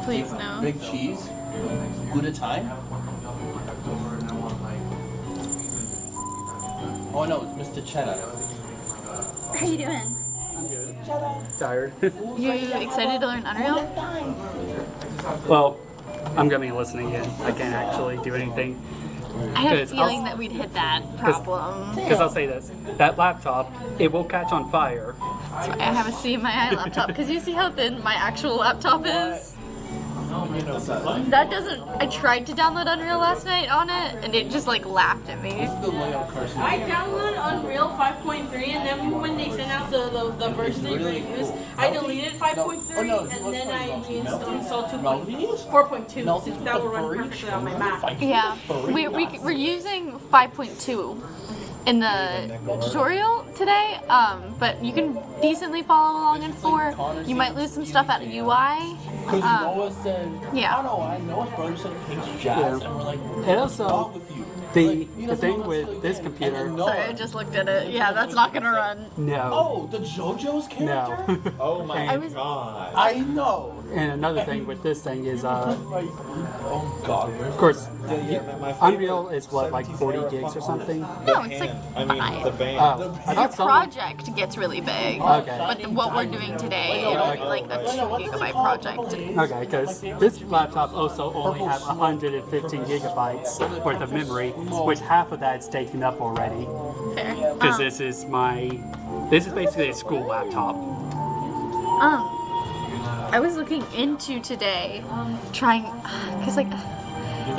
Please, no. Big cheese. Gouda time. Oh no, it's Mr. Cheddar. How you doing? Tired. You excited to learn Unreal? Well, I'm gonna be listening again. I can't actually do anything. I had a 'Cause feeling that we'd hit that problem. Because I'll say this: that laptop, it will catch on fire. That's why I have a CMI laptop. Because you see how thin my actual laptop is? That doesn't... I tried to download Unreal last night on it, and it just like laughed at me. I downloaded Unreal 5.3, and then when they sent out the version they reviews, I deleted 5.3, and then I installed 4.2, since that will run perfectly on my Mac. Yeah. We're using 5.2 in the tutorial today, but you can decently follow along in 4. You might lose some stuff at UI. Because Noah said, yeah. I don't know why, Noah's brother said King's Jazz, and we're like, And also, what's wrong with you? the thing with this computer. Sorry, I just looked at it. Yeah, that's not gonna run. No. Oh, the JoJo's character? No. Oh my was- god. I know. And another thing with this thing is, Oh god. of course, my favorite Unreal is what, like 40 gigs or something? No, it's like I mean, 5. the band. Oh, I Your thought someone. project gets really big. Okay. But what we're doing today, it'll be like a 2 GB project. Okay, because this laptop also only has 115 gigabytes worth of memory, which half of that's taken up already. Fair. Because this is basically a school laptop. I was looking into today, trying, because like,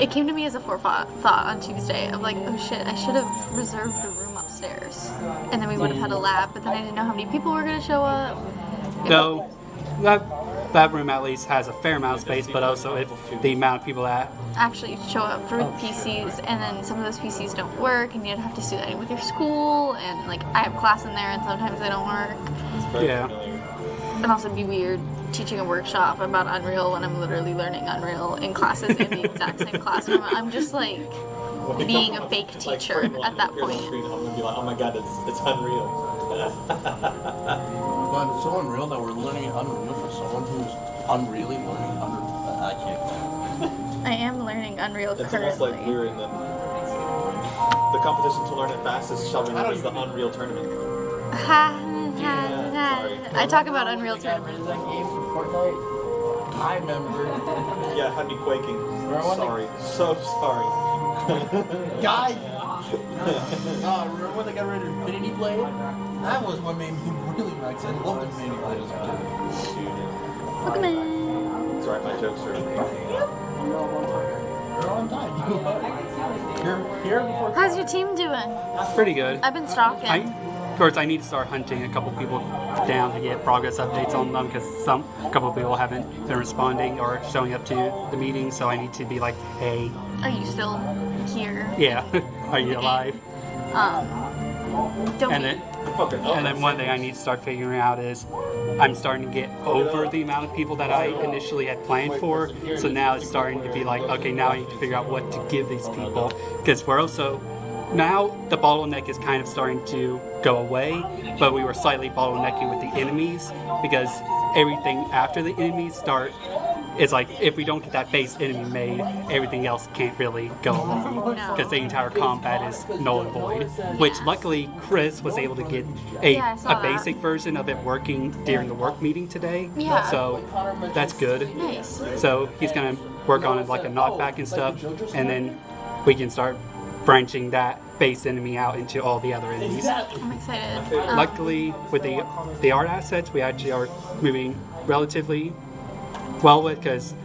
it came to me as a forethought on Tuesday of like, oh shit, I should have reserved a room upstairs, and then we would have had a lab. But then I didn't know how many people were gonna show up. Though that room at least has a fair amount of space, but also if the amount of people that Actually show up for PCs, and then some of those PCs don't work, and you'd have to do that with your school, and like I have class in there, and sometimes they don't work. yeah. And also it'd be weird teaching a workshop about Unreal when I'm literally learning Unreal in classes in the exact same classroom. I'm just like being a fake teacher at that point. I'm gonna be like, oh my god, it's unreal. God, it's so unreal that we're learning Unreal for someone who's unreally learning Unreal. I can't. I am learning Unreal It's currently. almost like we're in the competition to learn it fastest shall be known as the Unreal Tournament. Sorry. I talk about Unreal Remember Tournament. that game for Fortnite? I remember. Yeah, it had me quaking. Sorry. So sorry. Guy! Remember when they got rid of Infinity Blade? That was what made me really mad, 'cause I loved Infinity Blade as a kid. Look at me. It's alright, my jokes are. You're on time. You're here before. How's your team doing? Pretty good. I've been stalking. Of course, I need to start hunting a couple people down to get progress updates on them because a couple people haven't been responding or showing up to the meeting. So I need to be like, hey, Are you still here? yeah, are you alive? Don't And be. then one thing I need to start figuring out is I'm starting to get over the amount of people that I initially had planned for. So now it's starting to be like, okay, now I need to figure out what to give these people because we're also. Now the bottleneck is kind of starting to go away, but we were slightly bottlenecking with the enemies because everything after the enemies start is like if we don't get that base enemy made, everything else can't really go along because the entire combat is null and void. Which luckily Chris was able to get Yeah, I saw a that. basic version of it working during the work meeting today. Yeah. So that's good. Nice. So he's gonna work on it like a knockback and stuff, and then we can start branching that base enemy out into all the other enemies. I'm excited. Luckily, with the art assets, we actually are moving relatively well with because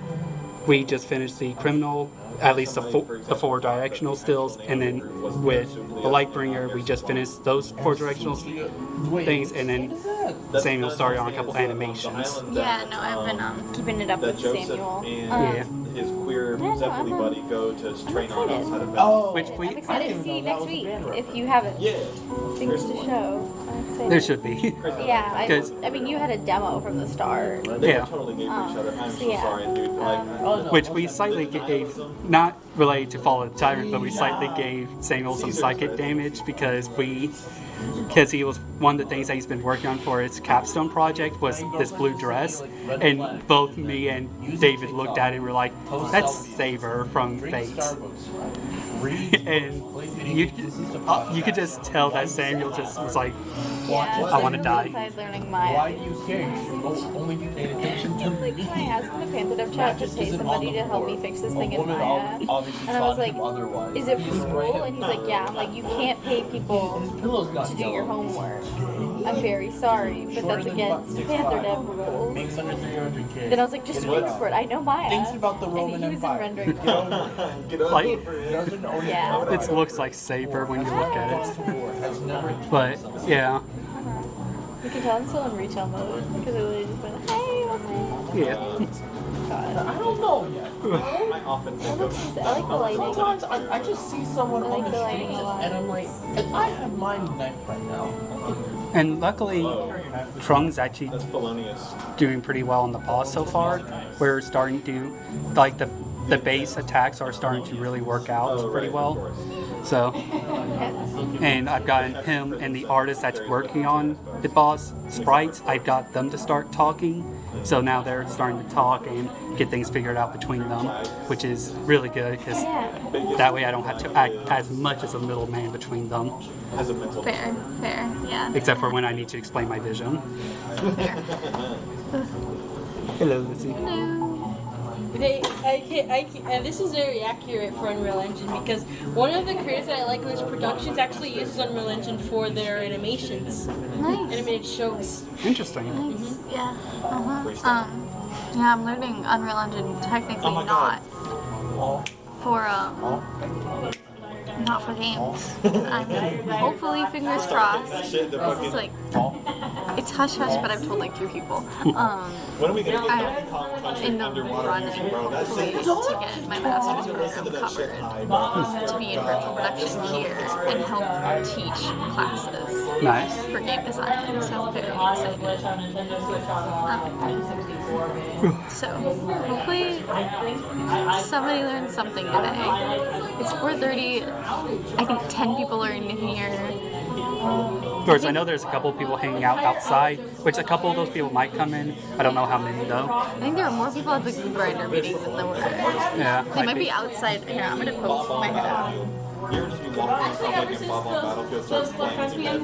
we just finished the criminal, at least the four directional stills, and then with the Lightbringer, we just finished those 4 directional things, and then Samuel started on a couple animations. Yeah, no, I've been keeping it up That with Joseph Samuel. and his queer no, Zeppeli I'm buddy go to train on excited. outside of Venice. Oh, Which I'm we excited to see next week if you have Yeah. things to show. I'm excited. there should be. Yeah, 'Cause- I mean, you had a demo from the start. They Yeah. were totally new to each other. I'm so yeah. sorry, dude. Like, Which we slightly gave, not related to Fall of the Tyrant, but we slightly gave Samuel some psychic damage because he was one of the things that he's been working on for his capstone project was this blue dress, and both me and David looked at it and were like, that's Saber from Fate. And you could just tell that Samuel just was like, I want to die. Learning Why Maya. do you care? You should only be paying attention to Like, me. can I ask in the PantherDev chat to pay somebody to help me fix this thing in Maya? And I was like, is it for school? And he's like, yeah. I'm like, you can't pay people to do your homework. I'm very sorry, but that's against PantherDev rules. Makes under 300K. Then I was like, just wait for it. I know Maya. Thinks about the Roman and he was in Empire. rendering. Get over Like, it. Doesn't own it. Yeah. it looks like Saber when you look at it. Has never. But yeah, You can tell I'm still in retail mode because I literally just went, hey, what's my yeah. God. I don't know yet. I often think of I like the lighting. Sometimes I just see someone I on like the the lighting street a lot. and I'm like, if I have my knife right now. And luckily, Trung's actually that's felonious. doing pretty well on the boss so far. We're starting to, like, the base attacks are starting to really work out pretty well. So, and I've gotten him and the artist that's working on the boss sprites, I've got them to start talking. So now they're starting to talk and get things figured out between them, which is really good because that way I don't have to act as much as a middleman between them, As a mental. Fair, yeah. except for when I need to explain my vision. Hello, Lizzie. This is very accurate for Unreal Engine because one of the creators that I like in this productions actually uses Unreal Engine for their animations, Nice. animated shows. Interesting. Nice. Yeah. Yeah, I'm learning Unreal Engine technically not for not for games. I'm hopefully, fingers crossed. Shit, the This is fucking. like it's hush hush, but I've told like 3 people. When are we gonna get I'm Donkey Kong Country in the underwater run music, bro? That hopefully shit is. to get my master's Listen to program that shit covered. high, bro. To be in virtual production here and help teach classes Nice. for game design. So I'm very excited. So hopefully somebody learned something today. It's 4:30. I think 10 people are in here. Of course, I know there's a couple of people hanging out outside, which a couple of those people might come in. I don't know how many though. I think there are more people at the grinder meeting than there were. Yeah, They might be outside. Here, I'm gonna post my head out. You ever just be walking around public and Bob on Battlefield starts playing in bed?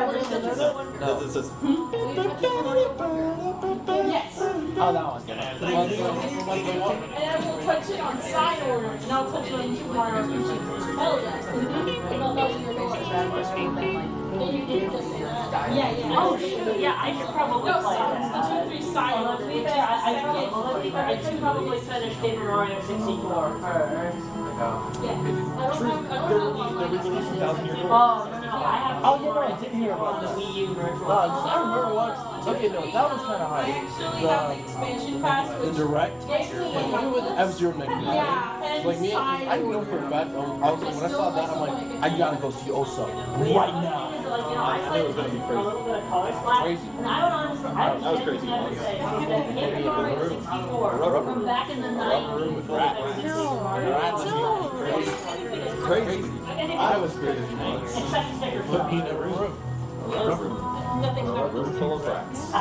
It says, Yes. Oh, that one. And we'll touch it on side order, and I'll touch it on Super Mario RPG. Hell yeah. Oh shoot, yeah, I should probably No, play it's that. the 2-3 side Well, order. to be fair, I should probably finish Paper Mario 64 first. Yes. I don't have they're releasing 1,000-year Oh, no, I have Oh, yeah, no, I did hear about the this. Wii U virtual. I remember what. Okay, no, that was kind of I high. actually have the expansion pass, The which direct. gave me Coming with F-Zero Mega Man. Yeah, and Like me, I know for a fact. I was like, when I saw that, I'm like, I gotta go see Osa right now. Like, I knew it was gonna be a crazy. little bit of color splash, Crazy. and I don't honestly, I That was crazy. have to say, Paper Mario 64 from back in the 90s. with rats. Crazy. I was crazy. Except He never room. nothing's better. Room full of rats.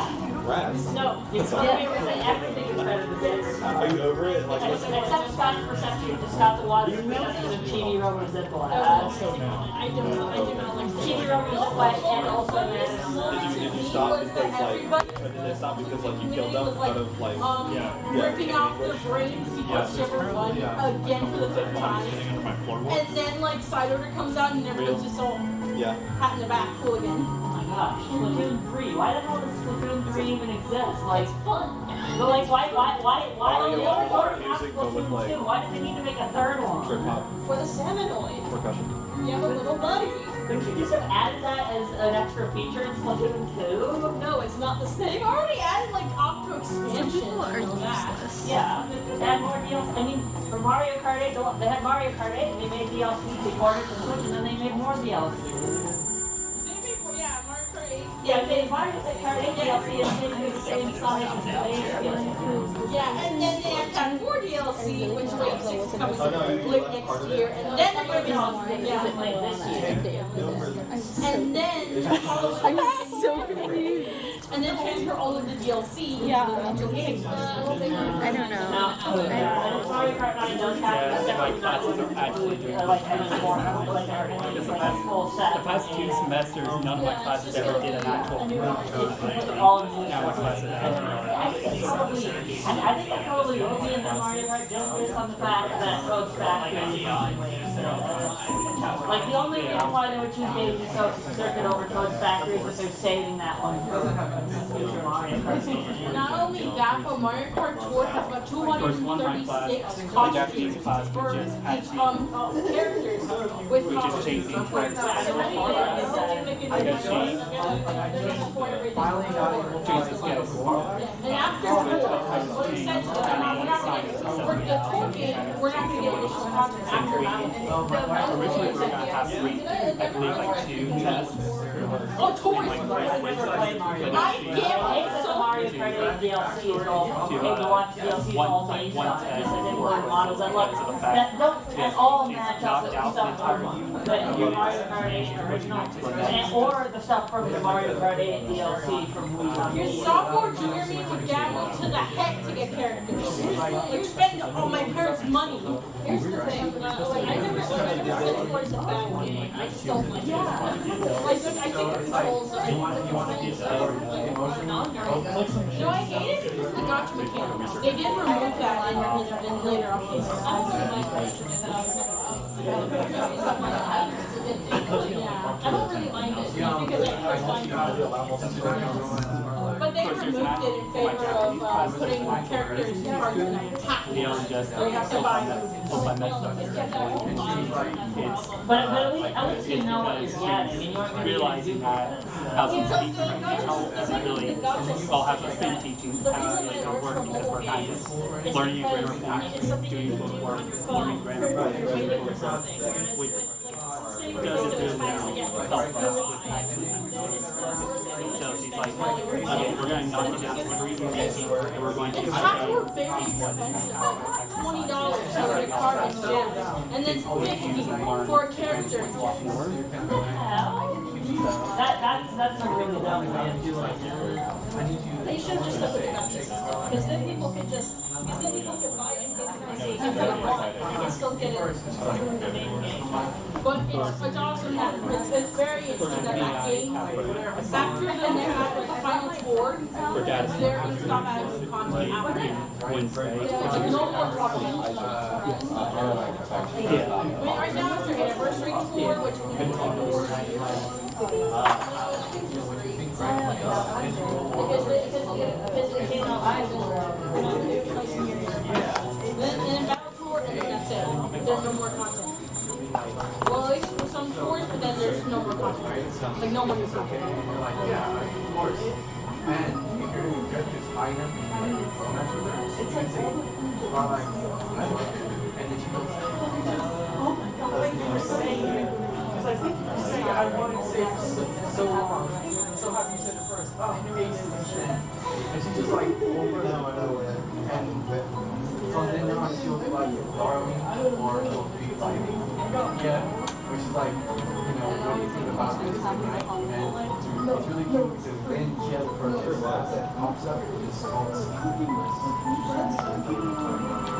Rats? no, it's everything is better than this. Are you over it? Like, what's Except Scott's perception, just Scott the water perception of Chibi Rubber Zipline. I do not like Chibi Rubber Zipline and also this. did you stop because like did they stop because like you killed them out of like ripping off their brains because Shiver won again for the 5th time. And then like side order comes out and everyone's just all yeah. pat in the back, cool again. Oh my gosh, Splatoon 3. Why the hell does Splatoon 3 even exist? Like, Fun. but like, why Mario they already Mario have music, but with, Splatoon like, 2? Why did they need to make a third one? Trip hop For the Salmonoid. percussion. You have a little buddy. Couldn't you just have added that as an extra feature in Splatoon 2? No, it's not the same. They've already added like Octo Some expansion. people are useless. Yeah, they had more DLC. I mean, for Mario Kart 8, they had Mario Kart 8, and they made DLC, they ported it to Switch, and then they made more DLC. Yeah, Mario Kart 8. Yeah, they Mario Kart 8 DLC and they did the same Sonic and Space. and then they have to have more DLC, which Wave 6 is coming late next year, and then they're going to be on and then I'm so confused. And then transfer all of the DLC into the actual game. I don't know. Mario Kart 9 does have separate classes are actually doing like full set. The past 2 semesters, none of my classes ever did an actual code. All of these. Now my classes I think it probably will be in the Mario Kart just based on the fact that Coach Factory like the only reason why they would choose Daisy Circuit over Coach Factory is if they're saving that one for future Mario Kart. Not only that, but Mario Kart Tour has about 236 costumes for characters with costumes. And after what he said, for the tour game, we're not going to get additional costumes after that. Originally, we were going to have 3, I believe, like 2 tests. Oh, tours! I They get said the Mario Kart 8 DLC is all, hey, you watch DLC is all based on this, and then one models that look, that don't at all match up with the stuff from the Mario Kart 8 original, or the stuff from the Mario Kart 8 DLC from Wii on Your Wii. sophomore, junior me would gamble to the heck to get characters. Like spend all my parents' money. Here's the thing, I never said towards the bad game. I just don't like it. I think the controls are no, I hate it because of the gotcha mechanics. They did remove that in later updates. I don't really mind it because but they removed it in favor of putting characters in parts and attack. They have to buy But at least you know what you're getting. I mean, you're realizing that how some teaching doesn't really all have the same teaching work because we're kind of learning a grammar point, doing bookwork, learning grammar point, which doesn't really help us with action. So she's like, okay, we're going to knock it down to 3 units and we're going to Hats were very expensive. $20 for a card and gems, and then $50 for a character. That's a really dumb way of doing it. They should have just stuck with the gotcha system, because then people could buy it and still get it. But it's awesome that it's very interesting that game, after the next final tour, they're going to stop adding content after that. Wednesday. No more content. Right now it's their anniversary tour, which will be 4 years. Then battle tour, and then that's it. There's no more content. Well, at least for some tours, but then there's no more content. Like no more new content. I wanted to say so long. So have you said it first? Oh, and she's just like over and over. And so then now she'll be like borrowing or she'll be like, yeah. Which is like, what do you think about this? And it's really cute because then she has a purchase that pops up, which is called Sleeping.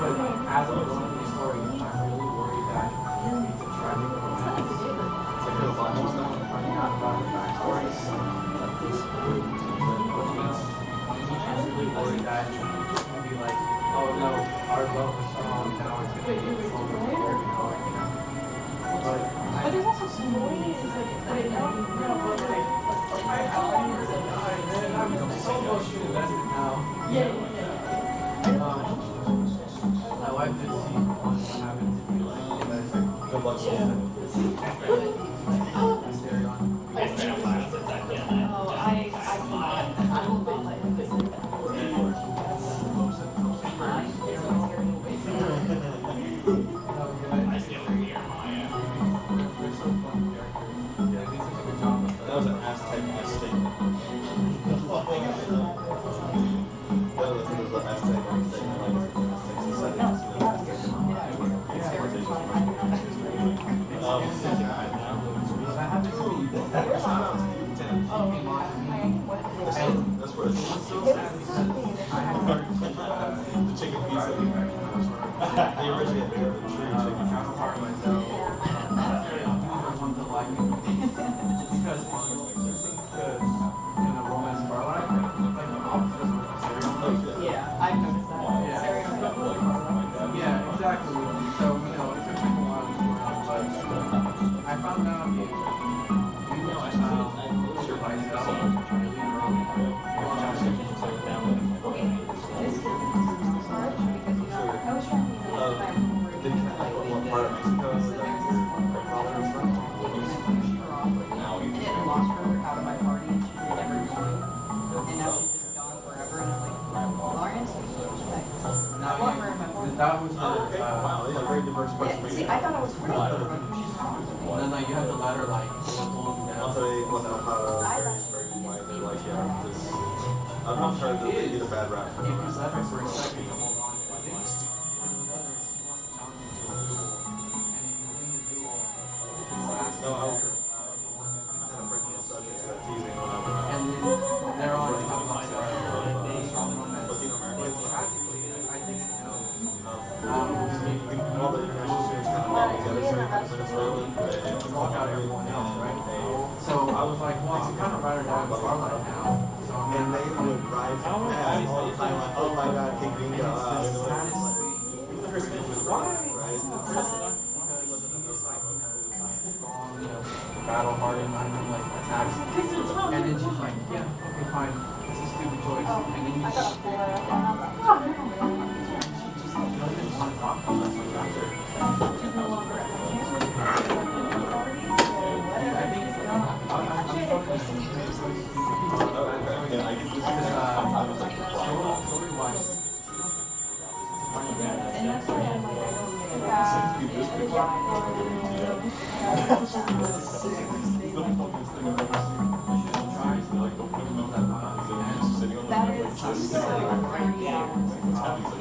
But as I'm going through the story, I'm really worried that it's a tragic romance. Because I'm just not finding out about the backstory of this group. I'm really worried that it's going to be like, oh no, our love is strong, now it's going to be over here, But there's also some ways, like, I'm so emotionally invested now. My wife did see what happened to me, like, good luck. That was an Aztec statement. That was an Aztec statement. The chicken pizza. They originally had the true chicken. Yeah, I've noticed that. Yeah, exactly. So, it took me a while to work on, but I found out Did you try like what part of Mexico that your father was from? lost her out of my party and she did every morning. And now she's just gone forever. And I'm like, Lawrence, I want her in my party. That was wow, they're a very diverse person. Yeah, see, I thought I was free. And then like you have to let her like Also, they want to know how why they're like, yeah, this. I've not heard that they get a bad rap. if you let her for a second, hold on. No, I was kind of breaking the subject to that teasing when I was And then they're all like, Latino Americans. All the international students kind of all together, so they come to Venezuela and walk out everyone else, right? so I was like, well, I'm kind of rather down Starlight now. So And they would drive past all the time, like, oh my god, King Bingo. Battle hardened, I mean, like attacks. And then she's like, yeah, okay, fine. It's a stupid choice. And then you just, she just doesn't want to talk to us after. She's no longer at the That is so crazy.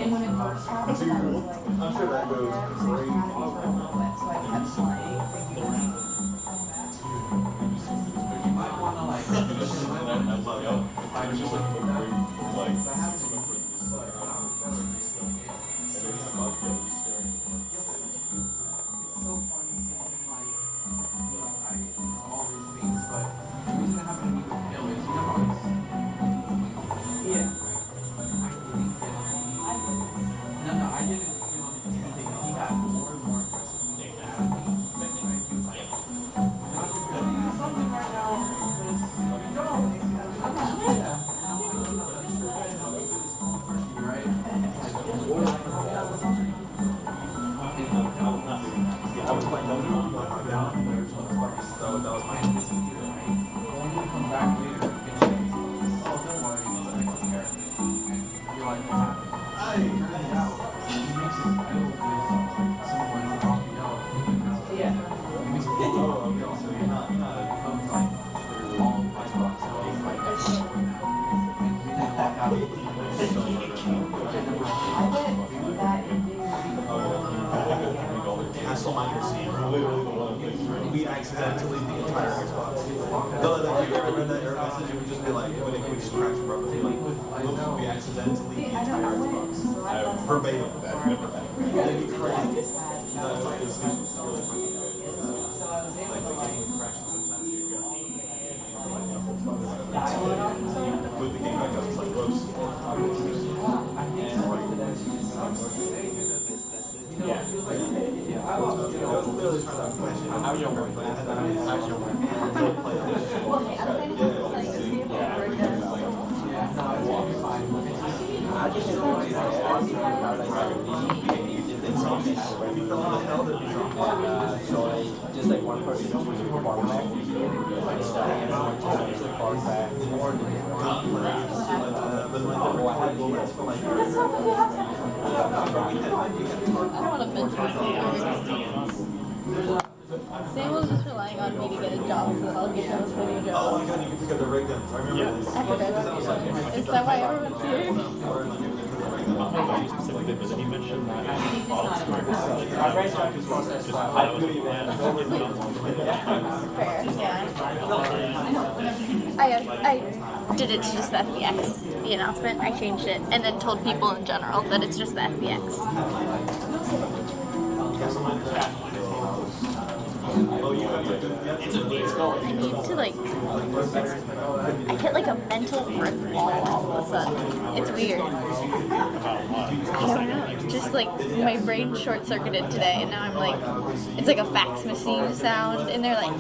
And when it first happened, I was like, I'm sure that goes great. so I kept like You might want to like, all these things, but the reason it happened to me with Bill is, you know how it's, yeah. no, I didn't feel anything. He got more and more impressive. He was like, something right now, I was playing down, that was my come back later and she, oh, don't worry, it's like a character. And you're like, what happened? Turns out, he makes his deal with someone off the yellow. Yeah. He makes a deal with so you're not becomes like all Xbox. So it's like, and we didn't walk out. I bet that Castle Minor scene, literally the one thing. We accidentally the entire Xbox. No, that if you ever read that error message, it would just be like, when it would just crash abruptly, like, whoops, we accidentally the entire Xbox. Verbatim. That'd be crazy. No, it's really funny. Like, the game would crash sometimes. You go, put the game back up, it's like, whoops. well, hey, I'm planning on playing this game over again. So I just like one person to far back. Far back. I don't want to mention it. Sam was just relying on me to get a job so that I'll get those video Oh jobs. my god, you can pick up the ray guns. I remember this. Is that why everyone's here? Specifically, but he mentioned that. Fair, yeah. I did it to just the FBX, the announcement. I changed it and then told people in general that it's just the FBX. I need to like, I hit like a mental brick wall all of a sudden. It's weird. I don't know. Just like my brain short circuited today, and now I'm like, it's like a fax machine sound, and they're like,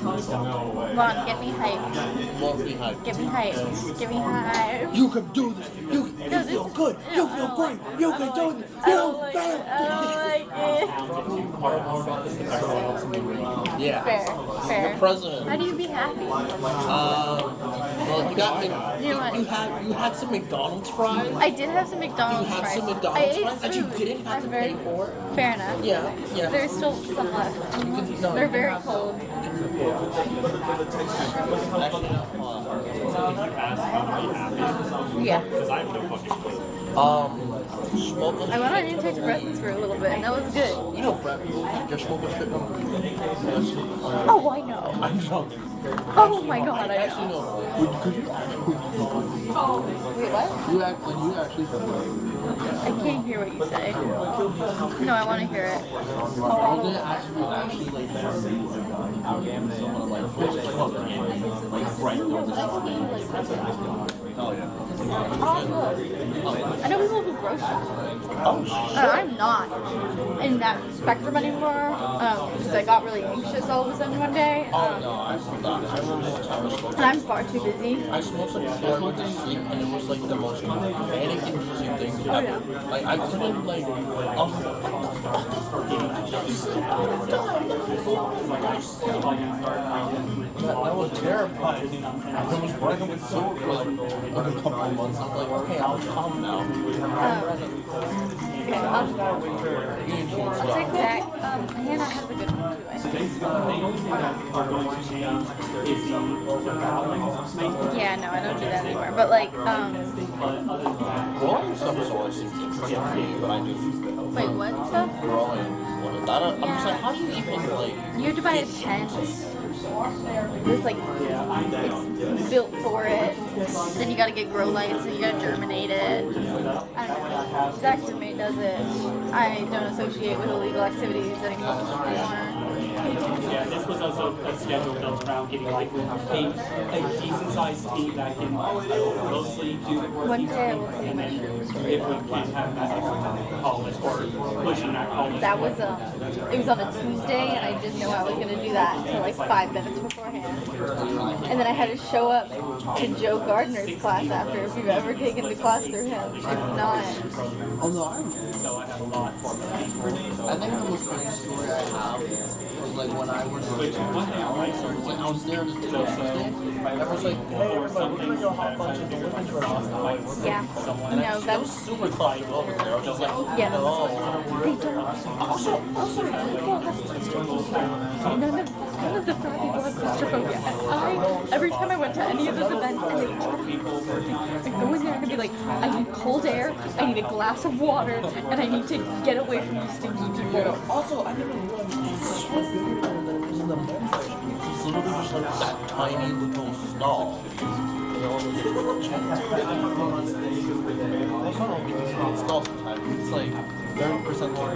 Come on, get me hyped. Won't be hyped. Get me hyped. Get me hyped. You can do this. You feel good. You feel great. You can do this. I don't like it. Yeah. Fair. The president. How do you be happy? Well, you got me. You had some McDonald's fries. I did have some McDonald's You had fries. some I McDonald's ate fries that you food. didn't have to pay for. Fair enough. Yeah. There's still some left. They're very cold. Yeah. Smokeless. I went on antidepressants for a little bit, and that was good. You know, Fred, your smokeless shit number. Oh, I know. I'm joking. Oh my god, I Actually, know. no. Could you actually? Wait, what? You actually. I can't hear what you say. No, I want to hear it. I'm gonna actually like someone like right Oh yeah. Oh, good. I know people who grocery shop. Oh shit. I'm not in that spectrum anymore because I got really anxious all of a sudden one day. Oh no, I forgot. I was And I'm far too busy. I smoked like before I went to sleep, and it was like the most panic-inducing thing ever. Like I couldn't like. I was like, what the fuck? I was terrified. I was working with soap for like a couple of months. I'm like, okay, I'm calm now. Okay, I'll take Zach. Hannah has a good one too. Yeah, no, I don't do that anymore. But like, Growing stuff is always seems interesting to me, but I do. wait, what stuff? Growing. I'm just like, how do you even like? You have to buy a tent. It's like, it's built for it. Then you gotta get grow lights and you gotta germinate it. I don't know. Zach's roommate does it. I don't associate with illegal activities anymore. Yeah, this was also a schedule built around getting like a decent sized team that can mostly do the work. One day I will take And my then shrooms. if we can have that extra college or pushing that college. That was it was on a Tuesday, and I didn't know I was gonna do that until like 5 minutes beforehand. And then I had to show up to Joe Gardner's class after. If you've ever taken the class through him, it's not. Oh no, So I have a lot for them. I think the most funny story I have was like when I was when I was there this Tuesday. I was like, hey, everybody, we're gonna go hot bunch of Olympics for off. Yeah. And No, that that was was. super claustrophobic over there. I was just like, Yeah. no. They don't. Also, people have claustrophobia. None of the frat people have claustrophobia. Every time I went to any of those events, and they try to go in there and be like, I need cold air, I need a glass of water, and I need to get away from these stinky people. Also, I didn't realize it's so bigger than it is in the men's section. It's literally just like that tiny little stall. It's like 30% more.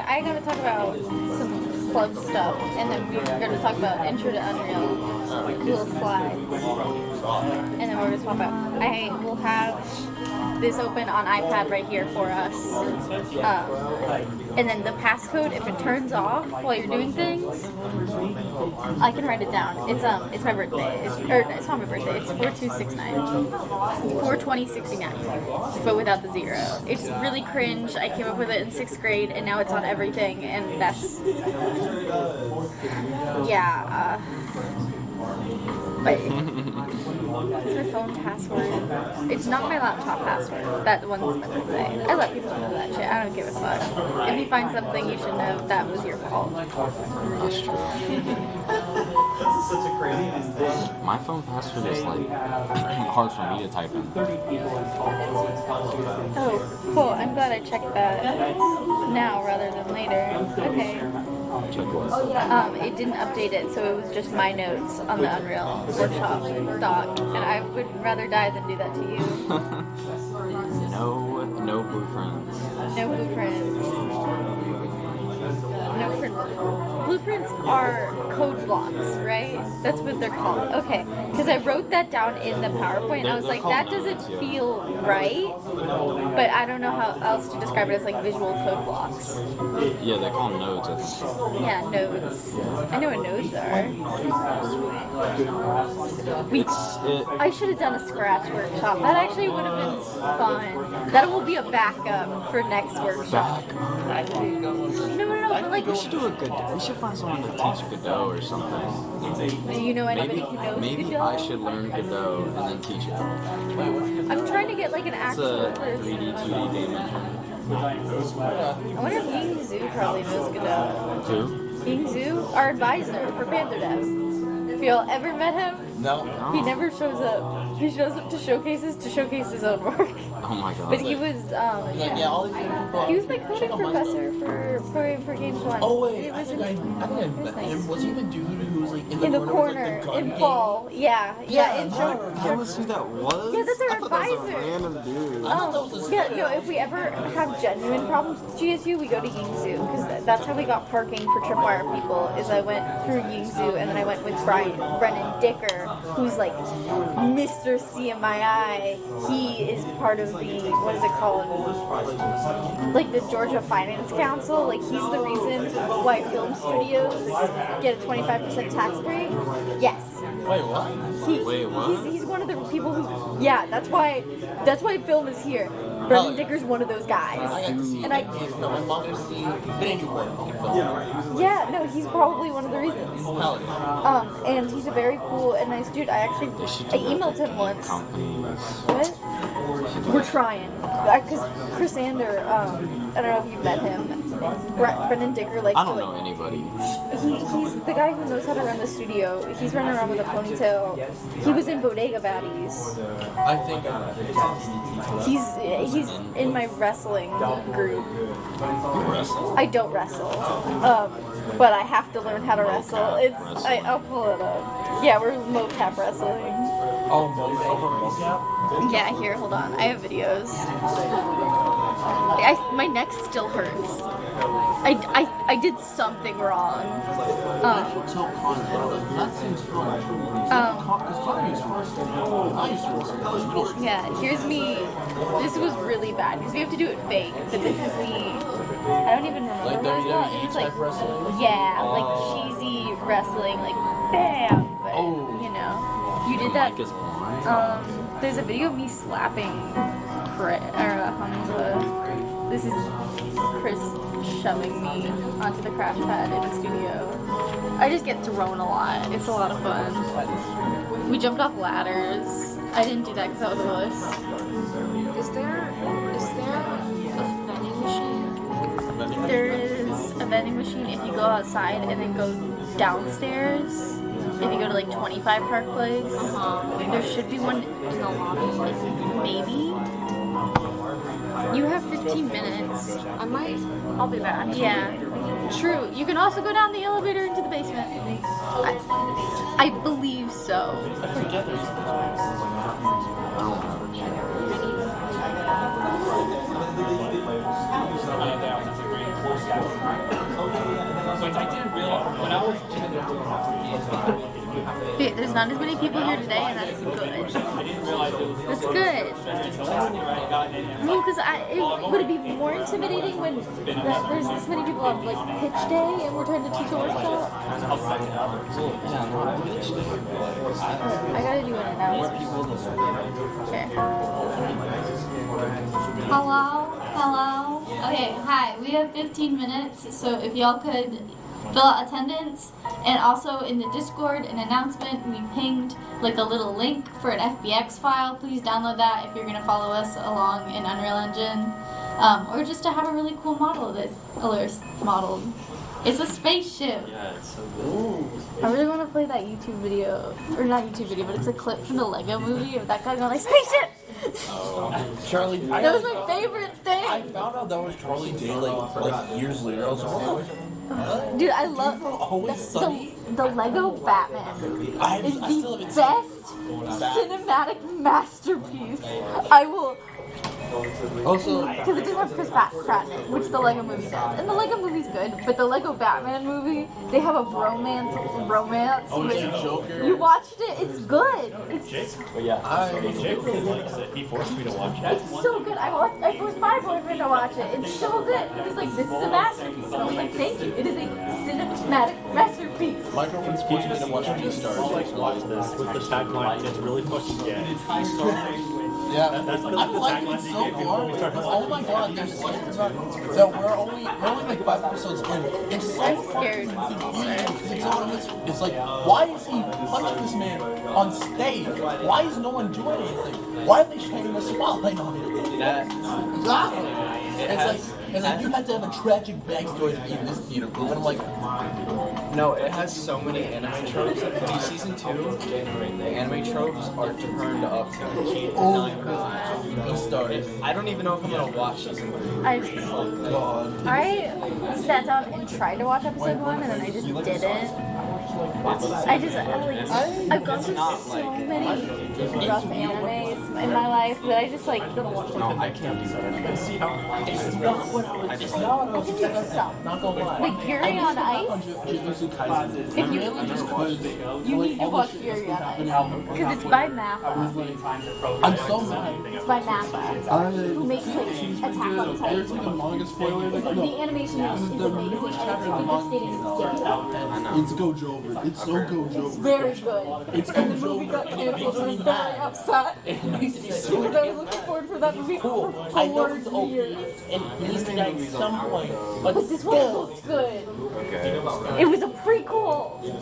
I gotta talk about some club stuff, and then we're gonna talk about Intro to Unreal, little slides, and then we're gonna swap out. I will have this open on iPad right here for us, and then the passcode, if it turns off while you're doing things, I can write it down. It's my birthday. It's not my birthday. It's 4269, 42069, but without the zero. It's really cringe. I came up with it in 6th grade, and now it's on everything, and that's But it's my phone password. It's not my laptop password. That one's my birthday. I let people know that shit. I don't give a fuck. If you find something, you should know that was your fault. That's true. That's such a crazy thing. My phone password is like hard for me to type in. Oh, cool. I'm glad I checked that now rather than later. Okay. Check what? It didn't update it, so it was just my notes on the Unreal Workshop doc. And I would rather die than do that to you. No blueprints. No blueprints. No blueprints are code blocks, right? That's what they're called. Okay, because I wrote that down in the PowerPoint, and I was like, that doesn't feel right, but I don't know how else to describe it as like visual code blocks. Yeah, they're called nodes, I think. Yeah, nodes. I know what nodes are. I should have done a scratch workshop. That actually would have been fun. That will be a backup for next workshop. No, but like, We should do a Godot. We should find someone to teach Godot or something. do you know anybody who knows Maybe Godot? I should learn Godot and then teach it. I'm trying to get like an It's actual a person. 3D, 2D game engine. I wonder if Ying Zhu probably knows Godot. Who? Ying Zhu, our advisor for PantherDev. If y'all ever met him, No. he never shows up. He shows up to showcases his own work. Oh my god. But he was, Yeah, all these people. he was my coding professor for Programming for Games 1. Oh wait, It I was think I met him. Was he the dude who was like in the corner with, like, the gun in game? fall. Yeah, in show. That was who that was? Yeah, that's our I thought that was a advisor. random dude. Yeah, no, if we ever have genuine problems with GSU, we go to Yingzhou, because that's how we got parking for Tripwire people, is I went through Yingzhou, and then I went with Brennan Dicker, who's like Mr. CMII. He is part of the, what is it called? Like the Georgia Finance Council. Like, he's the reason why film studios get a 25% tax break. Yes. Wait, what? Wait, what? He's one of the people who, yeah, that's why film is here. Brendan Dicker's one of those guys. I got to see And my mom got to see Infinity War fucking film. yeah, no, he's probably one of the reasons. Hell yeah. And he's a very cool and nice dude. I emailed him once. What? We're trying. Because Chris Ander, I don't know if you've met him. Brendan Dicker likes I don't to, know anybody. He's the guy who knows how to run the studio. He's running around with a ponytail. He was in Bodega Baddies. I think He's in my wrestling group. I don't wrestle, but I have to learn how to wrestle. I'll pull it up. Yeah, we're mocap wrestling. Oh, mocap? Yeah, here, hold on. I have videos. My neck still hurts. I did something wrong. That seems fun. Because Connor used to wrestle. I used to wrestle. Yeah, here's me. This was really bad because we have to do it fake. But this is me. I don't even remember Like what it's called. WWE It's like type wrestling? yeah, like cheesy wrestling, like bam. But you know, you did that. There's a video of me slapping Hamza. This is Chris shoving me onto the crash pad in the studio. I just get thrown a lot. It's a lot of fun. We jumped off ladders. I didn't do that because I was a wuss. Is there a vending machine? There is a vending machine if you go outside and then go downstairs. If you go to like 25 Park Place, there should be one in the lobby. Maybe. You have 15 minutes. I'll be back. Yeah. True. You can also go down the elevator into the basement. I believe so. I forget there's Which I didn't realize when I was There's not as many people here today, and that's good. That's good. No, because it would be more intimidating when there's this many people on like pitch day and we're trying to teach a workshop. I gotta do an announcement. Okay. Hello? Okay, hi. We have 15 minutes, so if y'all could fill out attendance. And also in the Discord, an announcement, we pinged like a little link for an FBX file. Please download that if you're gonna follow us along in Unreal Engine. Or just to have a really cool model of this, modeled. It's a spaceship. Yeah, it's so good. I really want to play that YouTube video, or not YouTube video, but it's a clip from the Lego movie of that guy going like, spaceship! Charlie, That was my favorite thing! I found out that was Charlie Day like years later. I was like, what? Dude, I love Always Sunny. the Lego Batman movie. Is still the haven't best cinematic masterpiece. I will... Also, Because it doesn't have Chris Pratt in it, which the Lego movie does. And the Lego movie's good, but the Lego Batman movie, they have a romance. oh, Which, it's a Joker. you watched it, it's good. It's But yeah, Jake really likes it. He forced me to watch it. It's so good. I forced my boyfriend to watch it. It's so good. He was like, this is a masterpiece. And I was like, thank you. It is a cinematic masterpiece. My girlfriend's forced me to watch G-Stars. Like, watch this with the tagline. It's really fucking good. Yeah, That's the I'm liking it tagline so they gave me far. when we started Oh my god, there's so we're only like 5 episodes in. It's so I'm scared. It's like, why is he punching this man on stage? Why is no one doing anything? Why are they shining a spotlight on it? It's like you have to have a tragic backstory to be in this theater group. And I'm like, No, it has so many anime tropes. In season 2, the anime tropes are turned up to 9. Beastars. I don't even know if I'm gonna watch season 3. I sat down and tried to watch episode 1 and then I just didn't. I've gone through so many rough animes in my life that I just like don't watch them. No, I can't do that. I can do some. Not gonna lie. Like Fury on Ice. If you need to watch Fury on Ice because it's by Mappa. I'm so mad. It's by Mappa, who makes like Attack on Titan. There's like a manga spoiler. Like, The animation is amazing, and it's devastating. it's Gojo over. It's so Gojo. It's very good. It's And the movie got canceled, and I was very upset because I was looking forward for that movie for I know it's 4 open, years. and it needs to die at some point, but But this one still. looked good. It was a prequel. It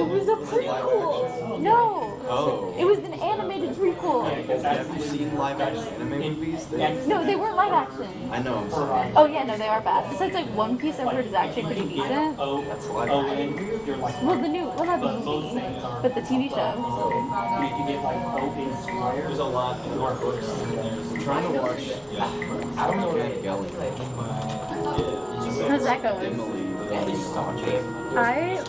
was a prequel. No. It was an animated prequel. Have you seen live action anime movies? No, they weren't live action. I know. Oh yeah, no, they are bad. Besides, like One Piece, I've heard is actually pretty decent. That's live action. Well, the new, well not the movie, but the TV show. There's a lot more books. I'm trying to watch. I don't know what Gelly. How's that going? I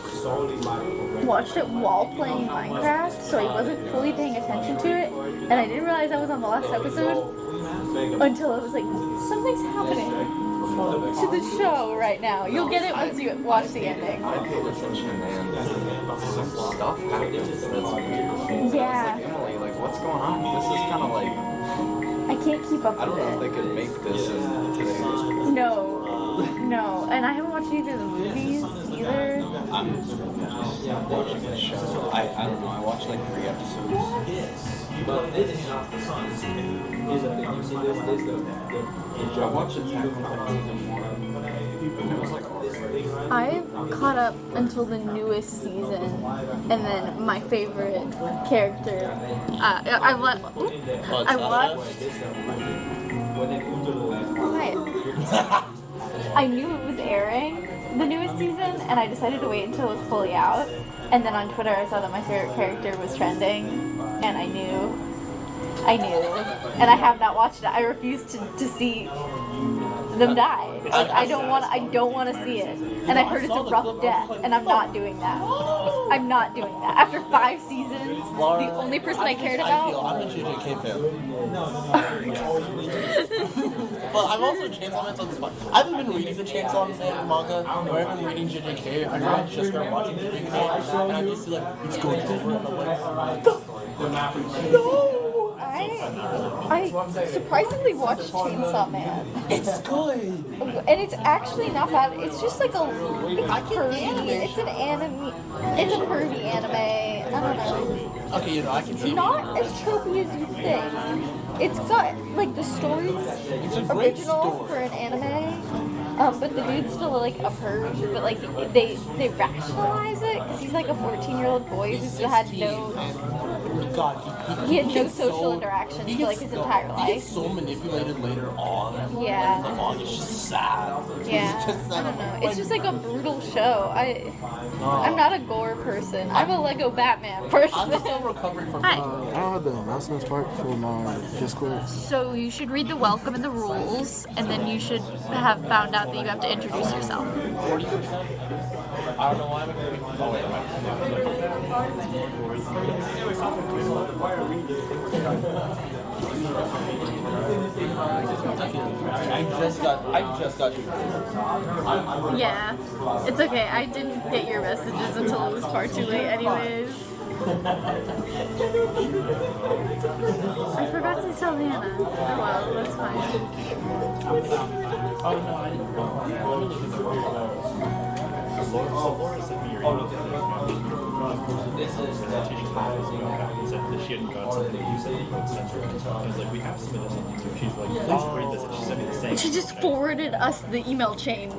watched it while playing Minecraft, so I wasn't fully paying attention to it, and I didn't realize I was on the last episode until I was like, something's happening to the show right now. You'll get it once you watch the ending. I paid attention, man. Some stuff happens that's weird. Yeah. Emily, like, what's going on? This is kind of like. I can't keep up I don't with know if they it. could make this in today's. No, and I haven't watched either of the movies either. I'm watching the show. I don't know. I watched like 3 episodes. I watched Attack on Titan season 1. And it was like, I caught up until the newest season, and then my favorite character. I watched. I knew it was airing, the newest season, and I decided to wait until it was fully out. And then on Twitter, I saw that my favorite character was trending, and I knew, and I have not watched it. I refuse to see them die. Like I don't want to see it. And I heard it's a rough death, and I'm not doing that. I'm not doing that. After 5 seasons, the only person I cared about. I'm a JJK fan. But I'm also a Chainsaw Man on this spot. I haven't been reading the Chainsaw Man manga, or I haven't been reading JJK. I just started watching JJK, and I just see like, it's going over, and I'm like, no! I surprisingly watched Chainsaw Man. It's good! And it's actually not bad. It's just like it's pervy. It's an anime. It's a pervy anime. I don't know. Okay, you know, I can see Not as tropey as you think. It's got like the story's It's a great original story. for an anime. But the dude's still like a perv, but like they rationalize it because he's like a 14-year-old boy who still had no. God, He had no gets social interactions for like his entire He life. gets so manipulated later on. Yeah. The manga is just sad. Yeah. It's just sad. I don't know. It's just like a brutal show. I'm not a gore person. I'm a Lego Batman person. I'm still recovering from Hi. I don't have the announcements part for my Discord. So you should read the welcome and the rules, and then you should have found out that you have to introduce yourself. 40%. I don't know why I'm oh, wait, I just got you. Yeah. It's okay. I didn't get your messages until it was far too late anyways. I forgot to tell Hannah. Oh well, that's fine. Oh no, I didn't. Laura sent me your email. This is said that she hadn't got something that you said you would send her. I was like, we have submitted something to her. She's like, please read this, and she sent me the same. She just forwarded us the email chain.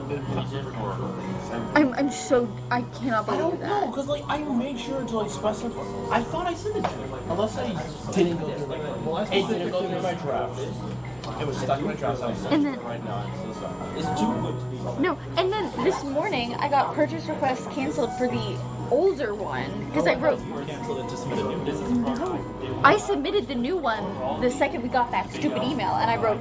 I'm so I cannot I believe don't know, that. because like I made sure to like specify. I thought I sent it to you, unless I didn't go through my draft. It didn't go through my draft. It was stuck in my draft. And then Right now, I'm so sorry. It's too good to be. no, and then this morning I got purchase requests canceled for the older one because I wrote. Canceled it to submit a new business No, I submitted the new one the second we got that stupid email, and I wrote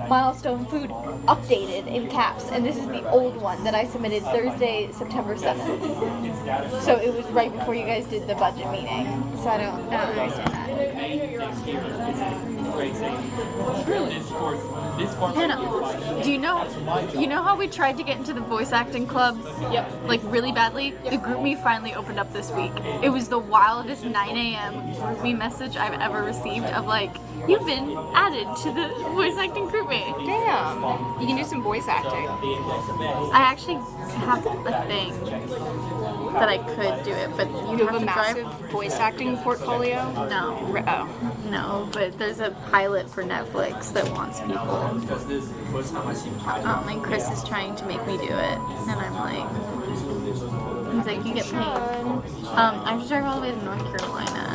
milestone food updated in caps, and this is the old one that I submitted Thursday, September 7th. So it was right before you guys did the budget meeting. So I don't understand that. Hannah, do you know how we tried to get into the voice acting club? Yep. Like really badly? The group me finally opened up this week. It was the wildest 9 a.m. group me message I've ever received of like, you've been added to the voice acting group me. Damn. You can do some voice acting. I actually have a thing that I could do it, but You have a massive voice acting portfolio? No. Oh. No, but there's a pilot for Netflix that wants people. And Chris is trying to make me do it, and I'm like, he's like, you get paid. I have to drive all the way to North Carolina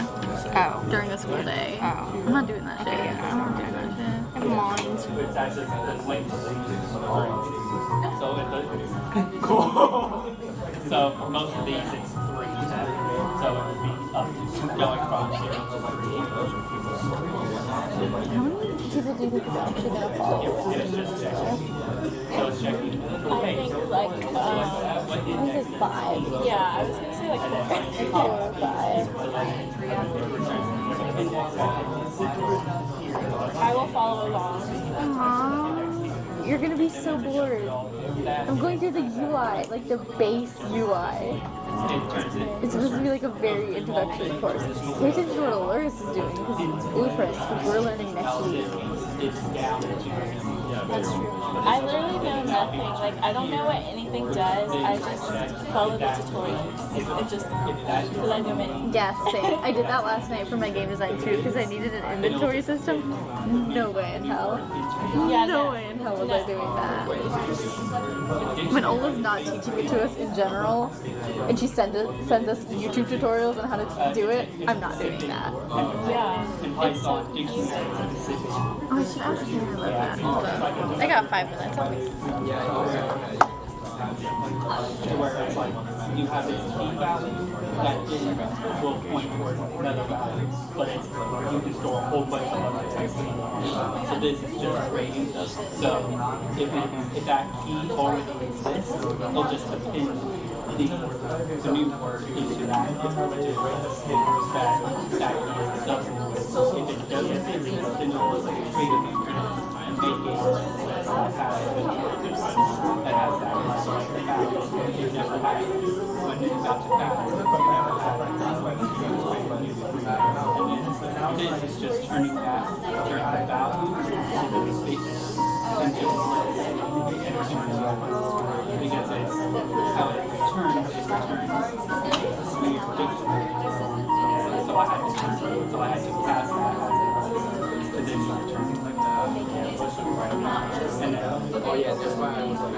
Oh. during a school day. Oh. I'm not doing that shit. I'm not doing that shit. Never mind. So for most of these, it's 3. So it would be up going from 0 to 3. How many people do you think is actually going to follow? So it's checking. I think like, I was like 5. yeah, I was gonna say like 4 or 5. I will follow along. Aww. You're gonna be so bored. I'm going through the UI, like the base UI. It's supposed to be like a very introductory course. Pay attention to what Aluris is doing because it's blueprints, which we're learning next week. That's true. I literally know nothing. Like, I don't know what anything does. I just follow the tutorials. It just, because I know many. Yeah, same. I did that last night for my game design too because I needed an inventory system. No way in hell. Yeah, No way in hell was I doing that. When Ola's not teaching it to us in general, and she sends us YouTube tutorials on how to do it, I'm not doing that. Yeah, it's so confusing. Oh, I should ask you about that. Hold on. I got 5 minutes. I'll wait. To where it's like you have this key value that will point towards another value, but it's you can store a whole bunch of other text. So this is just grading. So if that key already exists, it'll just append the new word into that key. So if it doesn't exist, then you'll create a new and make it that has that. You never have it. When you're about to pass, and then this is just turning that value to the statement and just because it's how it turns, it returns weird picture. So I had to pass that and then you return like that. And then, Oh yeah, that's why I was like,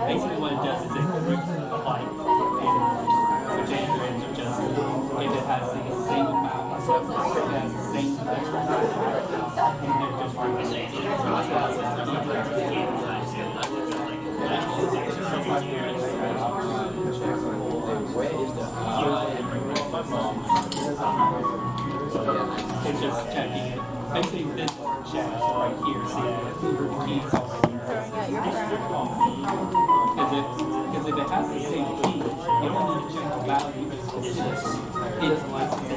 basically what it does is it groups the light in generates just if it has the same amount of it has the same pressure and then just it's just checking it. Basically this check right here, see the keys already. Because if it has the same key, you don't need to check the value because it's like 17.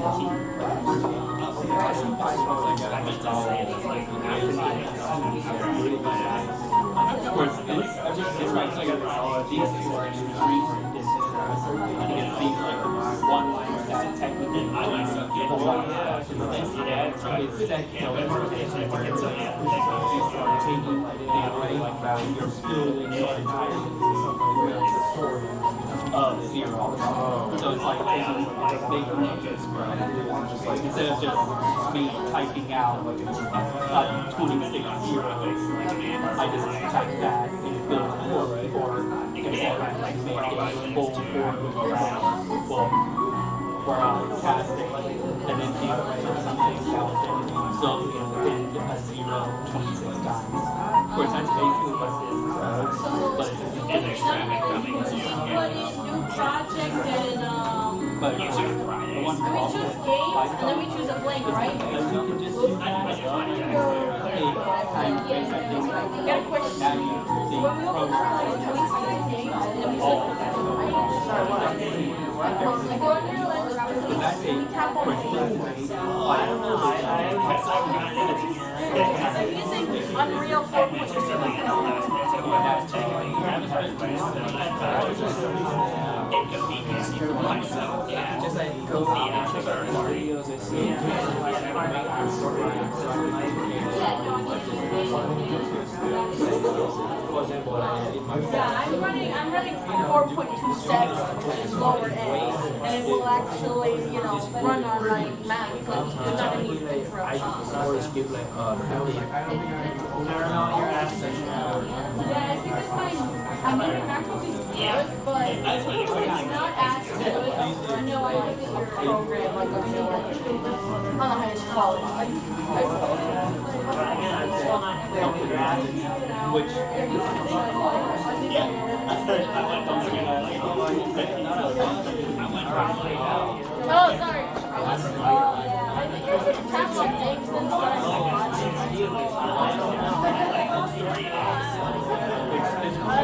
Of course, it's right so these two are extremely different. These like one line that technically I like to get one it's set of zero. So it's like taking big numbers instead of just me typing out 26 zeros. I just type that and it builds or instead of like making full where I'll cast it and then do something else so you can hit a 0 26 times. Of course, that's basically what it is. But it's somebody's new project and but we choose games and then we choose a blank, right? you can just do that. I got a question. When we open up like games and then we select the blank, right? Like we're on Unreal Engine, we tap on the games. I'm using Unreal 4.2. Just like go out and check out videos and see. Yeah, I'm running 4.2 secs, which is lower end, and it will actually, run on my Mac. It's not going to need for a always give like Yeah, it's because my MacBook is good, but it's not as good. I know I like your program like on the highest quality. Which Oh, sorry. I think you should tap on things and start.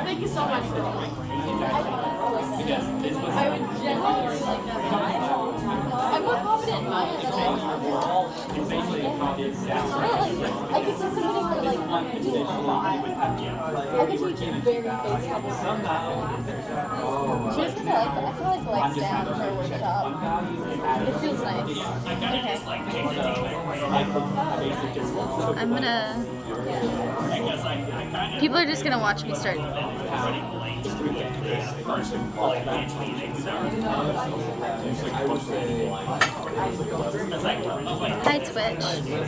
Thank you so much for that. I would genuinely like that. I'm more confident in mine than I am. I could see somebody who like do a lot. I could teach very basic level. She was gonna I feel like lights down for a workshop. It feels nice. Okay. I'm gonna. People are just gonna watch me start. Hi Twitch,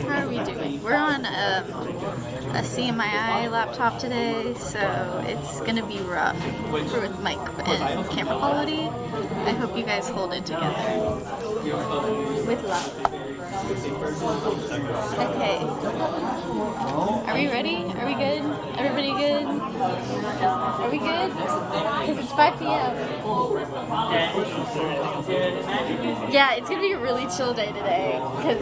how are we doing? We're on a CMII laptop today, so it's gonna be rough with mic and camera quality. I hope you guys hold it together. With love. Okay. Are we ready? Are we good? Everybody good? Are we good? Because it's 5 p.m. Yeah, it's gonna be a really chill day today because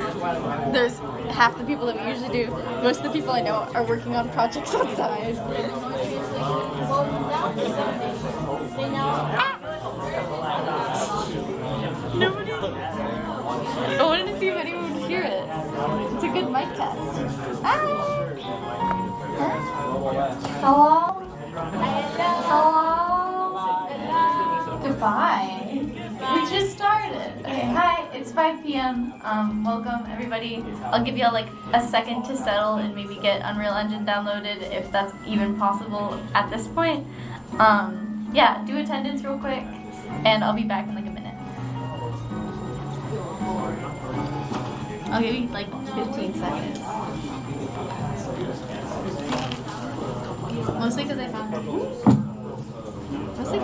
there's half the people that we usually do. Most of the people I know are working on projects outside. Nobody. I wanted to see if anyone would hear it. It's a good mic test. Hi. Hello. Hello. Goodbye. We just started. Okay, hi. It's 5 p.m. Welcome everybody. I'll give y'all like a second to settle and maybe get Unreal Engine downloaded if that's even possible at this point. Yeah, do attendance real quick, and I'll be back in like a minute. I'll give you like 15 seconds. Mostly because I found it.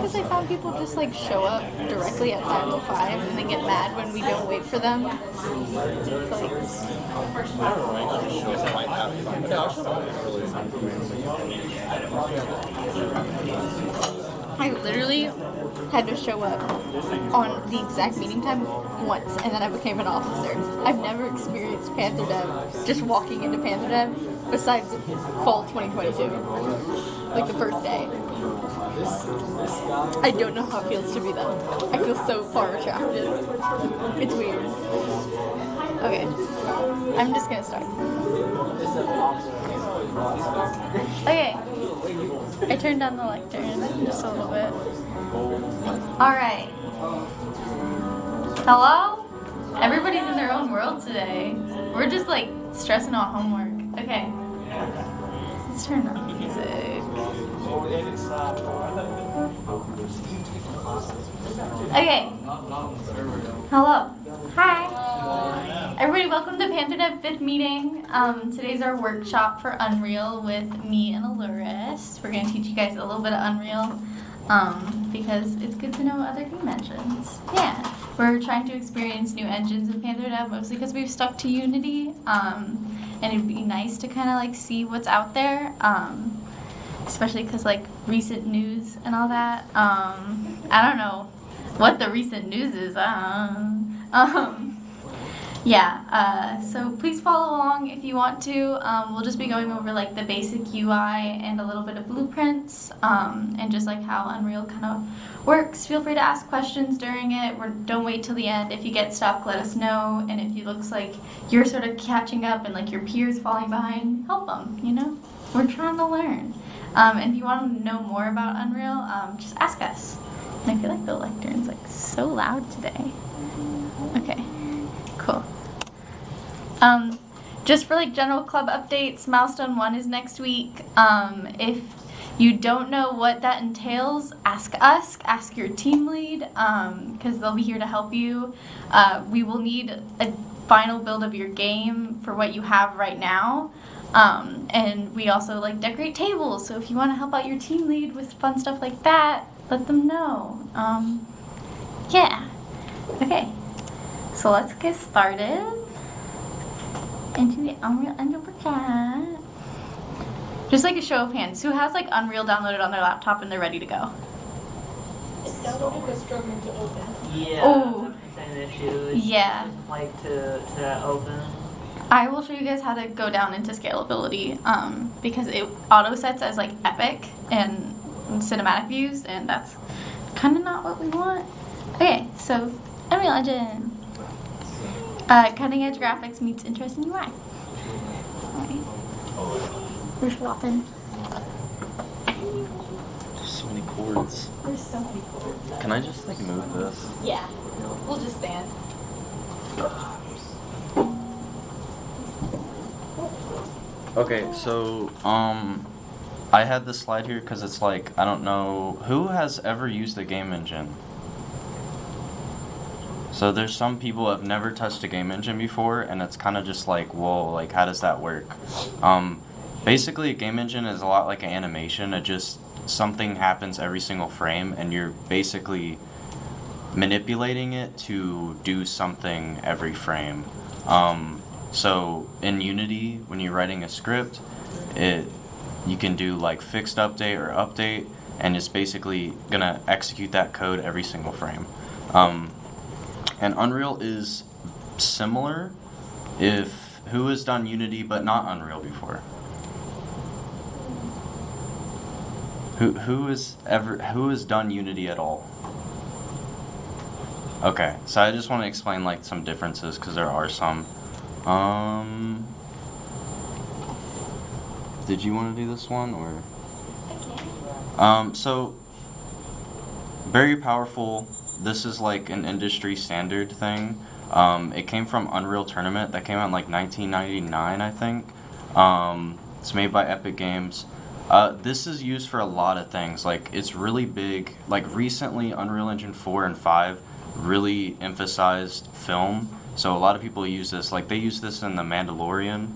because I found people just like show up directly at 5:05 and then get mad when we don't wait for them. It's like, I literally had to show up on the exact meeting time once, and then I became an officer. I've never experienced PantherDev just walking into PantherDev besides fall 2022, like the first day. I don't know how it feels to be them. I feel so far retracted. It's weird. Okay, I'm just gonna start. Okay, I turned down the lectern just a little bit. Alright. Hello? Everybody's in their own world today. We're just like stressing out homework. Okay. Let's turn on music. Okay. Hello. Hi. Everybody, welcome to PantherDev 5th meeting. Today's our workshop for Unreal with me and Aluris. We're going to teach you guys a little bit of Unreal because it's good to know other game engines. Yeah. We're trying to experience new engines in PantherDev mostly because we've stuck to Unity. And it'd be nice to kind of like see what's out there. Especially because like recent news and all that. I don't know what the recent news is. So please follow along if you want to. We'll just be going over like the basic UI and a little bit of blueprints and just like how Unreal kind of works. Feel free to ask questions during it. Don't wait till the end. If you get stuck, let us know. And if it looks like you're sort of catching up and like your peers falling behind, help them, you know? We're trying to learn. And if you want to know more about Unreal, just ask us. And I feel like the lectern's like so loud today. Okay, cool. Just for like general club updates, Milestone 1 is next week. If you don't know what that entails, ask us, ask your team lead, because they'll be here to help you. We will need a final build of your game for what you have right now. And we also like decorate tables, so if you want to help out your team lead with fun stuff like that, let them know. Yeah. Okay, so let's get started into the Unreal Engine chat. Just like a show of hands, who has like Unreal downloaded on their laptop and they're ready to go? It's downloaded but struggling to open. Yeah. Oh. Same issue. It's Yeah. like to open. I will show you guys how to go down into scalability because it auto sets as like epic and cinematic views, and that's kind of not what we want. Okay, so Unreal Engine. Cutting edge graphics meets interesting UI. Alright. We're swapping. There's so many chords. There's so many chords. Can I just like move this? Yeah. We'll just stand. Okay, so I had this slide here because it's like, I don't know who has ever used a game engine. So there's some people who have never touched a game engine before, and it's kind of just like, whoa, like how does that work? Basically, a game engine is a lot like an animation. It just, something happens every single frame, and you're basically manipulating it to do something every frame. So in Unity, when you're writing a script, you can do like fixed update or update, and it's basically gonna execute that code every single frame. And Unreal is similar. Who has done Unity but not Unreal before? Who has done Unity at all? Okay, so I just want to explain like some differences because there are some. Did you want to do this one or? So very powerful. This is like an industry standard thing. It came from Unreal Tournament that came out in like 1999, I think. It's made by Epic Games. This is used for a lot of things. Like it's really big. Like recently, Unreal Engine 4 and 5 really emphasized film. So a lot of people use this. Like they use this in The Mandalorian.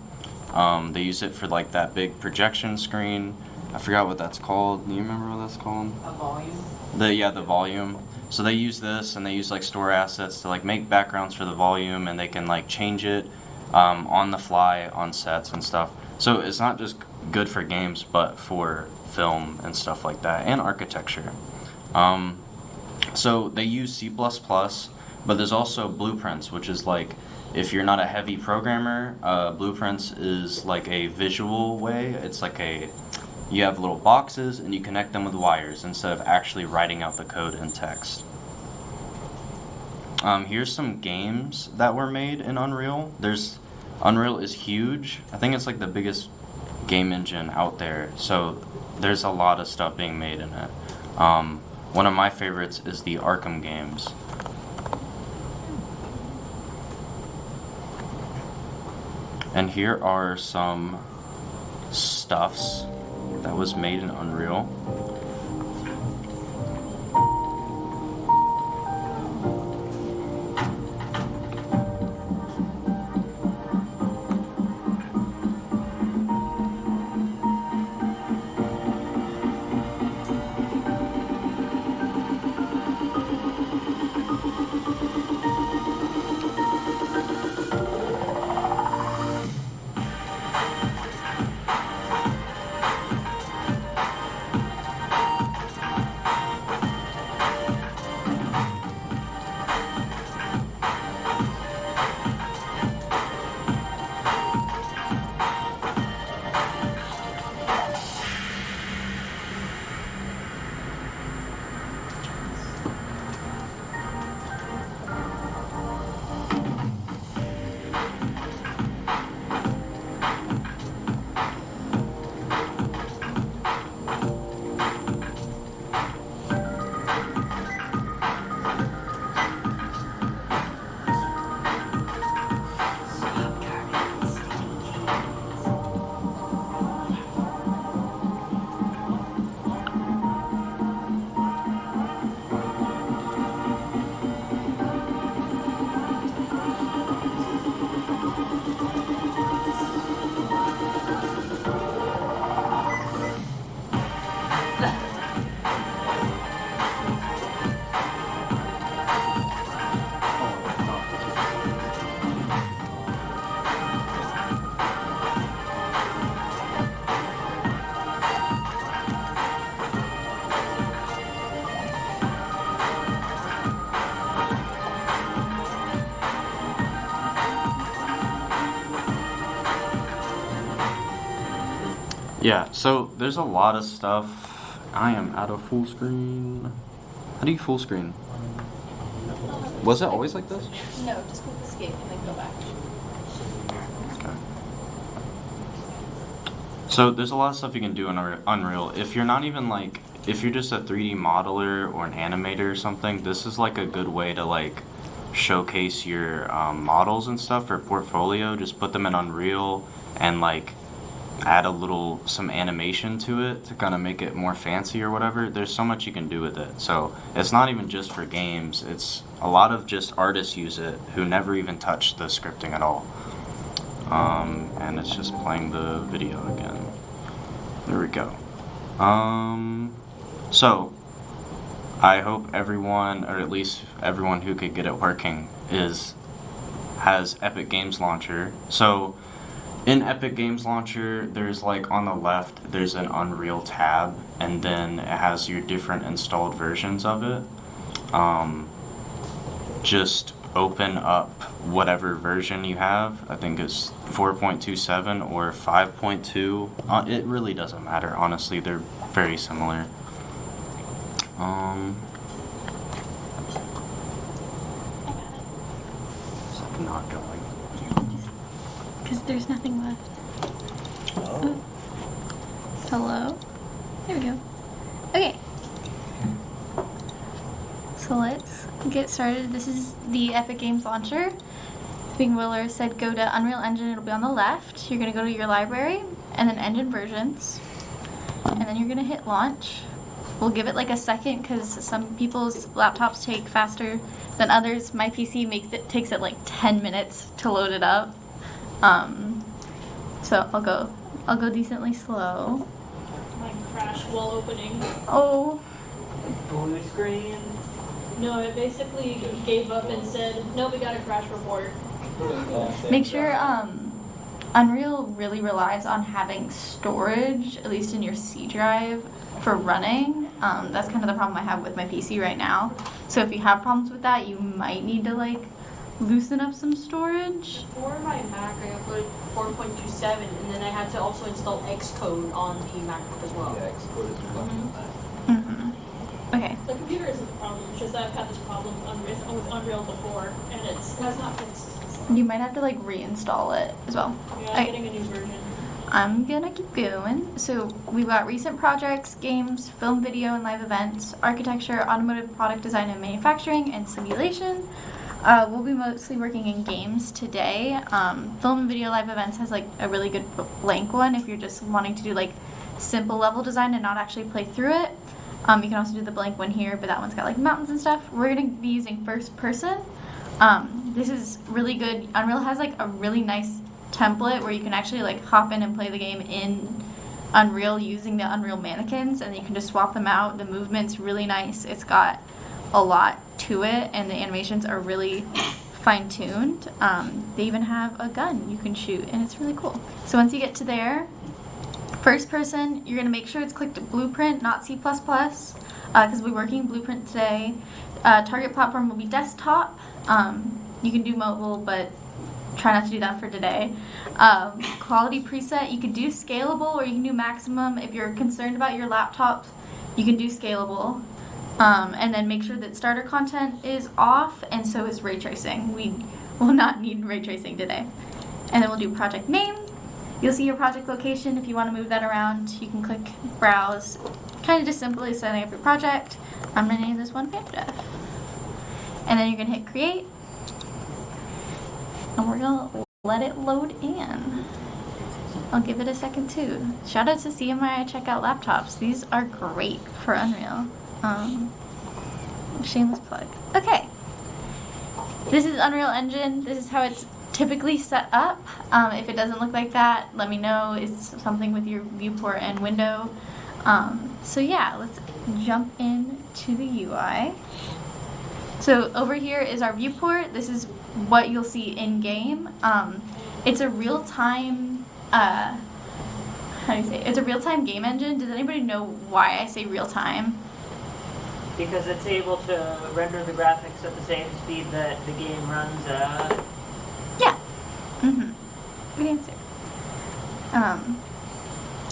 They use it for like that big projection screen. I forgot what that's called. Do you remember what that's called? A volume. The volume. So they use this, and they use like store assets to like make backgrounds for the volume, and they can like change it on the fly on sets and stuff. So it's not just good for games, but for film and stuff like that, and architecture. So they use C++, but there's also Blueprints, which is like, if you're not a heavy programmer, Blueprints is like a visual way. It's like you have little boxes and you connect them with wires instead of actually writing out the code in text. Here's some games that were made in Unreal. Unreal is huge. I think it's like the biggest game engine out there. So there's a lot of stuff being made in it. One of my favorites is the Arkham games. And here are some stuffs that was made in Unreal. Yeah, so there's a lot of stuff. I am out of full screen. How do you full screen? Was it always like this? No, just click escape and then go back. Okay. So there's a lot of stuff you can do in Unreal. If you're not even like, if you're just a 3D modeler or an animator or something, this is like a good way to like showcase your models and stuff for portfolio. Just put them in Unreal and like add some animation to it to kind of make it more fancy or whatever. There's so much you can do with it. So it's not even just for games. It's a lot of just artists use it who never even touch the scripting at all. And it's just playing the video again. There we go. So I hope everyone, or at least everyone who could get it working, has Epic Games Launcher. So in Epic Games Launcher, there's like on the left, there's an Unreal tab, and then it has your different installed versions of it. Just open up whatever version you have. I think it's 4.27 or 5.2. It really doesn't matter, honestly. They're very similar. It's not going. Because there's nothing left. Oh. Hello? There we go. Okay. So let's get started. This is the Epic Games Launcher. Bing Willer said go to Unreal Engine, it'll be on the left. You're going to go to your library, and then Engine Versions. And then you're going to hit Launch. We'll give it like a second because some people's laptops take faster than others. My PC takes it like 10 minutes to load it up. So I'll go decently slow. crashed while opening. Oh. Blue screen. No, it basically gave up and said, no, we got a crash report. Make sure Unreal really relies on having storage, at least in your C drive, for running. That's kind of the problem I have with my PC right now. So if you have problems with that, you might need to like loosen up some storage. For my Mac, I uploaded 4.27, and then I had to also install Xcode on the MacBook as well. Yeah, Xcode is Okay. The computer isn't the problem, it's just that I've had this problem with Unreal before, and it's not fixed. You might have to like reinstall it as well. Yeah, I'm getting a new version. I'm gonna keep going. So we've got recent projects, games, film, video, and live events, architecture, automotive product design and manufacturing, and simulation. We'll be mostly working in games today. Film and video live events has like a really good blank one if you're just wanting to do like simple level design and not actually play through it. You can also do the blank one here, but that one's got like mountains and stuff. We're gonna be using first person. This is really good. Unreal has like a really nice template where you can actually like hop in and play the game in Unreal using the Unreal mannequins, and you can just swap them out. The movement's really nice. It's got a lot to it, and the animations are really fine-tuned. They even have a gun you can shoot, and it's really cool. So once you get to there, first person, you're going to make sure it's clicked Blueprint, not C++, because we're working Blueprint today. Target platform will be desktop. You can do mobile, but try not to do that for today. Quality preset, you can do scalable or you can do maximum. If you're concerned about your laptop, you can do scalable. And then make sure that starter content is off, and so is ray tracing. We will not need ray tracing today. And then we'll do project name. You'll see your project location. If you want to move that around, you can click browse. Kind of just simply setting up your project. I'm going to name this one PantherDev. And then you're going to hit create. And we're going to let it load in. I'll give it a second too. Shout out to CMI Checkout Laptops. These are great for Unreal. Shameless plug. Okay. This is Unreal Engine. This is how it's typically set up. If it doesn't look like that, let me know. It's something with your viewport and window. So yeah, let's jump into the UI. So over here is our viewport. This is what you'll see in game. It's a real-time, how do you say it? It's a real-time game engine. Does anybody know why I say real-time? Because it's able to render the graphics at the same speed that the game runs at. Yeah. Good answer.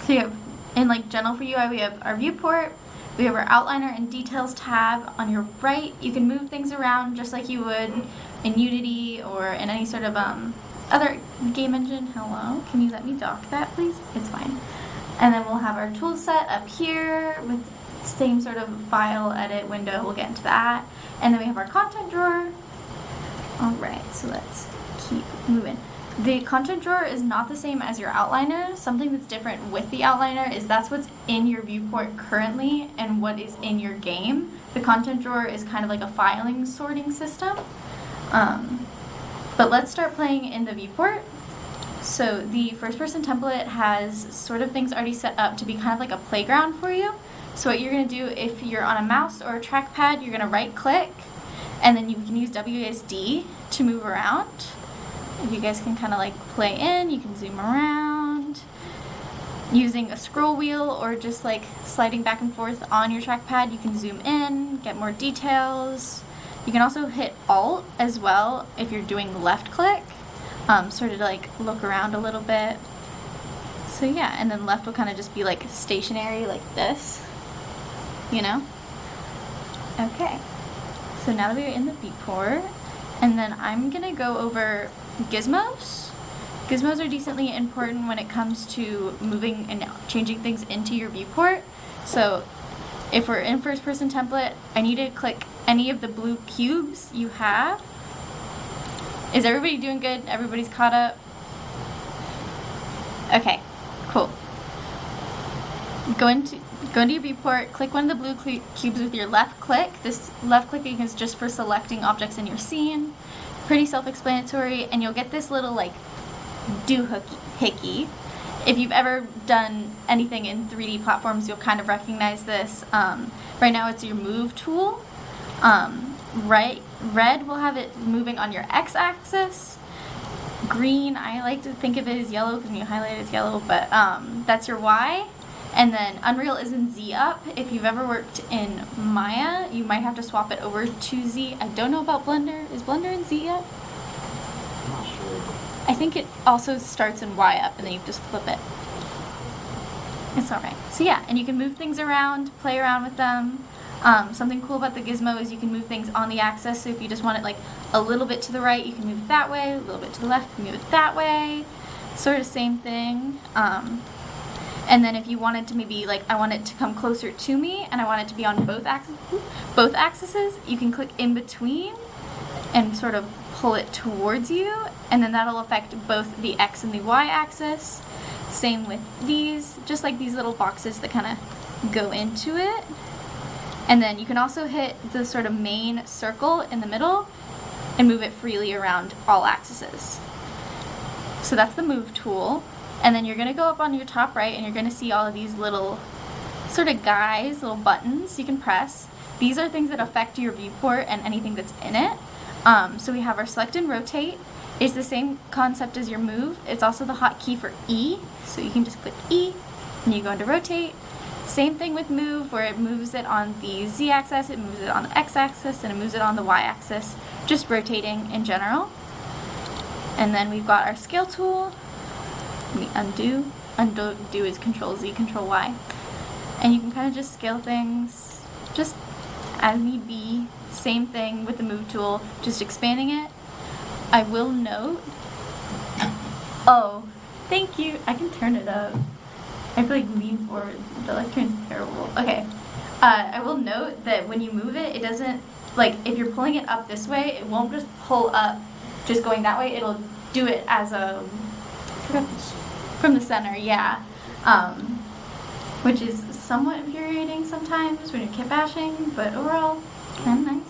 So you have, in like general for UI, we have our viewport, we have our outliner and details tab. On your right, you can move things around just like you would in Unity or in any sort of other game engine. Hello, can you let me dock that, please? It's fine. And then we'll have our tool set up here with same sort of file edit window. We'll get into that. And then we have our content drawer. All right, so let's keep moving. The content drawer is not the same as your outliner. Something that's different with the outliner is that's what's in your viewport currently and what is in your game. The content drawer is kind of like a filing sorting system. But let's start playing in the viewport. So the first person template has sort of things already set up to be kind of like a playground for you. So what you're going to do, if you're on a mouse or a trackpad, you're going to right click, and then you can use WASD to move around. If you guys can kind of like play in, you can zoom around using a scroll wheel or just like sliding back and forth on your trackpad. You can zoom in, get more details. You can also hit Alt as well if you're doing left click, sort of like look around a little bit. So yeah, and then left will kind of just be like stationary like this, you know? Okay, so now that we're in the viewport, and then I'm gonna go over gizmos. Gizmos are decently important when it comes to moving and changing things into your viewport. So if we're in first person template, I need to click any of the blue cubes you have. Is everybody doing good? Everybody's caught up? Okay, cool. Go into your viewport, click one of the blue cubes with your left click. This left clicking is just for selecting objects in your scene. Pretty self-explanatory, and you'll get this little like doohickey. if you've ever done anything in 3D platforms, you'll kind of recognize this. Right now it's your move tool. Red will have it moving on your x-axis. Green, I like to think of it as yellow because when you highlight it, it's yellow, but that's your Y. And then Unreal is in Z up. If you've ever worked in Maya, you might have to swap it over to Z. I don't know about Blender. Is Blender in Z yet? I'm not sure. I think it also starts in Y up and then you just flip it. It's alright. So yeah, and you can move things around, play around with them. Something cool about the gizmo is you can move things on the axis, so if you just want it like a little bit to the right, you can move it that way, a little bit to the left, you can move it that way. Sort of same thing. And then if you wanted to maybe like, I want it to come closer to me and I want it to be on both axes, you can click in between and sort of pull it towards you, and then that'll affect both the X and the Y axis. Same with these, just like these little boxes that kind of go into it. And then you can also hit the sort of main circle in the middle and move it freely around all axes. So that's the move tool. And then you're going to go up on your top right and you're going to see all of these little sort of guys, little buttons you can press. These are things that affect your viewport and anything that's in it. So we have our select and rotate. It's the same concept as your move. It's also the hotkey for E. So you can just click E and you go into rotate. Same thing with move, where it moves it on the Z-axis, it moves it on the X-axis, and it moves it on the Y-axis, just rotating in general. And then we've got our scale tool. We undo. Undo is Control Z, Control Y. And you can kind of just scale things just as need be. Same thing with the move tool, just expanding it. I will note. Oh, thank you. I can turn it up. I feel like lean forward. The lectern's terrible. Okay. I will note that when you move it, it doesn't, like, if you're pulling it up this way, it won't just pull up just going that way. It'll do it as a, from the center, yeah. Which is somewhat infuriating sometimes when you're kit bashing, but overall, kind of nice.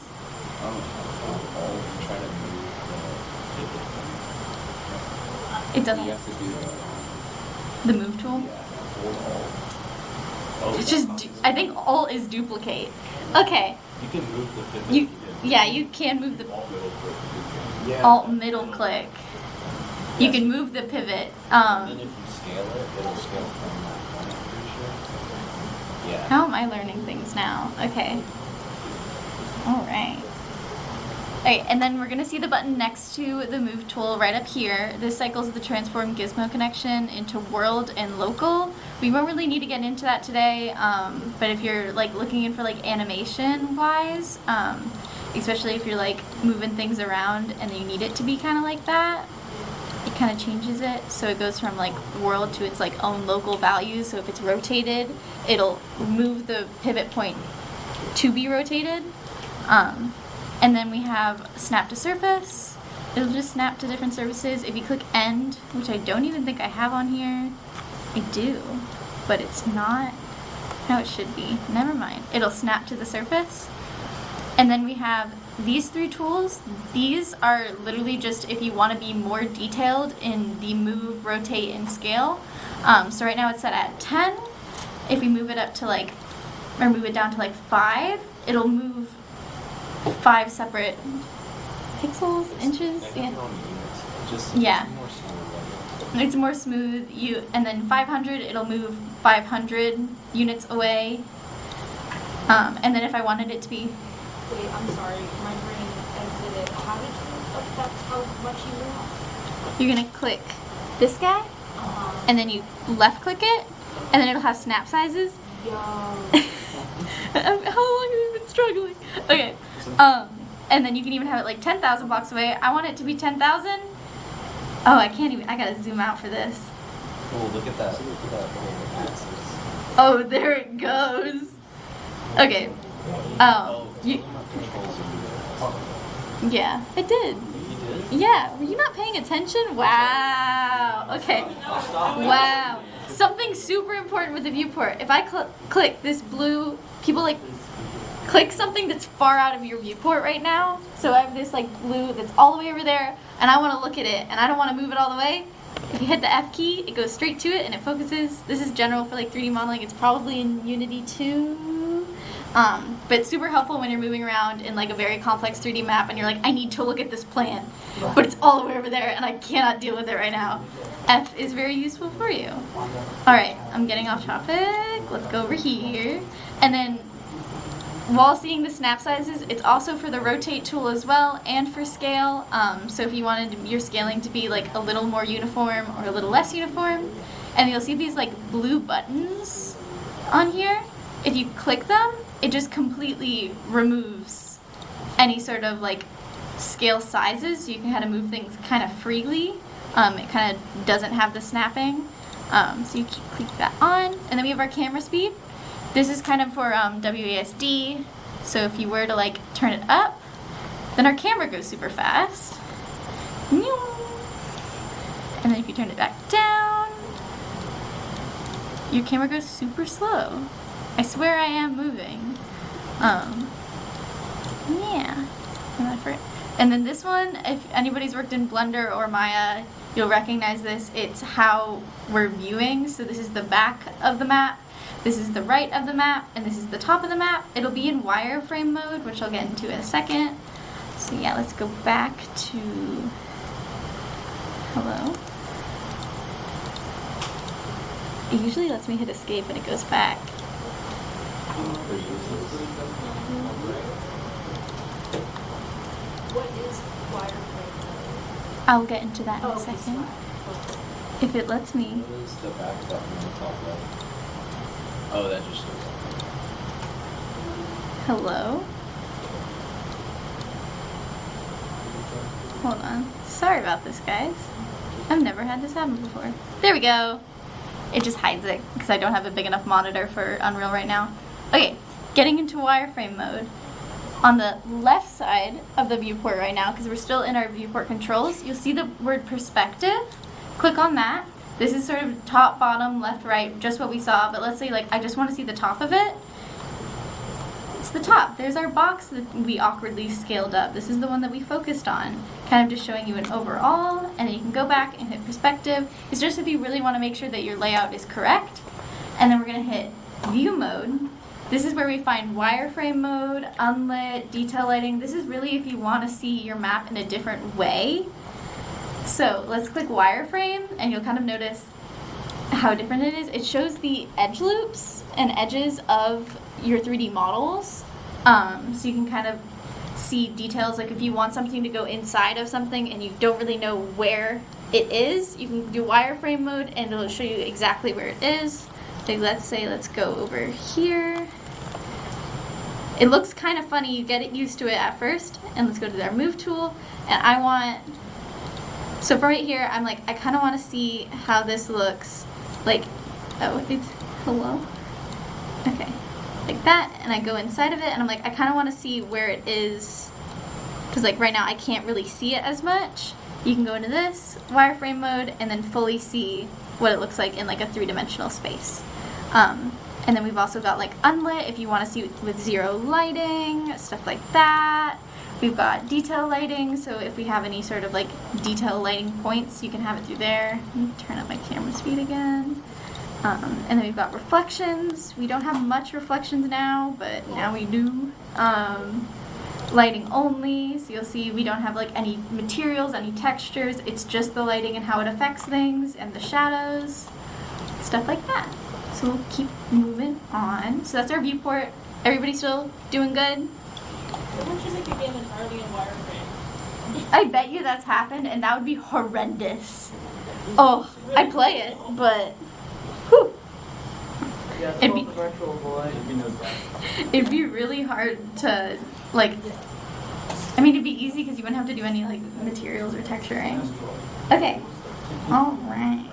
It doesn't. You have to do The move tool? It's just, I think Alt is duplicate. Okay. You can move the pivot. Yeah, you can move the Alt middle click. You can move the pivot. and then if you scale it, it'll scale from that point, I'm pretty sure. Yeah. How am I learning things now? Okay. Alright. Okay, and then we're going to see the button next to the move tool right up here. This cycles the transform gizmo connection into world and local. We won't really need to get into that today, but if you're like looking in for like animation wise, especially if you're like moving things around and you need it to be kind of like that, it kind of changes it. So it goes from like world to its like own local values. So if it's rotated, it'll move the pivot point to be rotated. And then we have snap to surface. It'll just snap to different surfaces. If you click end, which I don't even think I have on here, I do, but it's not how it should be. Never mind. It'll snap to the surface. And then we have these three tools. These are literally just if you want to be more detailed in the move, rotate, and scale. So right now it's set at 10. If we move it up to like, or move it down to like 5, it'll move 5 separate pixels, inches, yeah. It's more smooth. And then 500, it'll move 500 units away. And then if I wanted it to be. Wait, I'm sorry, my brain exited. How did you affect how much you move? You're gonna click this guy, and then you left click it, and then it'll have snap sizes. Yo. How long have you been struggling? Okay. And then you can even have it like 10,000 blocks away. I want it to be 10,000. Oh, I can't even. I gotta zoom out for this. Oh, look at that. Look at that little axis. Oh, there it goes. Okay. Yeah, I did. Yeah, were you not paying attention? Wow. Okay. Wow. Something super important with the viewport. If I click this blue, people like click something that's far out of your viewport right now. So I have this like blue that's all the way over there, and I want to look at it, and I don't want to move it all the way. If you hit the F key, it goes straight to it and it focuses. This is general for like 3D modeling. It's probably in Unity too. But super helpful when you're moving around in like a very complex 3D map and you're like, I need to look at this plant, but it's all the way over there and I cannot deal with it right now. F is very useful for you. Alright, I'm getting off topic. Let's go over here. And then while seeing the snap sizes, it's also for the rotate tool as well and for scale. So if you wanted your scaling to be like a little more uniform or a little less uniform, and you'll see these like blue buttons on here. If you click them, it just completely removes any sort of like scale sizes, so you can kind of move things kind of freely. It kind of doesn't have the snapping. So you click that on, and then we have our camera speed. This is kind of for WASD, so if you were to like turn it up, then our camera goes super fast. And then if you turn it back down, your camera goes super slow. I swear I am moving. Yeah. And then this one, if anybody's worked in Blender or Maya, you'll recognize this. It's how we're viewing. So this is the back of the map, this is the right of the map, and this is the top of the map. It'll be in wireframe mode, which I'll get into in a second. So yeah, let's go back to hello. It usually lets me hit escape and it goes back. What is wireframe? I'll get into that in a second. If it lets me. What is the back button on the top left? Oh, that just shows up. Hello? Hold on. Sorry about this, guys. I've never had this happen before. There we go. It just hides it because I don't have a big enough monitor for Unreal right now. Okay, getting into wireframe mode. On the left side of the viewport right now, because we're still in our viewport controls, you'll see the word perspective. Click on that. This is sort of top, bottom, left, right, just what we saw, but let's say like I just want to see the top of it. It's the top. There's our box that we awkwardly scaled up. This is the one that we focused on. Kind of just showing you an overall, and then you can go back and hit perspective. It's just if you really want to make sure that your layout is correct. And then we're going to hit view mode. This is where we find wireframe mode, unlit, detail lighting. This is really if you want to see your map in a different way. So let's click wireframe, and you'll kind of notice how different it is. It shows the edge loops and edges of your 3D models. So you can kind of see details, like if you want something to go inside of something and you don't really know where it is, you can do wireframe mode and it'll show you exactly where it is. Like let's say, let's go over here. It looks kind of funny, you get it used to it at first. And let's go to our move tool, and I want, so for right here, I'm like, I kind of want to see how this looks. Like, oh, it's, hello? Okay, like that, and I go inside of it, and I'm like, I kind of want to see where it is, because like right now I can't really see it as much. You can go into this, wireframe mode, and then fully see what it looks like in like a three-dimensional space. And then we've also got like unlit if you want to see with zero lighting, stuff like that. We've got detail lighting, so if we have any sort of like detail lighting points, you can have it through there. Let me turn up my camera speed again. And then we've got reflections. We don't have much reflections now, but now we do. Lighting only, so you'll see we don't have like any materials, any textures. It's just the lighting and how it affects things and the shadows, stuff like that. So we'll keep moving on. So that's our viewport. Everybody still doing good? Why don't you make a game entirely in wireframe? I bet you that's happened, and that would be horrendous. Oh, I'd play it, but whew. Yeah, It'd be- the virtual boy. It'd be really hard to, like, I mean, it'd be easy because you wouldn't have to do any, like, materials or texturing. Okay. All right.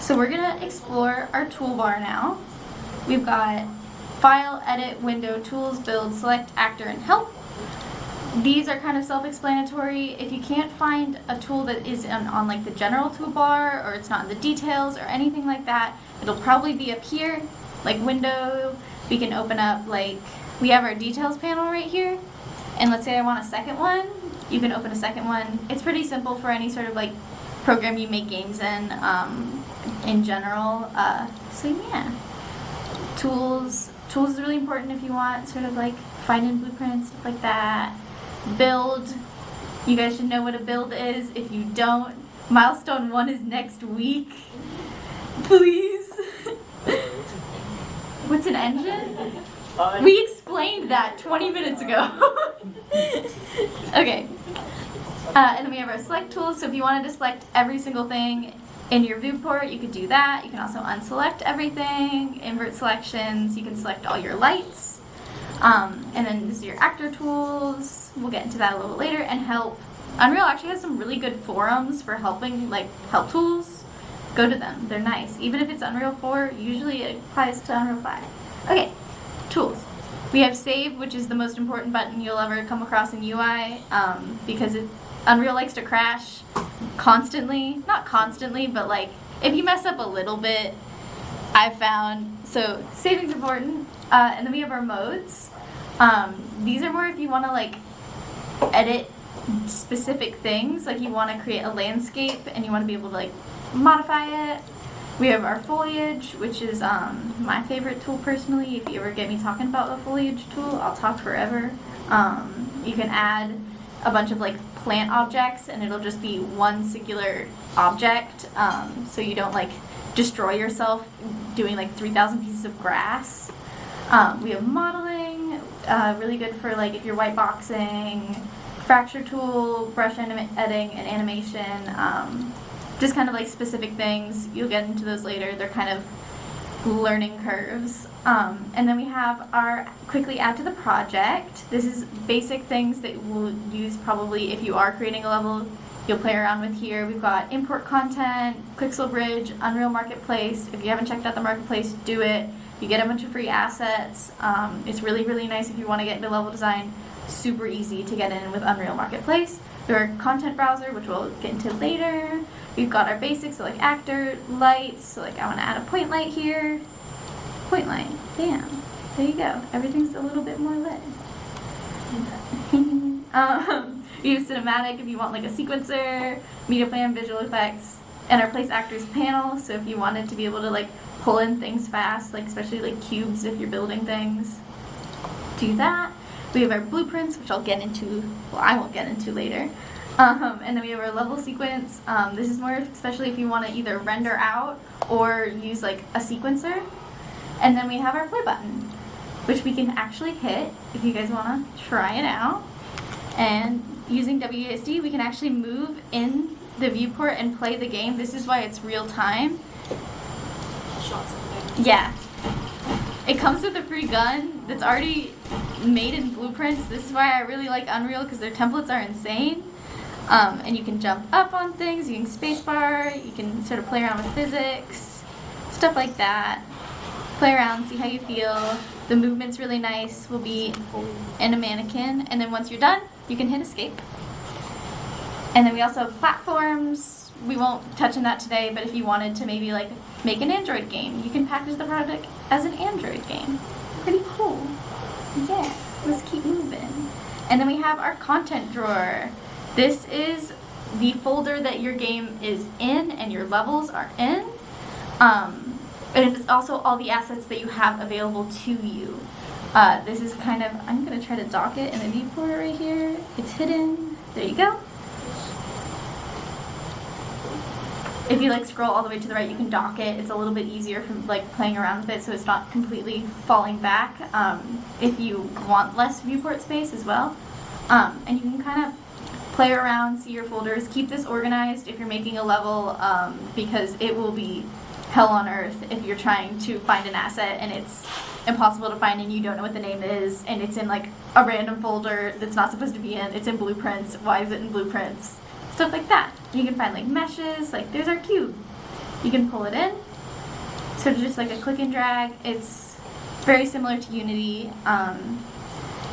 So we're going to explore our toolbar now. We've got File, Edit, Window, Tools, Build, Select, Actor, and Help. These are kind of self-explanatory. If you can't find a tool that is on like the general toolbar, or it's not in the details or anything like that, it'll probably be up here, like Window. We can open up, like, we have our details panel right here, and let's say I want a second one, you can open a second one. It's pretty simple for any sort of like program you make games in general. So yeah, tools is really important if you want sort of like finding blueprints, stuff like that. Build, you guys should know what a build is. If you don't, milestone 1 is next week. Please. What's an engine? We explained that 20 minutes ago. Okay. And then we have our select tools. So if you wanted to select every single thing in your viewport, you could do that. You can also unselect everything, invert selections. You can select all your lights. And then this is your actor tools. We'll get into that a little later. And help. Unreal actually has some really good forums for helping, like help tools. Go to them. They're nice. Even if it's Unreal 4, usually it applies to Unreal 5. Okay. Tools. We have save, which is the most important button you'll ever come across in UI, because Unreal likes to crash constantly. Not constantly, but like if you mess up a little bit, I've found. So saving's important. And then we have our modes. These are more if you want to like edit specific things, like you want to create a landscape and you want to be able to like modify it. We have our foliage, which is my favorite tool personally. If you ever get me talking about a foliage tool, I'll talk forever. You can add a bunch of like plant objects and it'll just be one singular object, so you don't like destroy yourself doing like 3,000 pieces of grass. We have modeling, really good for like if you're white boxing, fracture tool, brush editing, and animation. Just kind of like specific things. You'll get into those later. They're kind of learning curves. And then we have our quickly add to the project. This is basic things that we'll use probably if you are creating a level. You'll play around with here. We've got import content, Quixel Bridge, Unreal Marketplace. If you haven't checked out the Marketplace, do it. You get a bunch of free assets. It's really, really nice if you want to get into level design. Super easy to get in with Unreal Marketplace. We have our content browser, which we'll get into later. We've got our basics, so like actor lights. So like I want to add a point light here. Point light. Bam. There you go. Everything's a little bit more lit. We use cinematic if you want like a sequencer, media plan, visual effects, and our place actors panel. So if you wanted to be able to like pull in things fast, like especially like cubes if you're building things, do that. We have our blueprints, which I'll get into, well, I won't get into later. And then we have our level sequence. This is more especially if you want to either render out or use like a sequencer. And then we have our play button, which we can actually hit if you guys want to try it out. And using WASD, we can actually move in the viewport and play the game. This is why it's real time. Shot something. Yeah. It comes with a free gun that's already made in blueprints. This is why I really like Unreal, because their templates are insane. And you can jump up on things, you can spacebar, you can sort of play around with physics, stuff like that. Play around, see how you feel. The movement's really nice. Will be in a mannequin. And then once you're done, you can hit escape. And then we also have platforms. We won't touch on that today, but if you wanted to maybe like make an Android game, you can package the product as an Android game. Pretty cool. Yeah, let's keep moving. And then we have our content drawer. This is the folder that your game is in and your levels are in. And it's also all the assets that you have available to you. This is kind of, I'm going to try to dock it in the viewport right here. It's hidden. There you go. If you like scroll all the way to the right, you can dock it. It's a little bit easier from like playing around with it, so it's not completely falling back. If you want less viewport space as well, and you can kind of play around, see your folders. Keep this organized if you're making a level, because it will be hell on earth if you're trying to find an asset and it's impossible to find and you don't know what the name is and it's in like a random folder that's not supposed to be in. It's in blueprints. Why is it in blueprints? Stuff like that. You can find like meshes, like there's our cube. You can pull it in. So just like a click and drag. It's very similar to Unity.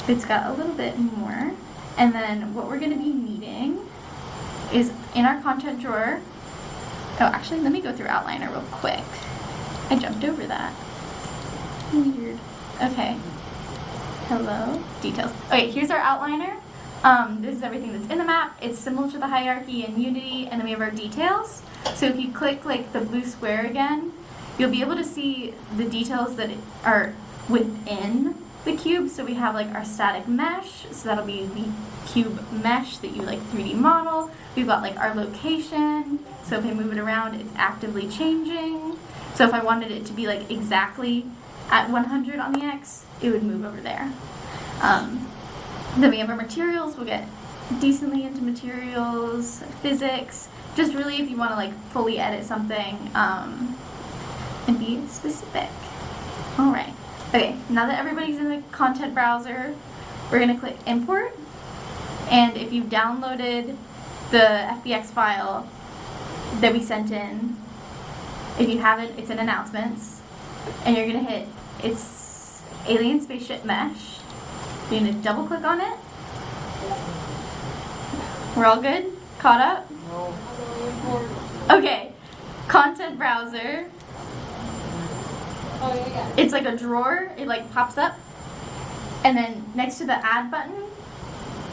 It's got a little bit more. And then what we're going to be needing is in our content drawer. Oh, actually, let me go through Outliner real quick. I jumped over that. Weird. Okay. Hello. Details. Okay, here's our Outliner. This is everything that's in the map. It's similar to the hierarchy in Unity, and then we have our details. So if you click like the blue square again, you'll be able to see the details that are within the cube. So we have like our static mesh, so that'll be the cube mesh that you like 3D model. We've got like our location, so if I move it around, it's actively changing. So if I wanted it to be like exactly at 100 on the X, it would move over there. Then we have our materials. We'll get decently into materials, physics, just really if you want to like fully edit something and be specific. All right. Okay, now that everybody's in the content browser, we're going to click import. And if you've downloaded the FBX file that we sent in, if you haven't, it's in announcements. And you're going to hit, it's alien spaceship mesh. You're going to double click on it. We're all good? Caught up? Okay, content browser. It's like a drawer, it like pops up. And then next to the add button,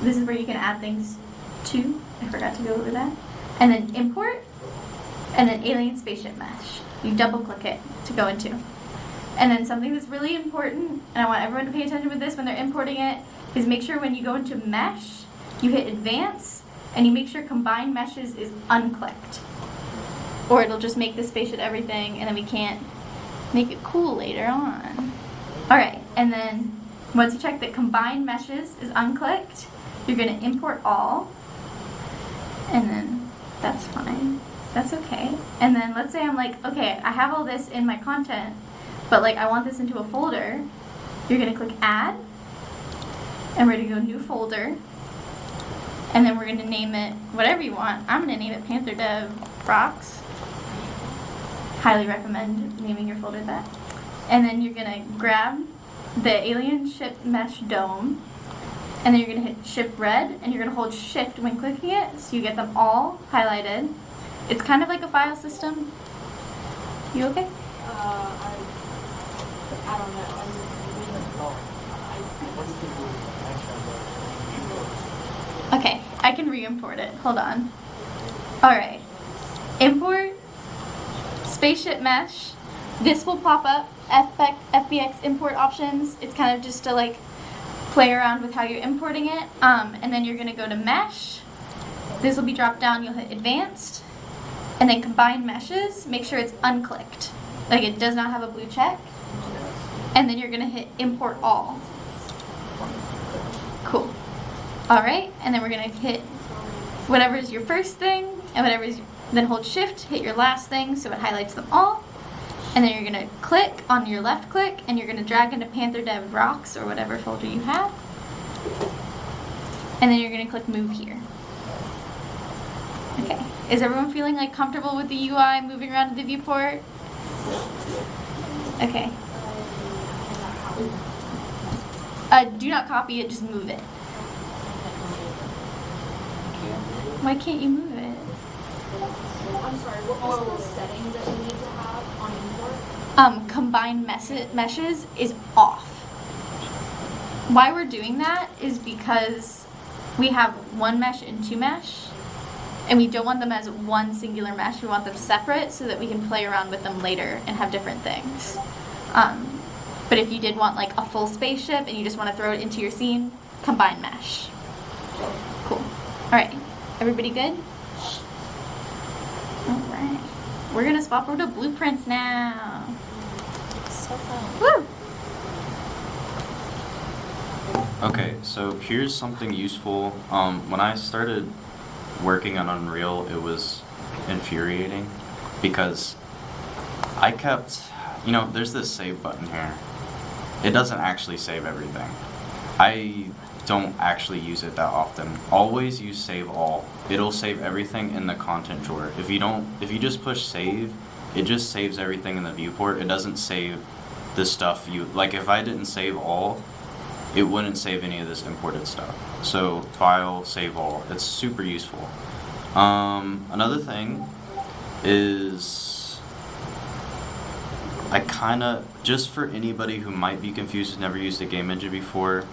this is where you can add things to. I forgot to go over that. And then import, and then alien spaceship mesh. You double click it to go into. And then something that's really important, and I want everyone to pay attention with this when they're importing it, is make sure when you go into mesh, you hit advance, and you make sure combine meshes is unclicked. Or it'll just make the spaceship everything, and then we can't make it cool later on. Alright, and then once you check that combine meshes is unclicked, you're going to import all, and then that's fine. That's okay. And then let's say I'm like, okay, I have all this in my content, but like I want this into a folder. You're going to click add, and we're going to go new folder, and then we're going to name it whatever you want. I'm going to name it PantherDev Rocks. Highly recommend naming your folder that. And then you're going to grab the alien ship mesh dome, and then you're going to hit ship red, and you're going to hold shift when clicking it, so you get them all highlighted. It's kind of like a file system. You okay? I don't know. Okay, I can re-import it. Hold on. Alright. Import spaceship mesh. This will pop up FBX import options. It's kind of just to like play around with how you're importing it. And then you're going to go to mesh. This will be dropped down. You'll hit advanced. And then combine meshes. Make sure it's unclicked. Like it does not have a blue check. And then you're going to hit import all. Cool. Alright, and then we're going to hit whatever is your first thing, and whatever is, then hold shift, hit your last thing so it highlights them all. And then you're going to click on your left click, and you're going to drag into PantherDev Rocks, or whatever folder you have. And then you're going to click move here. Okay, is everyone feeling like comfortable with the UI moving around in the viewport? Okay. Do not copy it, just move it. Why can't you move it? I'm sorry, what was the setting that we need to have on import? Combine meshes is off. Why we're doing that is because we have one mesh and two mesh, and we don't want them as one singular mesh. We want them separate so that we can play around with them later and have different things. But if you did want like a full spaceship and you just want to throw it into your scene, combine mesh. Cool. Alright, everybody good? Alright. We're gonna swap over to blueprints now. So fun. Woo! Okay, so here's something useful. When I started working on Unreal, it was infuriating because I kept, there's this save button here. It doesn't actually save everything. I don't actually use it that often. Always use save all. It'll save everything in the content drawer. If you just push save, it just saves everything in the viewport. It doesn't save the stuff like if I didn't save all, it wouldn't save any of this imported stuff. So file, save all. It's super useful. Another thing is just for anybody who might be confused, has never used a game engine before,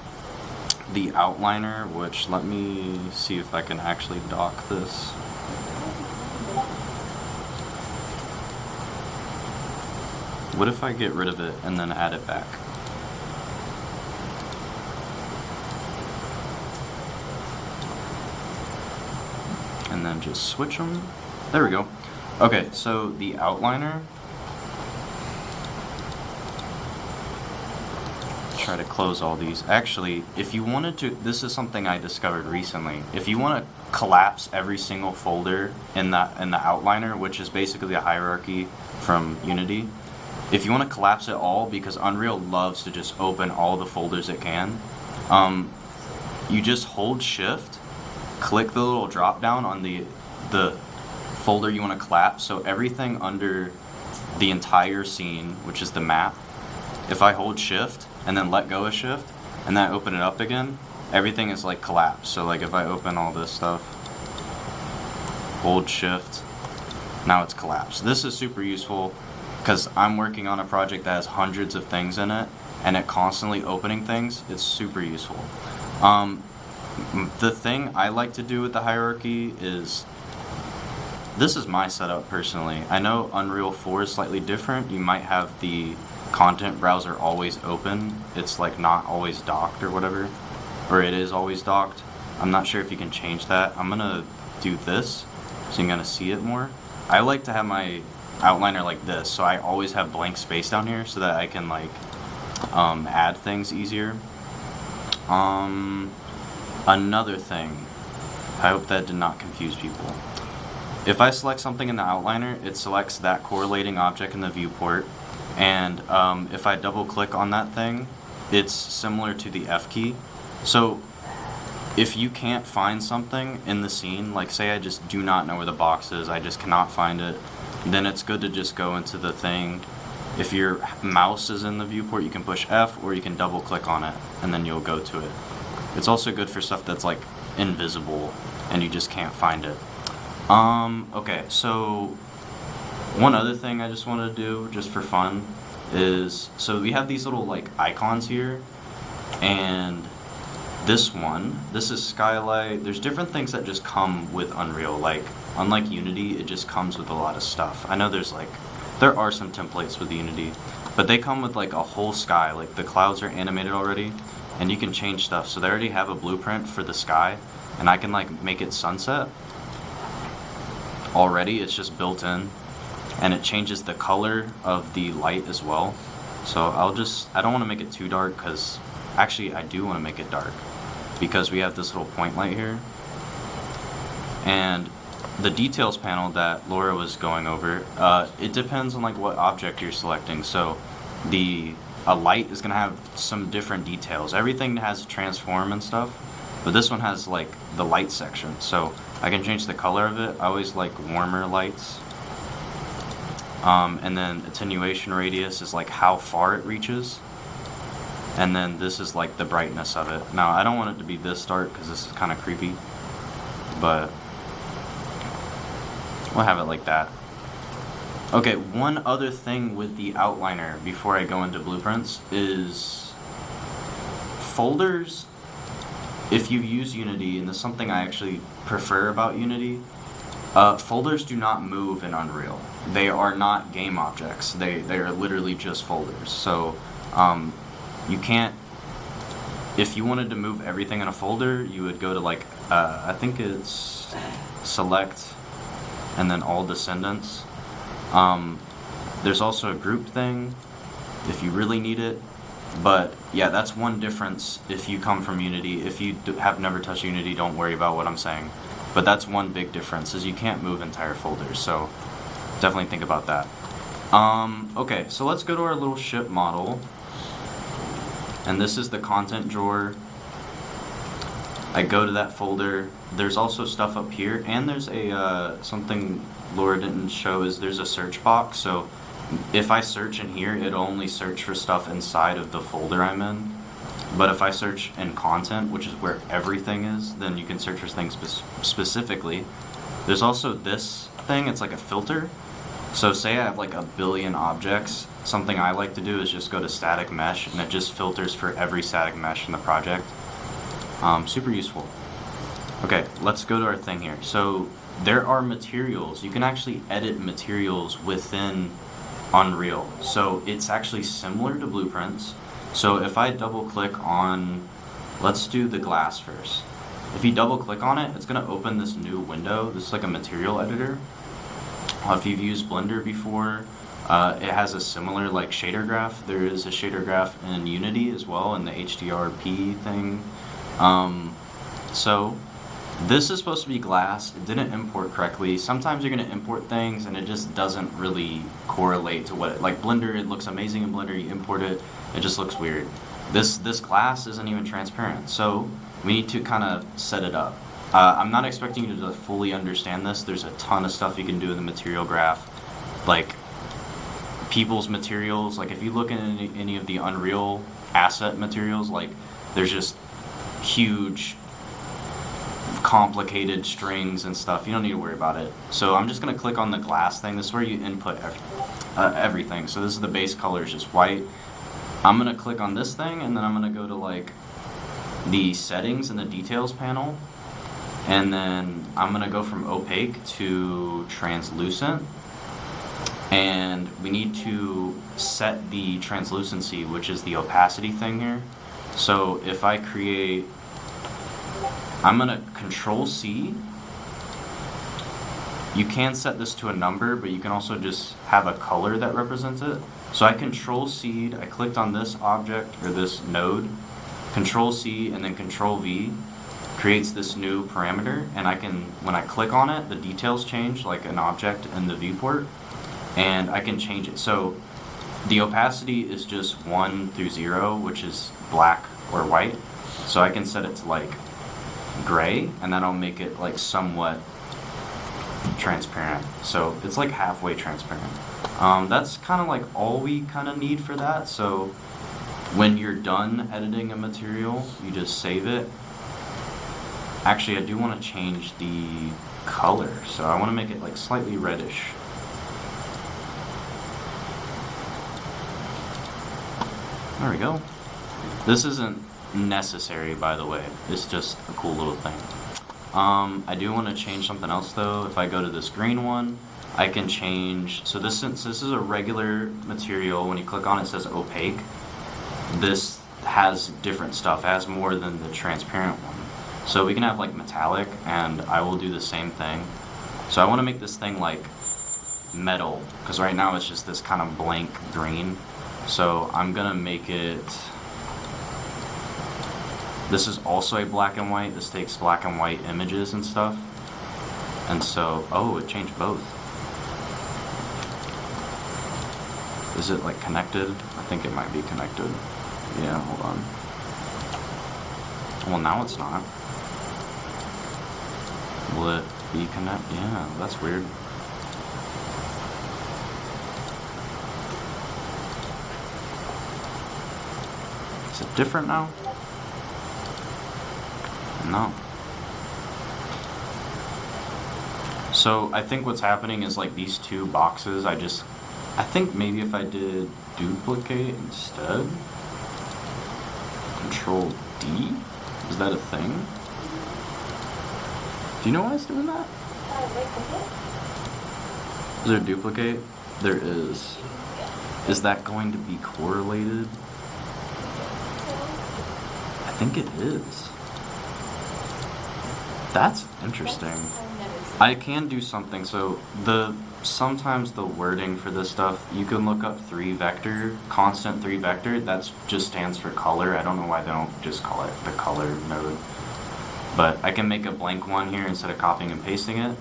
the outliner, which let me see if I can actually dock this. What if I get rid of it and then add it back? And then just switch them. There we go. Okay, so the outliner. Try to close all these. Actually, if you wanted to, this is something I discovered recently. If you want to collapse every single folder in the outliner, which is basically a hierarchy from Unity, if you want to collapse it all, because Unreal loves to just open all the folders it can, you just hold Shift, click the little drop down on the folder you want to collapse. So everything under the entire scene, which is the map, if I hold Shift and then let go of Shift and then open it up again, everything is like collapsed. So like if I open all this stuff, hold Shift, now it's collapsed. This is super useful because I'm working on a project that has hundreds of things in it and it constantly opening things. It's super useful. The thing I like to do with the hierarchy is, this is my setup personally. I know Unreal 4 is slightly different. You might have the content browser always open. It's like not always docked or whatever, or it is always docked. I'm not sure if you can change that. I'm gonna do this so you're gonna see it more. I like to have my outliner like this, so I always have blank space down here so that I can like add things easier. Another thing, I hope that did not confuse people. If I select something in the outliner, it selects that correlating object in the viewport. And if I double click on that thing, it's similar to the F key. So if you can't find something in the scene, like say I just do not know where the box is, I just cannot find it, then it's good to just go into the thing. If your mouse is in the viewport, you can push F or you can double click on it and then you'll go to it. It's also good for stuff that's like invisible and you just can't find it. Okay, so one other thing I just want to do, just for fun, is, so we have these little like icons here, and this is Skylight. There's different things that just come with Unreal, like unlike Unity, it just comes with a lot of stuff. I know there are some templates with Unity, but they come with like a whole sky, like the clouds are animated already, and you can change stuff. So they already have a blueprint for the sky, and I can like make it sunset already. It's just built in, and it changes the color of the light as well. So I don't want to make it too dark, because actually I do want to make it dark, because we have this little point light here. And the details panel that Laura was going over, it depends on like what object you're selecting. So a light is going to have some different details. Everything has transform and stuff, but this one has like the light section. So I can change the color of it. I always like warmer lights. And then attenuation radius is like how far it reaches. And then this is like the brightness of it. Now I don't want it to be this dark because this is kind of creepy, but we'll have it like that. Okay, one other thing with the outliner before I go into blueprints is folders. If you use Unity, and this is something I actually prefer about Unity, folders do not move in Unreal. They are not game objects. They are literally just folders. So you can't, if you wanted to move everything in a folder, you would go to like, I think it's select and then all descendants. There's also a group thing if you really need it. But yeah, that's one difference if you come from Unity. If you have never touched Unity, don't worry about what I'm saying. But that's one big difference, is you can't move entire folders, so definitely think about that. Okay, so let's go to our little ship model. And this is the content drawer. I go to that folder. There's also stuff up here, and there's a something Laura didn't show, is there's a search box. So if I search in here, it'll only search for stuff inside of the folder I'm in. But if I search in content, which is where everything is, then you can search for things specifically. There's also this thing, it's like a filter. So say I have like a billion objects, something I like to do is just go to static mesh, and it just filters for every static mesh in the project. Super useful. Okay, let's go to our thing here. So there are materials. You can actually edit materials within Unreal. So it's actually similar to blueprints. So if I double click on, let's do the glass first. If you double click on it, it's going to open this new window. This is like a material editor. If you've used Blender before, it has a similar like shader graph. There is a shader graph in Unity as well in the HDRP thing. So this is supposed to be glass. It didn't import correctly. Sometimes you're going to import things and it just doesn't really correlate to what it, like Blender, it looks amazing in Blender, you import it, it just looks weird. This glass isn't even transparent, so we need to kind of set it up. I'm not expecting you to fully understand this. There's a ton of stuff you can do in the material graph, like people's materials. Like if you look at any of the Unreal asset materials, like there's just huge complicated strings and stuff. You don't need to worry about it. So I'm just going to click on the glass thing. This is where you input everything. So this is the base color is just white. I'm going to click on this thing and then I'm going to go to like the settings in the details panel, and then I'm going to go from opaque to translucent, and we need to set the translucency, which is the opacity thing here. So if I create, I'm going to Control C. You can set this to a number, but you can also just have a color that represents it. So I Control C, I clicked on this object or this node, Control C and then Control V creates this new parameter, and I can, when I click on it, the details change like an object in the viewport, and I can change it. So the opacity is just 1 through 0, which is black or white. So I can set it to like gray, and that'll make it like somewhat transparent. So it's like halfway transparent. That's kind of like all we kind of need for that. So when you're done editing a material, you just save it. Actually, I do want to change the color, so I want to make it like slightly reddish. There we go. This isn't necessary, by the way. It's just a cool little thing. I do want to change something else though. If I go to this green one, I can change, so since this is a regular material, when you click on it, it says opaque. This has different stuff. It has more than the transparent one. So we can have like metallic, and I will do the same thing. So I want to make this thing like metal, because right now it's just this kind of blank green. So I'm gonna make it, this is also a black and white. This takes black and white images and stuff. And so, oh, it changed both. Is it like connected? I think it might be connected. Yeah, hold on. Well, now it's not. Will it be connected? Yeah, that's weird. Is it different now? No. So I think what's happening is like these two boxes, I think maybe if I did duplicate instead, Control D, is that a thing? Do you know why it's doing that? Is there a duplicate? There is. Is that going to be correlated? I think it is. That's interesting. I can do something. So sometimes the wording for this stuff, you can look up 3 vector, constant 3 vector. That just stands for color. I don't know why they don't just call it the color node. But I can make a blank one here instead of copying and pasting it,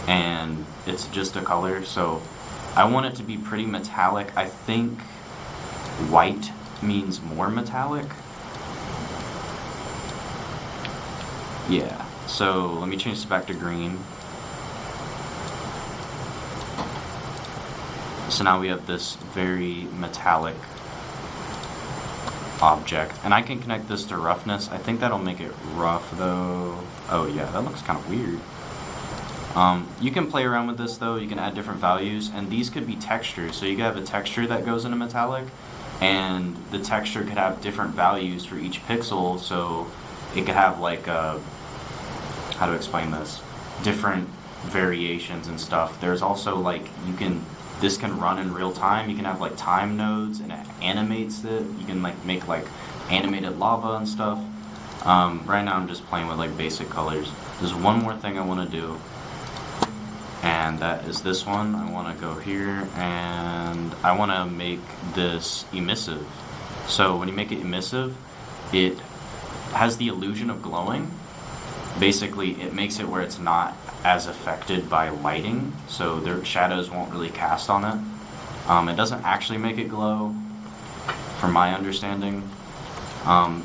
and it's just a color. So I want it to be pretty metallic. I think white means more metallic. Yeah, so let me change this back to green. So now we have this very metallic object, and I can connect this to roughness. I think that'll make it rough though. Oh yeah, that looks kind of weird. You can play around with this though. You can add different values, and these could be textures. So you could have a texture that goes into metallic, and the texture could have different values for each pixel. So it could have like how to explain this, different variations and stuff. There's also like this can run in real time. You can have like time nodes and it animates it. You can like make like animated lava and stuff. Right now I'm just playing with like basic colors. There's one more thing I want to do, and that is this one. I want to go here and I want to make this emissive. So when you make it emissive, it has the illusion of glowing. Basically, it makes it where it's not as affected by lighting, so their shadows won't really cast on it. It doesn't actually make it glow, from my understanding.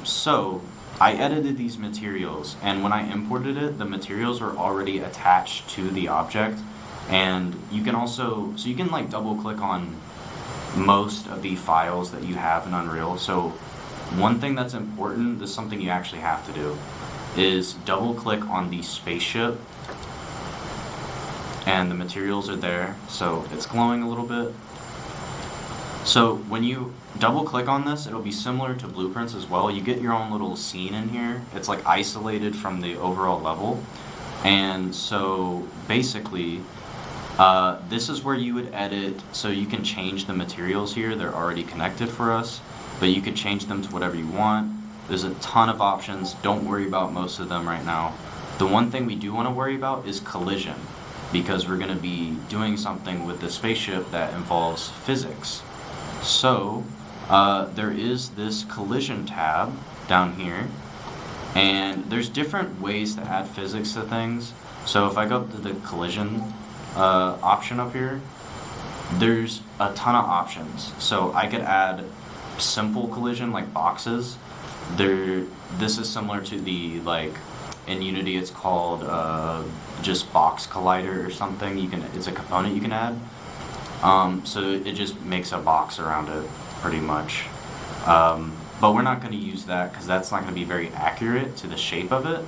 So I edited these materials, and when I imported it, the materials were already attached to the object, and you can also, so you can like double click on most of the files that you have in Unreal. So one thing that's important, this is something you actually have to do, is double click on the spaceship, and the materials are there, so it's glowing a little bit. So when you double click on this, it'll be similar to blueprints as well. You get your own little scene in here. It's like isolated from the overall level. And so basically, this is where you would edit, so you can change the materials here. They're already connected for us, but you could change them to whatever you want. There's a ton of options. Don't worry about most of them right now. The one thing we do want to worry about is collision, because we're going to be doing something with the spaceship that involves physics. So there is this collision tab down here, and there's different ways to add physics to things. So if I go up to the collision option up here, there's a ton of options. So I could add simple collision like boxes. This is similar to the, like, in Unity it's called just box collider or something. It's a component you can add. So it just makes a box around it pretty much. But we're not going to use that because that's not going to be very accurate to the shape of it.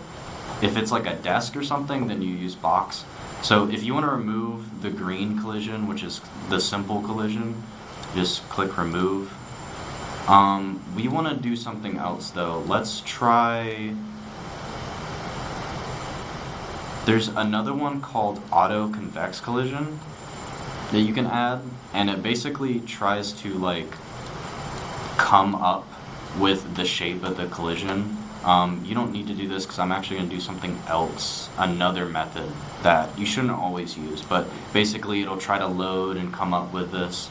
If it's like a desk or something, then you use box. So if you want to remove the green collision, which is the simple collision, just click remove. We want to do something else though. Let's try, there's another one called auto convex collision that you can add, and it basically tries to like come up with the shape of the collision. You don't need to do this because I'm actually going to do something else, another method that you shouldn't always use, but basically it'll try to load and come up with this.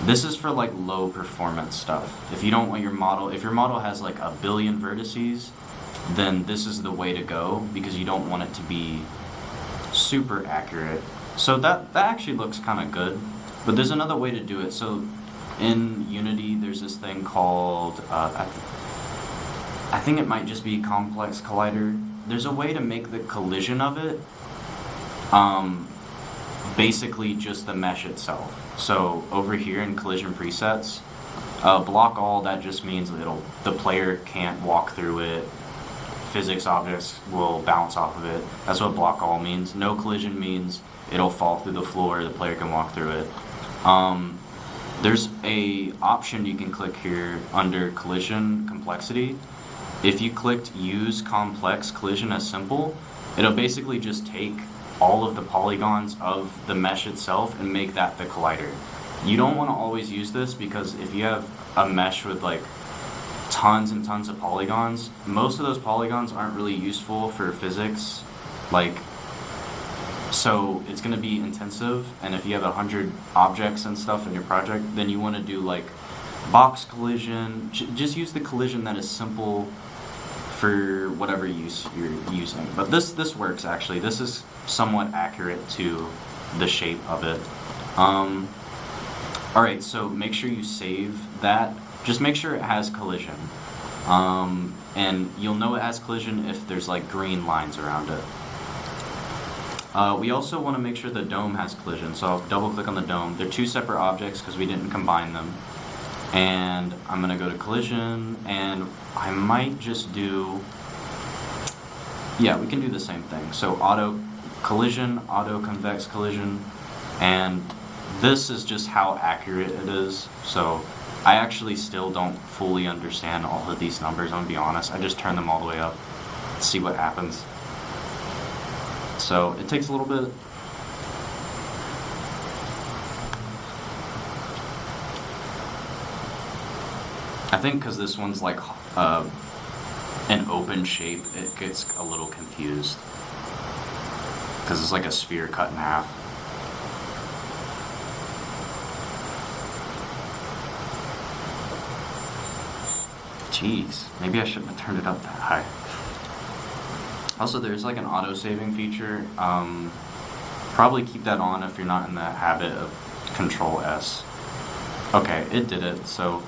This is for like low performance stuff. If you don't want your model, if your model has like 1 billion vertices, then this is the way to go, because you don't want it to be super accurate. So that actually looks kind of good, but there's another way to do it. So in Unity, there's this thing called, I think it might just be complex collider. There's a way to make the collision of it basically just the mesh itself. So over here in collision presets, block all, that just means the player can't walk through it. Physics objects will bounce off of it. That's what block all means. No collision means it'll fall through the floor, the player can walk through it. There's a option you can click here under collision complexity. If you clicked use complex collision as simple, it'll basically just take all of the polygons of the mesh itself and make that the collider. You don't want to always use this, because if you have a mesh with like tons and tons of polygons, most of those polygons aren't really useful for physics, like, so it's going to be intensive. And if you have 100 objects and stuff in your project, then you want to do like box collision. Just use the collision that is simple for whatever use you're using. But this works actually. This is somewhat accurate to the shape of it. Alright, so make sure you save that. Just make sure it has collision. And you'll know it has collision if there's like green lines around it. We also want to make sure the dome has collision, so I'll double click on the dome. They're two separate objects because we didn't combine them. And I'm going to go to collision, and I might just do, yeah, we can do the same thing. So auto collision, auto convex collision, and this is just how accurate it is. So I actually still don't fully understand all of these numbers, I'm gonna be honest. I just turn them all the way up, see what happens. So it takes a little bit. I think because this one's like an open shape, it gets a little confused. Because it's like a sphere cut in half. Jeez, maybe I shouldn't have turned it up that high. Also, there's like an auto-saving feature. Probably keep that on if you're not in the habit of Control S. Okay, it did it. So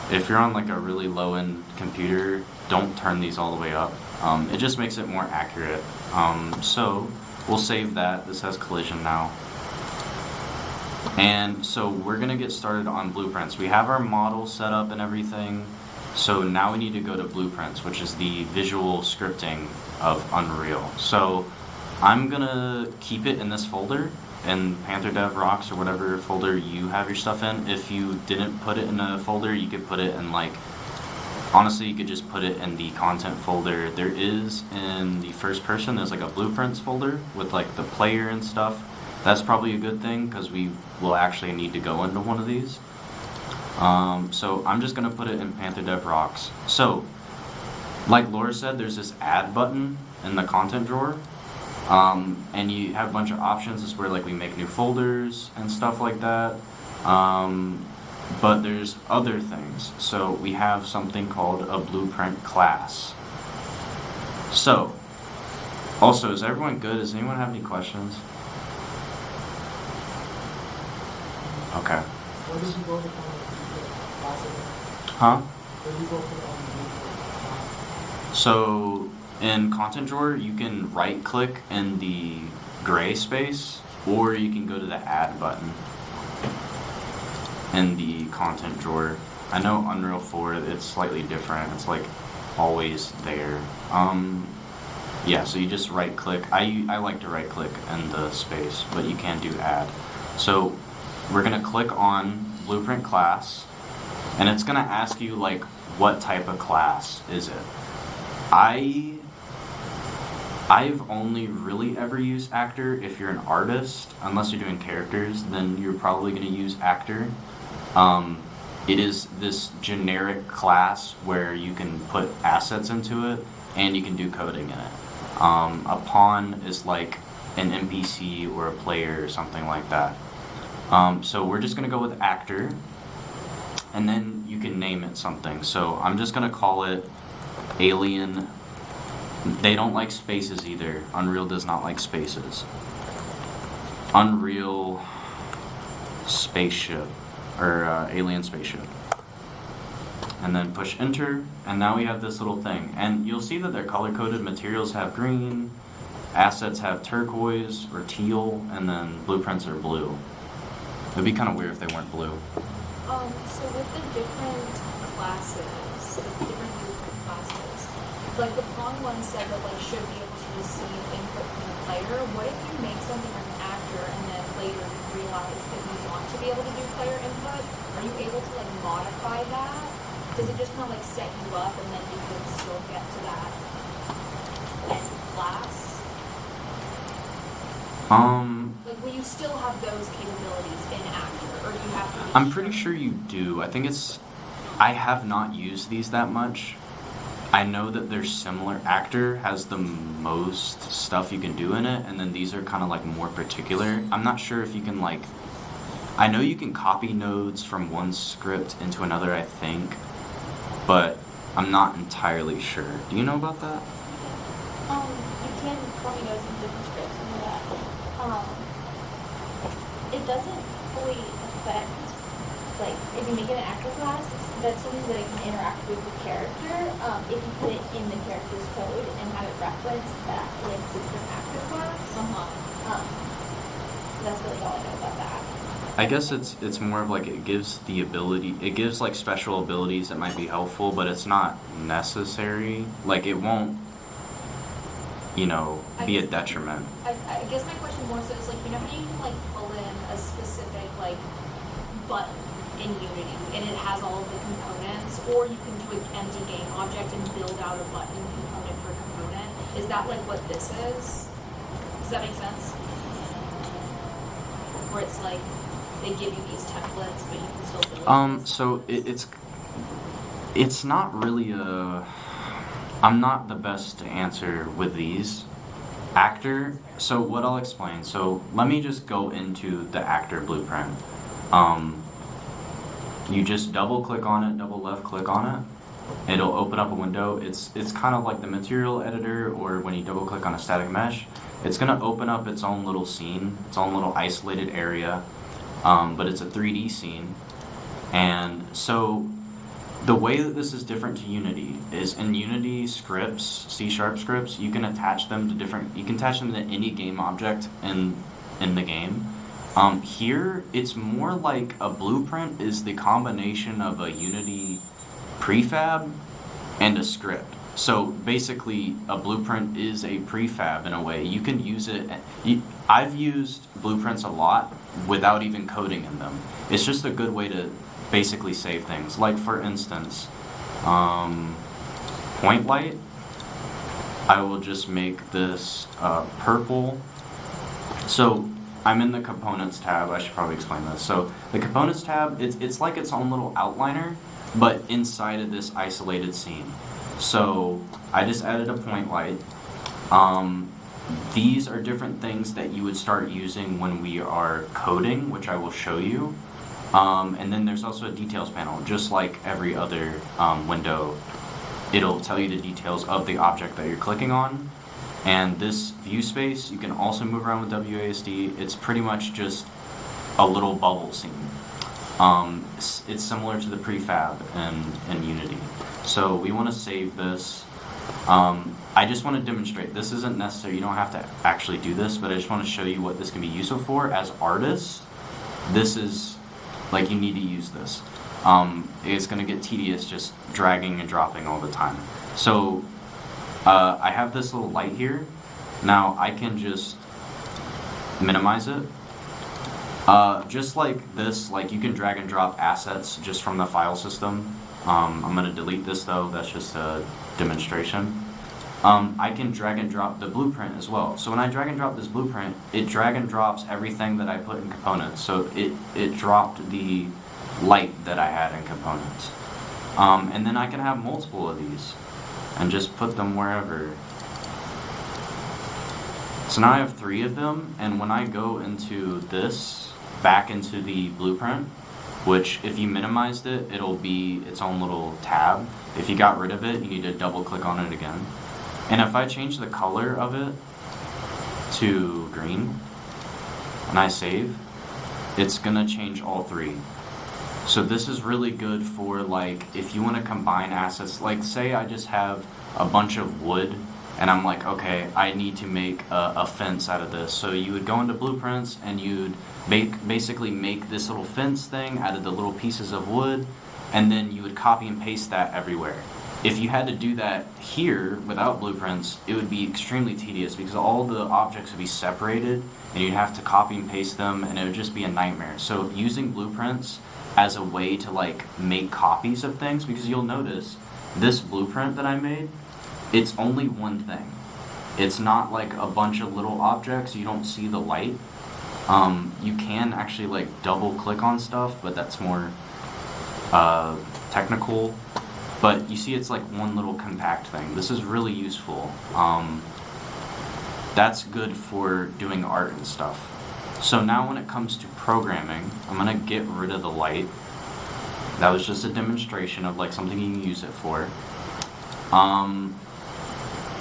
if you're on like a really low-end computer, don't turn these all the way up. It just makes it more accurate. So we'll save that. This has collision now. And so we're gonna get started on blueprints. We have our model set up and everything. So now we need to go to blueprints, which is the visual scripting of Unreal. So I'm gonna keep it in this folder, in PantherDev Rocks or whatever folder you have your stuff in. If you didn't put it in a folder, you could put it in like, honestly, you could just put it in the content folder. There is in the first person, there's like a blueprints folder with like the player and stuff. That's probably a good thing because we will actually need to go into one of these. So I'm just gonna put it in PantherDev Rocks. So, like Laura said, there's this add button in the content drawer. And you have a bunch of options. This is where like we make new folders and stuff like that. But there's other things. So we have something called a blueprint class. So, also, is everyone good? Does anyone have any questions? Okay. Where did you go to class? Huh? Where did you go to class? So in content drawer, you can right click in the gray space, or you can go to the add button in the content drawer. I know Unreal 4, it's slightly different. It's like always there. Yeah, so you just right click. I like to right click in the space, but you can do add. So we're gonna click on blueprint class, and it's gonna ask you like what type of class is it. I've only really ever used actor. If you're an artist, unless you're doing characters, then you're probably gonna use actor. It is this generic class where you can put assets into it and you can do coding in it. A pawn is like an NPC or a player or something like that. So we're just gonna go with actor, and then you can name it something. So I'm just gonna call it Alien. They don't like spaces either. Unreal does not like spaces. Unreal spaceship, or alien spaceship. And then push enter, and now we have this little thing. And you'll see that they're color-coded. Materials have green, assets have turquoise or teal, and then blueprints are blue. It'd be kind of weird if they weren't blue. So with the different classes, the different blueprint classes, like the pawn one said that like should be able to receive input from the player. What if you make something like an actor and then later you realize that you want to be able to do player input? Are you able to like modify that? Does it just kind of like set you up and then you can still get to that end class? Like will you still have those capabilities in actor, or do you have to? I'm pretty sure you do. I think it's. I have not used these that much. I know that they're similar. Actor has the most stuff you can do in it, and then these are kind of like more particular. I'm not sure if you can like. I know you can copy nodes from one script into another, I think, but I'm not entirely sure. Do you know about that? You can copy nodes in different scripts and all that. It doesn't fully affect, like, if you make it an actor class, that's something that it can interact with the character. If you put it in the character's code and have it reference that, like, different actor class. That's really all I know about that. I guess it's more of like it gives the ability, it gives like special abilities that might be helpful, but it's not necessary. Like it won't, be a detriment. I guess my question more so is like, you know how you can like pull in a specific like button in Unity, and it has all of the components, or you can do an empty game object and build out a button component for component. Is that like what this is? Does that make sense? Where it's like they give you these templates, but you can still build these. So it's not really I'm not the best to answer with these. Actor, so what I'll explain. So let me just go into the actor blueprint. You just double click on it, double left click on it. It'll open up a window. It's kind of like the material editor, or when you double click on a static mesh, it's gonna open up its own little scene, its own little isolated area, but it's a 3D scene. And so the way that this is different to Unity is in Unity scripts, C# scripts, you can attach them to different, you can attach them to any game object in the game. Here, it's more like a blueprint is the combination of a Unity prefab and a script. So basically, a blueprint is a prefab in a way. You can use it. I've used blueprints a lot without even coding in them. It's just a good way to basically save things. Like for instance, point light. I will just make this purple. So I'm in the components tab. I should probably explain this. So the components tab, it's like its own little outliner, but inside of this isolated scene. So I just added a point light. These are different things that you would start using when we are coding, which I will show you. And then there's also a details panel, just like every other window. It'll tell you the details of the object that you're clicking on. And this view space, you can also move around with WASD. It's pretty much just a little bubble scene. It's similar to the prefab in Unity. So we want to save this. I just want to demonstrate. This isn't necessary. You don't have to actually do this, but I just want to show you what this can be useful for. As artists, this is, like, you need to use this. It's going to get tedious just dragging and dropping all the time. So I have this little light here. Now I can just minimize it. Just like this, like you can drag and drop assets just from the file system. I'm going to delete this though, that's just a demonstration. I can drag and drop the blueprint as well. So when I drag and drop this blueprint, it drag and drops everything that I put in components. So it dropped the light that I had in components. And then I can have multiple of these and just put them wherever. So now I have 3 of them, and when I go into this, back into the blueprint, which if you minimized it, it'll be its own little tab. If you got rid of it, you need to double click on it again. And if I change the color of it to green, and I save, it's gonna change all 3. So this is really good for, like, if you want to combine assets. Like, say I just have a bunch of wood and I'm like, okay, I need to make a fence out of this. So you would go into blueprints and you'd basically make this little fence thing out of the little pieces of wood, and then you would copy and paste that everywhere. If you had to do that here without blueprints, it would be extremely tedious because all the objects would be separated and you'd have to copy and paste them, and it would just be a nightmare. So using blueprints as a way to, like, make copies of things, because you'll notice this blueprint that I made, it's only one thing. It's not like a bunch of little objects. You don't see the light. You can actually, like, double click on stuff, but that's more technical. But you see it's like one little compact thing. This is really useful. That's good for doing art and stuff. So now when it comes to programming, I'm gonna get rid of the light. That was just a demonstration of, like, something you can use it for.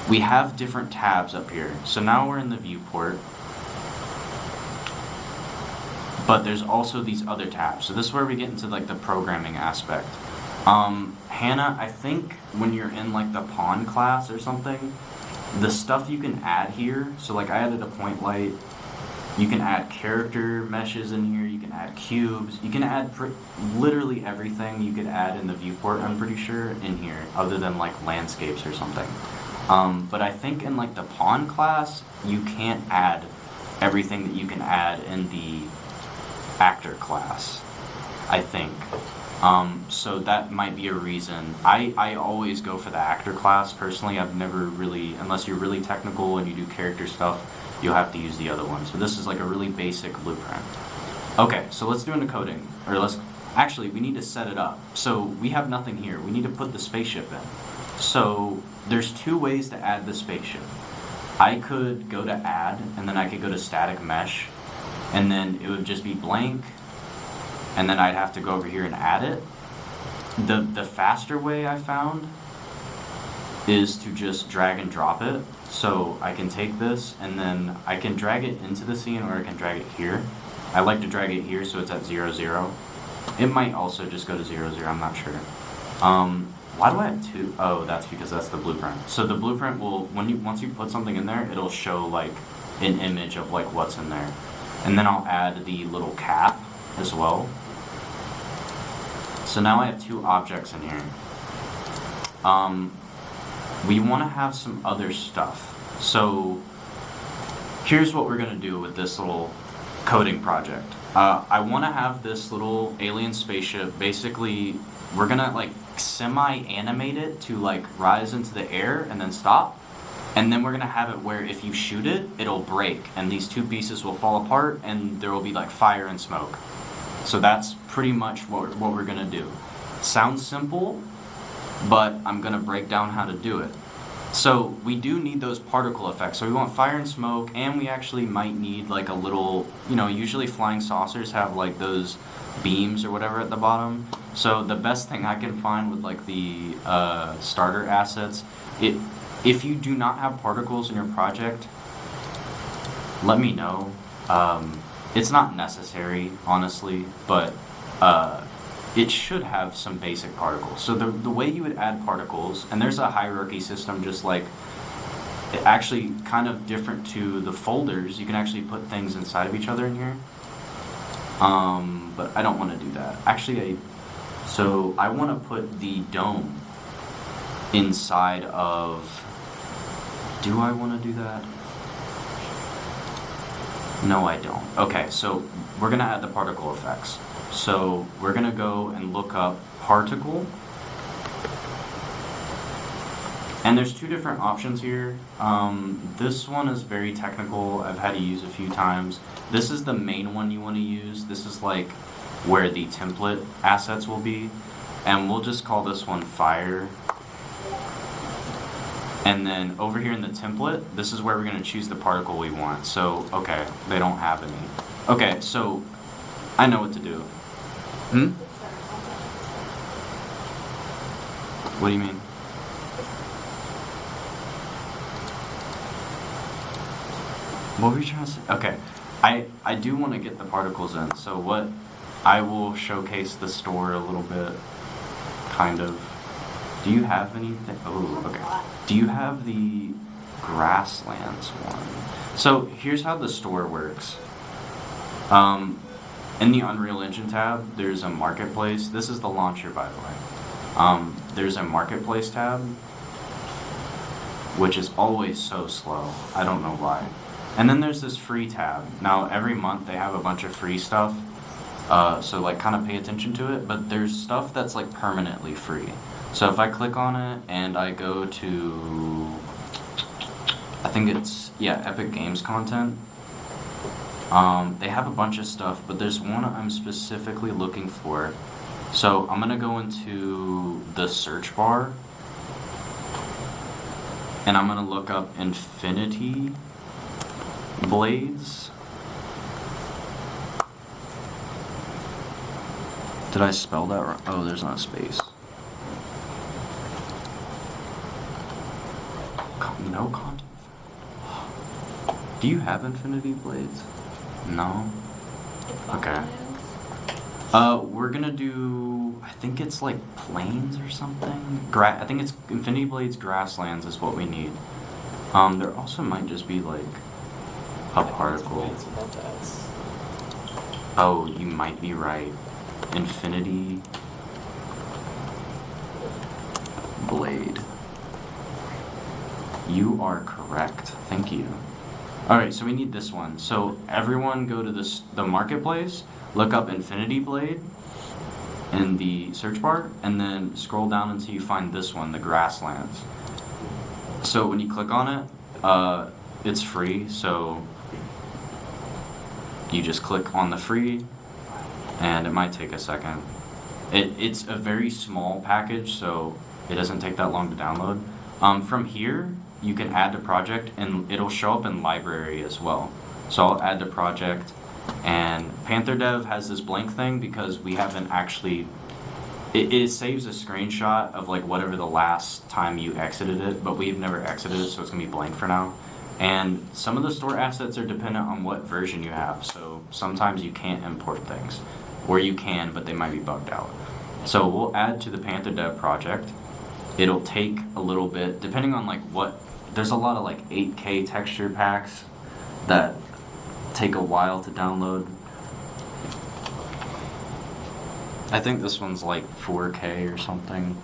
We have different tabs up here. So now we're in the viewport. But there's also these other tabs. So this is where we get into, like, the programming aspect. Hannah, I think when you're in, like, the pawn class or something, the stuff you can add here, so, like, I added a point light. You can add character meshes in here, you can add cubes, you can add literally everything you could add in the viewport, I'm pretty sure, in here, other than, like, landscapes or something. But I think in, like, the pawn class, you can't add everything that you can add in the actor class, I think. So that might be a reason. I always go for the actor class. Personally, I've never really, unless you're really technical and you do character stuff, you'll have to use the other one. So this is like a really basic blueprint. Okay, so let's do an encoding. Actually, we need to set it up. So we have nothing here. We need to put the spaceship in. So there's two ways to add the spaceship. I could go to add, and then I could go to static mesh, and then it would just be blank, and then I'd have to go over here and add it. The faster way I found is to just drag and drop it. So I can take this, and then I can drag it into the scene, or I can drag it here. I like to drag it here so it's at 0, 0. It might also just go to 0, 0, I'm not sure. Why do I have two? Oh, that's because that's the blueprint. So the blueprint will, once you put something in there, it'll show like an image of like what's in there. And then I'll add the little cap as well. So now I have two objects in here. We want to have some other stuff. So here's what we're gonna do with this little coding project. I want to have this little alien spaceship. Basically, we're gonna like semi-animate it to like rise into the air and then stop. And then we're gonna have it where if you shoot it, it'll break, and these two pieces will fall apart, and there will be like fire and smoke. So that's pretty much what we're gonna do. Sounds simple, but I'm gonna break down how to do it. So we do need those particle effects. So we want fire and smoke, and we actually might need like a little, usually flying saucers have like those beams or whatever at the bottom. So the best thing I can find with like the starter assets, if you do not have particles in your project, let me know. It's not necessary, honestly, but it should have some basic particles. So the way you would add particles, and there's a hierarchy system just like, actually kind of different to the folders. You can actually put things inside of each other in here. But I don't want to do that. Actually, so I want to put the dome inside of, do I want to do that? No, I don't. Okay, so we're going to add the particle effects. So we're going to go and look up particle. And there's two different options here. This one is very technical. I've had to use a few times. This is the main one you want to use. This is like where the template assets will be. And we'll just call this one fire. And then over here in the template, this is where we're going to choose the particle we want. So, okay, they don't have any. Okay, so I know what to do. What do you mean? What were you trying to say? Okay, I do want to get the particles in. So what, I will showcase the store a little bit, kind of. Do you have anything? Oh, okay. Do you have the grasslands one? So here's how the store works. In the Unreal Engine tab, there's a marketplace. This is the launcher, by the way. There's a marketplace tab, which is always so slow. I don't know why. And then there's this free tab. Now, every month they have a bunch of free stuff. So like kind of pay attention to it, but there's stuff that's like permanently free. So if I click on it and I go to, I think it's, yeah, Epic Games content, they have a bunch of stuff, but there's one I'm specifically looking for. So I'm gonna go into the search bar and I'm gonna look up Infinity Blades. Did I spell that wrong? Oh, there's not a space. No content. Do you have Infinity Blades? No? Okay. We're gonna do, I think it's like plains or something. I think it's Infinity Blades Grasslands is what we need. There also might just be like a particle. Oh, you might be right. Infinity Blade. You are correct. Thank you. All right, so we need this one. So everyone go to the marketplace, look up Infinity Blade in the search bar, and then scroll down until you find this one, the Grasslands. So when you click on it, it's free. So you just click on the free, and it might take a second. It's a very small package, so it doesn't take that long to download. From here, you can add to project, and it'll show up in library as well. So I'll add to project, and PantherDev has this blank thing because we haven't actually. It saves a screenshot of like whatever the last time you exited it, but we've never exited it, so it's gonna be blank for now. And some of the store assets are dependent on what version you have, so sometimes you can't import things, or you can, but they might be bugged out. So we'll add to the PantherDev project. It'll take a little bit, depending on like what. There's a lot of like 8K texture packs that take a while to download. I think this one's like 4K or something.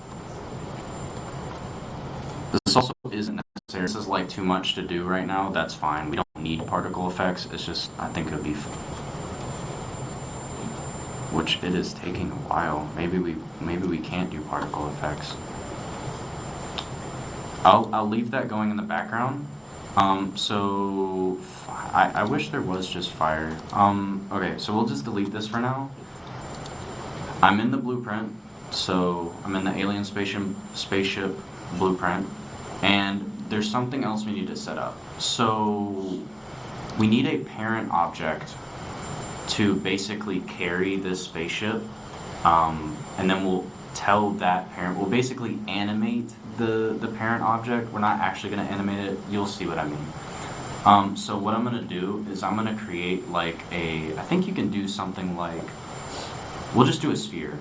This also isn't necessary. This is like too much to do right now. That's fine. We don't need particle effects. It's just, I think it would be which it is taking a while. Maybe we can't do particle effects. I'll leave that going in the background. So I wish there was just fire. Okay, so we'll just delete this for now. I'm in the blueprint, so I'm in the alien spaceship blueprint, and there's something else we need to set up. So we need a parent object to basically carry this spaceship, and then we'll tell that parent, we'll basically animate the parent object. We're not actually going to animate it. You'll see what I mean. So what I'm going to do is I'm going to create like I think you can do something like, we'll just do a sphere,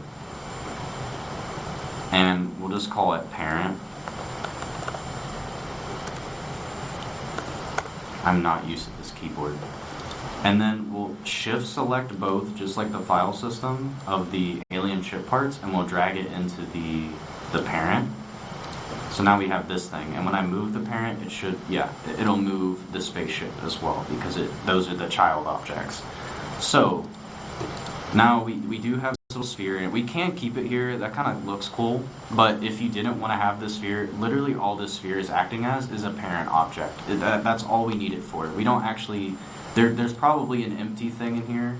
and we'll just call it parent. I'm not used to this keyboard. And then we'll shift select both, just like the file system of the alien ship parts, and we'll drag it into the parent. So now we have this thing, and when I move the parent, it should, it'll move the spaceship as well, because those are the child objects. So now we do have this little sphere, and we can keep it here. That kind of looks cool, but if you didn't want to have this sphere, literally all this sphere is acting as is a parent object. That's all we need it for. We don't actually, there's probably an empty thing in here,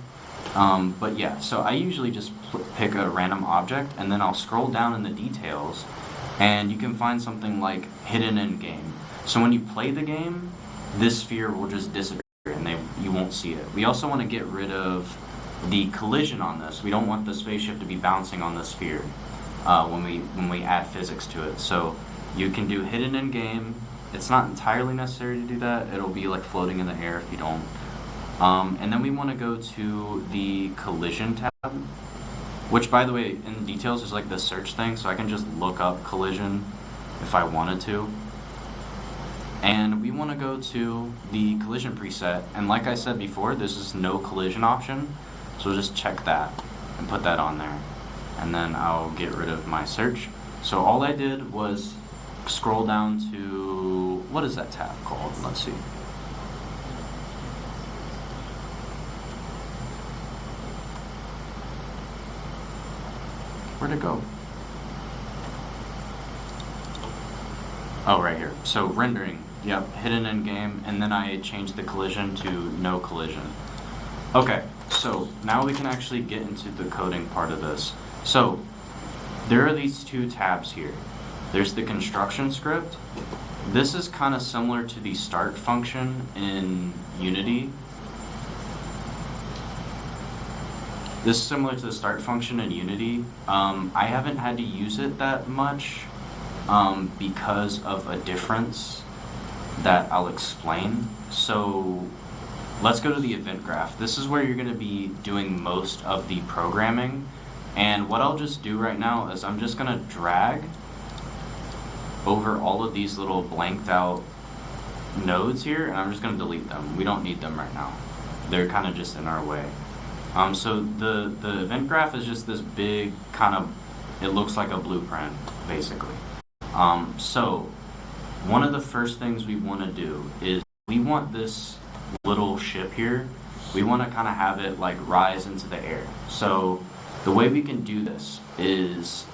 but yeah, so I usually just pick a random object, and then I'll scroll down in the details, and you can find something like hidden in game. So when you play the game, this sphere will just disappear, and you won't see it. We also want to get rid of the collision on this. We don't want the spaceship to be bouncing on the sphere when we add physics to it. So you can do hidden in game. It's not entirely necessary to do that. It'll be like floating in the air if you don't. And then we want to go to the collision tab, which, by the way, in details is like the search thing, so I can just look up collision if I wanted to. And we want to go to the collision preset, and like I said before, this is no collision option, so we'll just check that and put that on there. And then I'll get rid of my search. So all I did was scroll down to, what is that tab called? Let's see. Where'd it go? Oh, right here. So rendering, yep, hidden in game, and then I changed the collision to no collision. Okay, so now we can actually get into the coding part of this. So there are these two tabs here. There's the construction script. This is kind of similar to the start function in Unity. This is similar to the start function in Unity. I haven't had to use it that much because of a difference that I'll explain. So let's go to the event graph. This is where you're going to be doing most of the programming. And what I'll just do right now is I'm just going to drag over all of these little blanked out nodes here, and I'm just going to delete them. We don't need them right now. They're kind of just in our way. So the event graph is just this big kind of, it looks like a blueprint, basically. So one of the first things we want to do is we want this little ship here, we want to kind of have it like rise into the air. So the way we can do this is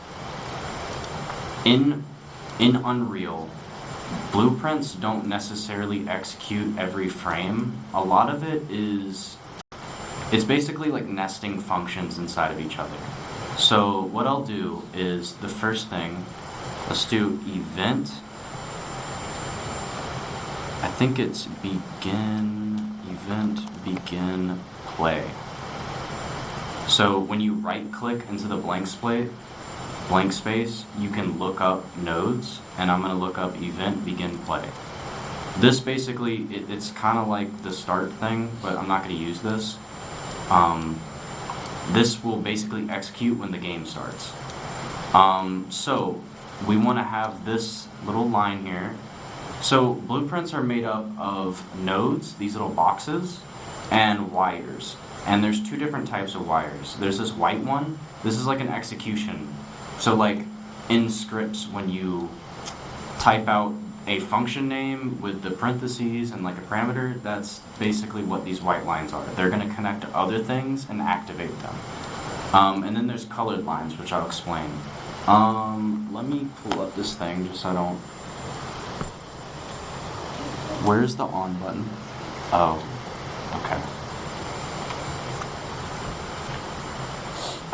in Unreal, blueprints don't necessarily execute every frame. A lot of it is, it's basically like nesting functions inside of each other. So what I'll do is the first thing, let's do event. I think it's begin play. So when you right click into the blank space, you can look up nodes, and I'm going to look up event begin play. This basically, it's kind of like the start thing, but I'm not going to use this. This will basically execute when the game starts. So we want to have this little line here. So blueprints are made up of nodes, these little boxes, and wires. And there's two different types of wires. There's this white one. This is like an execution. So like in scripts, when you type out a function name with the parentheses and like a parameter, that's basically what these white lines are. They're going to connect to other things and activate them. And then there's colored lines, which I'll explain. Let me pull up this thing just so I don't... Where's the on button? Oh, okay.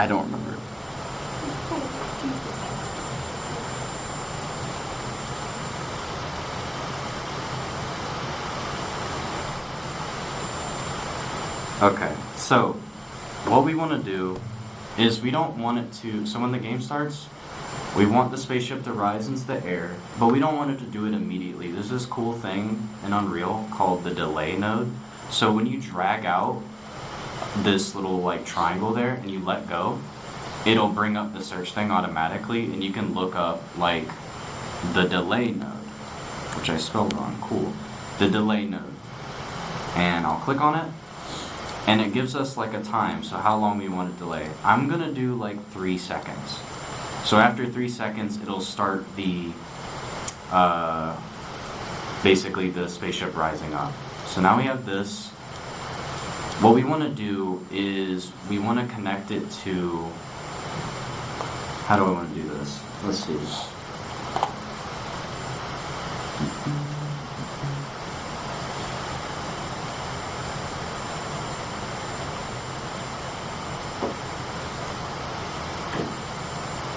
I don't remember. Okay, so what we want to do is we don't want it to, so when the game starts, we want the spaceship to rise into the air, but we don't want it to do it immediately. There's this cool thing in Unreal called the delay node. So when you drag out this little like triangle there and you let go, it'll bring up the search thing automatically, and you can look up like the delay node, which I spelled wrong, cool. The delay node. And I'll click on it, and it gives us like a time, so how long we want to delay. I'm gonna do like 3 seconds. So after 3 seconds, it'll start the, basically the spaceship rising up. So now we have this. What we want to do is we want to connect it to, how do I want to do this? Let's see.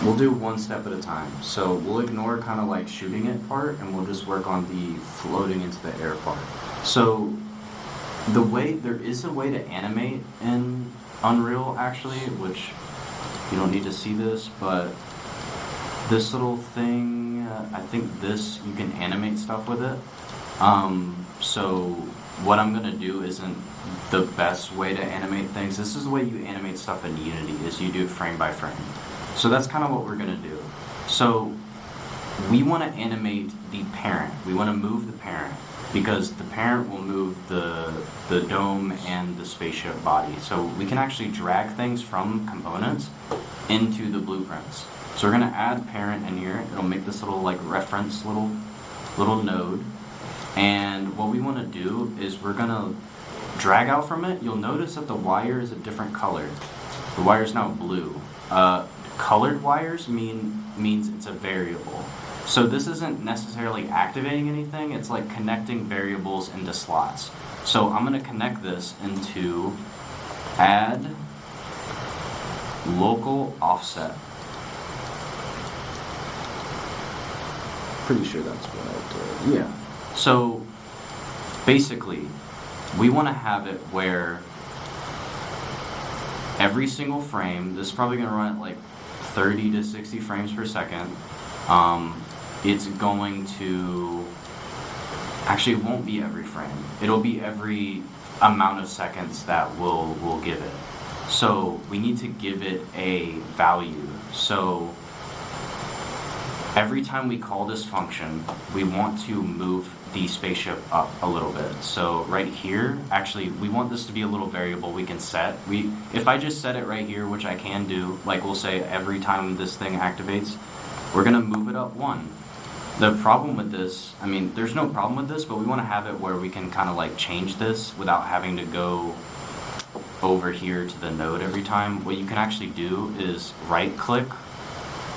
We'll do one step at a time. So we'll ignore kind of like shooting it part, and we'll just work on the floating into the air part. So there is a way to animate in Unreal actually, which you don't need to see this, but this little thing, I think this, you can animate stuff with it. So what I'm gonna do isn't the best way to animate things. This is the way you animate stuff in Unity, is you do it frame by frame. So that's kind of what we're gonna do. So we want to animate the parent. We want to move the parent, because the parent will move the dome and the spaceship body. So we can actually drag things from components into the blueprints. So we're gonna add parent in here. It'll make this little like reference little node. And what we want to do is we're gonna drag out from it. You'll notice that the wire is a different color. The wire is now blue. Colored wires means it's a variable. So this isn't necessarily activating anything, it's like connecting variables into slots. So I'm going to connect this into add local offset. Pretty sure that's what I did. Yeah. So basically, we want to have it where every single frame, this is probably going to run at like 30 to 60 frames per second. It's going to, actually it won't be every frame. It'll be every amount of seconds that we'll give it. So we need to give it a value. So every time we call this function, we want to move the spaceship up a little bit. So right here, actually, we want this to be a little variable we can set. If I just set it right here, which I can do, like we'll say every time this thing activates, we're gonna move it up 1. The problem with this, I mean, there's no problem with this, but we want to have it where we can kind of like change this without having to go over here to the node every time. What you can actually do is right click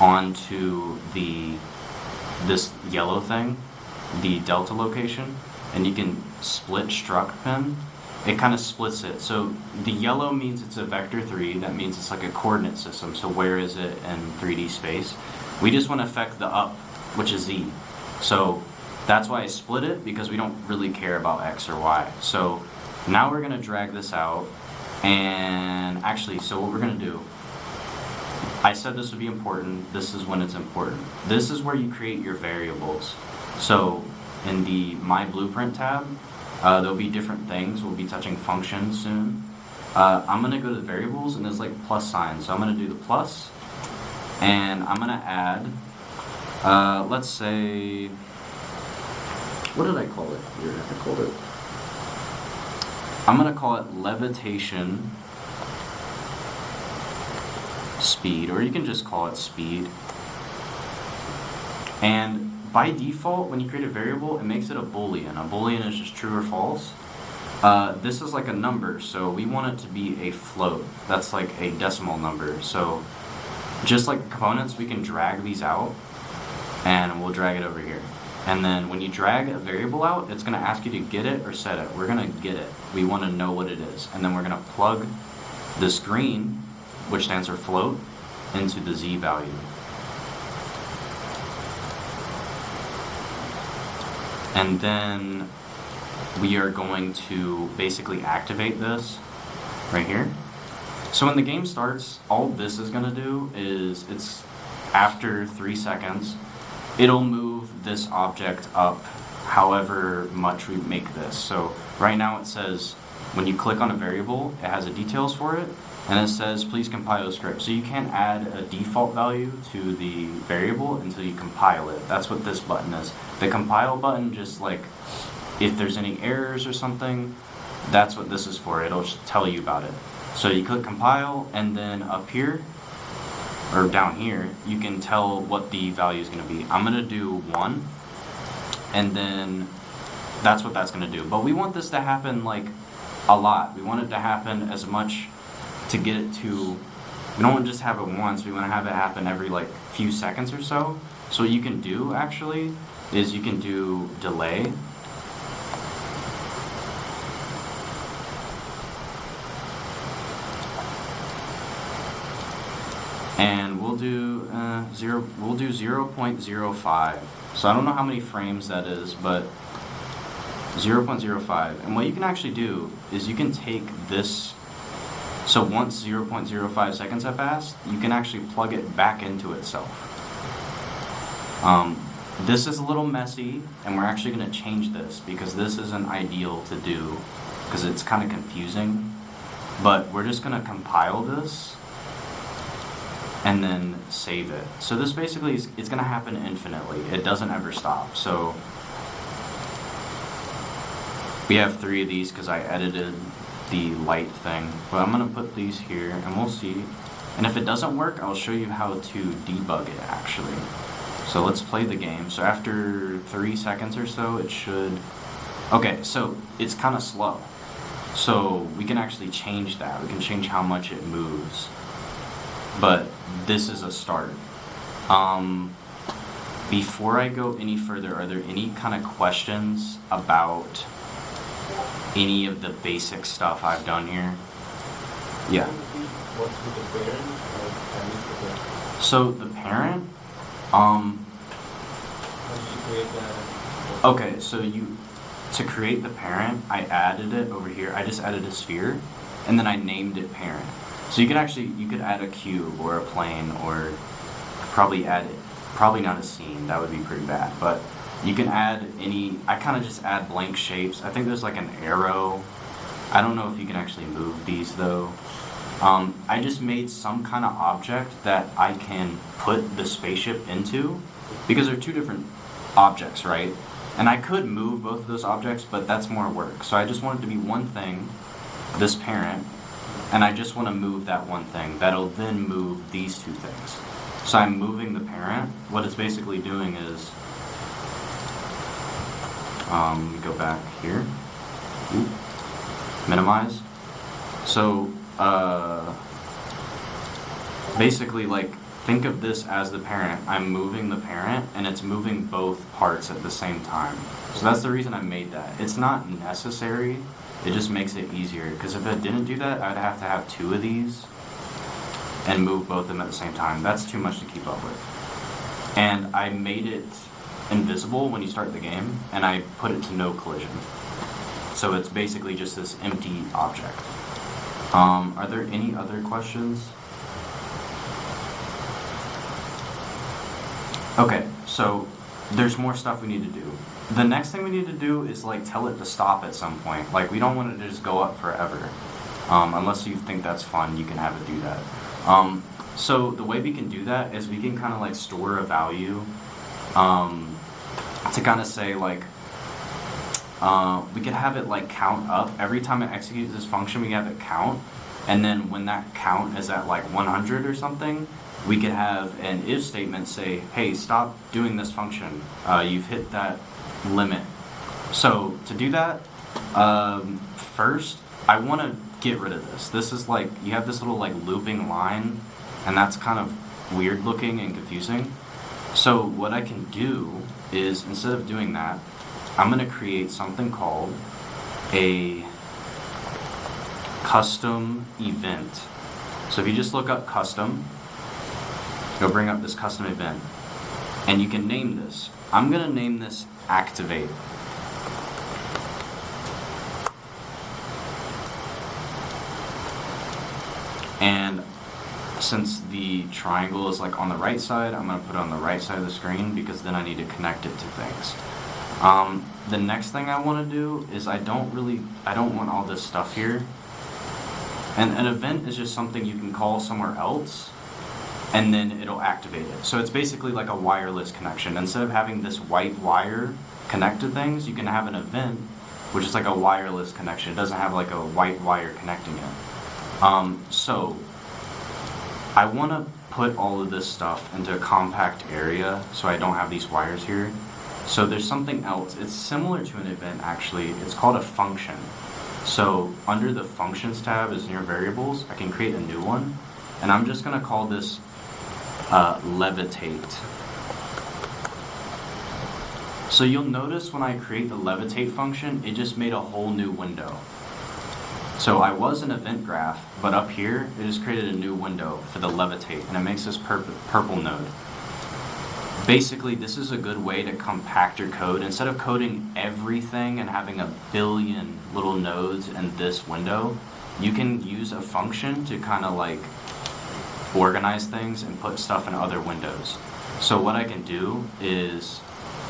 onto this yellow thing, the delta location, and you can split struct pin. It kind of splits it. So the yellow means it's a vector 3, that means it's like a coordinate system, so where is it in 3D space? We just want to affect the up, which is Z. So that's why I split it, because we don't really care about X or Y. So now we're going to drag this out, and actually, so what we're going to do, I said this would be important, this is when it's important. This is where you create your variables. So in the My Blueprint tab, there'll be different things, we'll be touching functions soon. I'm going to go to the variables, and there's like plus signs, so I'm going to do the plus, and I'm going to add, let's say, what did I call it here? I'm going to call it levitation speed, or you can just call it speed. And by default, when you create a variable, it makes it a boolean. A boolean is just true or false. This is like a number, so we want it to be a float. That's like a decimal number. So just like the components, we can drag these out, and we'll drag it over here. And then when you drag a variable out, it's going to ask you to get it or set it. We're going to get it. We want to know what it is. And then we're going to plug this green, which stands for float, into the Z value. And then we are going to basically activate this right here. So when the game starts, all this is going to do is, it's after 3 seconds, it'll move this object up however much we make this. So right now it says, when you click on a variable, it has a details for it, and it says please compile a script. So you can't add a default value to the variable until you compile it. That's what this button is. The compile button, just like if there's any errors or something, that's what this is for. It'll tell you about it. So you click compile, and then up here, or down here, you can tell what the value is going to be. I'm going to do 1, and then that's what that's going to do. But we want this to happen like a lot. We want it to happen as much to get it to, we don't want to just have it once, we want to have it happen every like few seconds or so. So what you can do actually is you can do delay. And we'll do 0.05. So I don't know how many frames that is, but 0.05. And what you can actually do is you can take this, so once 0.05 seconds have passed, you can actually plug it back into itself. This is a little messy, and we're actually going to change this because this isn't ideal to do because it's kind of confusing. But we're just going to compile this and then save it. So this basically is, it's going to happen infinitely. It doesn't ever stop. So we have 3 of these because I edited the light thing. But I'm going to put these here and we'll see. And if it doesn't work, I'll show you how to debug it actually. So let's play the game. So after 3 seconds or so, it should... Okay, so it's kind of slow. So we can actually change that. We can change how much it moves. But this is a start. Before I go any further, are there any kind of questions about any of the basic stuff I've done here? Yeah. What's with the parent? So the parent, How did you create that? okay, so to create the parent, I added it over here. I just added a sphere, and then I named it parent. So you could add a cube or a plane, or probably not a scene. That would be pretty bad. But you can add any. I kind of just add blank shapes. I think there's like an arrow. I don't know if you can actually move these though. I just made some kind of object that I can put the spaceship into, because they're 2 different objects, right? And I could move both of those objects, but that's more work. So I just want it to be one thing, this parent, and I just want to move that one thing. That'll then move these 2 things. So I'm moving the parent. What it's basically doing is, Go back here. Oop. Minimize. So, basically, like, think of this as the parent. I'm moving the parent, and it's moving both parts at the same time. So that's the reason I made that. It's not necessary, it just makes it easier. Because if I didn't do that, I'd have to have 2 of these and move both of them at the same time. That's too much to keep up with. And I made it invisible when you start the game, and I put it to no collision. So it's basically just this empty object. Are there any other questions? Okay, so there's more stuff we need to do. The next thing we need to do is like tell it to stop at some point. Like we don't want it to just go up forever. Unless you think that's fun, you can have it do that. So the way we can do that is we can kind of like store a value to kind of say like, we could have it like count up. Every time it executes this function, we have it count. And then when that count is at like 100 or something, we could have an if statement say, hey, stop doing this function. You've hit that limit. So to do that, first, I want to get rid of this. This is like, you have this little like looping line, and that's kind of weird looking and confusing. So what I can do is, instead of doing that, I'm going to create something called a custom event. So if you just look up custom, it'll bring up this custom event. And you can name this. I'm going to name this activate. And since the triangle is like on the right side, I'm going to put it on the right side of the screen because then I need to connect it to things. The next thing I want to do is I don't want all this stuff here. And an event is just something you can call somewhere else, and then it'll activate it. So it's basically like a wireless connection. Instead of having this white wire connect to things, you can have an event, which is like a wireless connection. It doesn't have like a white wire connecting it. So I want to put all of this stuff into a compact area so I don't have these wires here. So there's something else. It's similar to an event actually. It's called a function. So under the functions tab is near variables. I can create a new one, and I'm just going to call this levitate. So you'll notice when I create the levitate function, it just made a whole new window. So I was an event graph, but up here, it just created a new window for the levitate, and it makes this purple node. Basically, this is a good way to compact your code. Instead of coding everything and having a billion little nodes in this window, you can use a function to kind of like organize things and put stuff in other windows. So what I can do is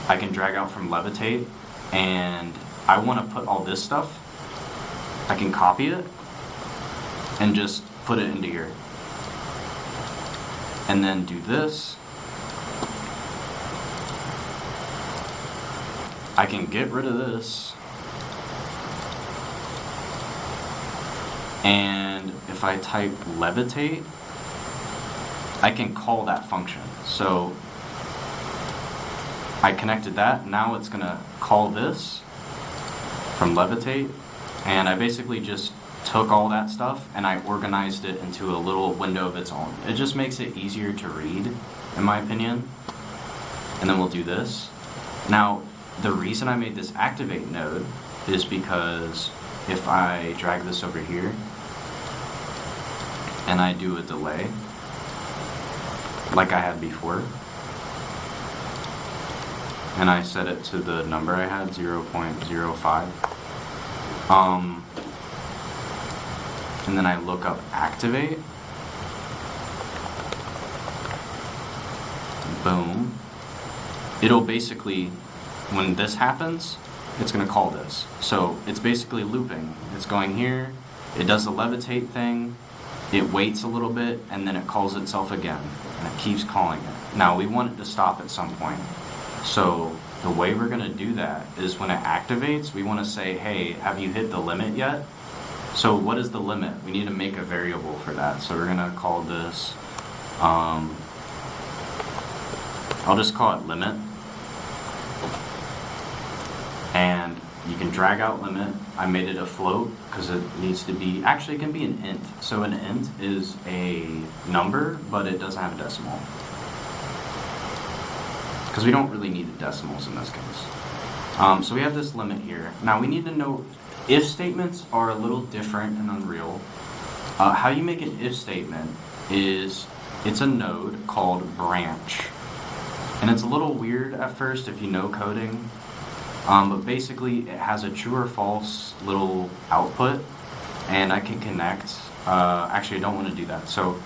I can drag out from levitate, and I want to put all this stuff. I can copy it and just put it into here. And then do this. I can get rid of this. And if I type levitate, I can call that function. So I connected that. Now it's going to call this from levitate. And I basically just took all that stuff and I organized it into a little window of its own. It just makes it easier to read, in my opinion. And then we'll do this. Now, the reason I made this activate node is because if I drag this over here and I do a delay, like I had before, and I set it to the number I had, 0.05, and then I look up activate, boom, it'll basically, when this happens, it's going to call this. So it's basically looping. It's going here, it does the levitate thing, it waits a little bit, and then it calls itself again, and it keeps calling it. Now we want it to stop at some point. So the way we're going to do that is when it activates, we want to say, hey, have you hit the limit yet? So what is the limit? We need to make a variable for that. So we're going to call this, I'll just call it limit. and you can drag out limit. I made it a float because it needs to be, actually it can be an int. So an int is a number, but it doesn't have a decimal. Because we don't really need the decimals in this case. So we have this limit here. Now we need to know if statements are a little different in Unreal. How you make an if statement is, it's a node called branch. And it's a little weird at first if you know coding. But basically it has a true or false little output, and I can connect. Actually, I don't want to do that. So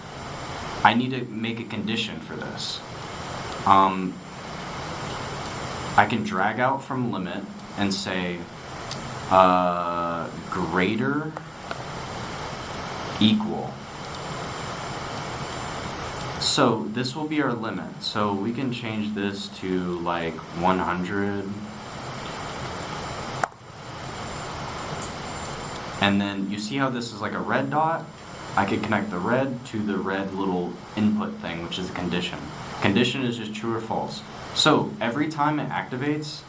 I need to make a condition for this. I can drag out from limit and say greater equal. So this will be our limit. So we can change this to like 100. And then you see how this is like a red dot? I could connect the red to the red little input thing, which is a condition. Condition is just true or false. So every time it activates,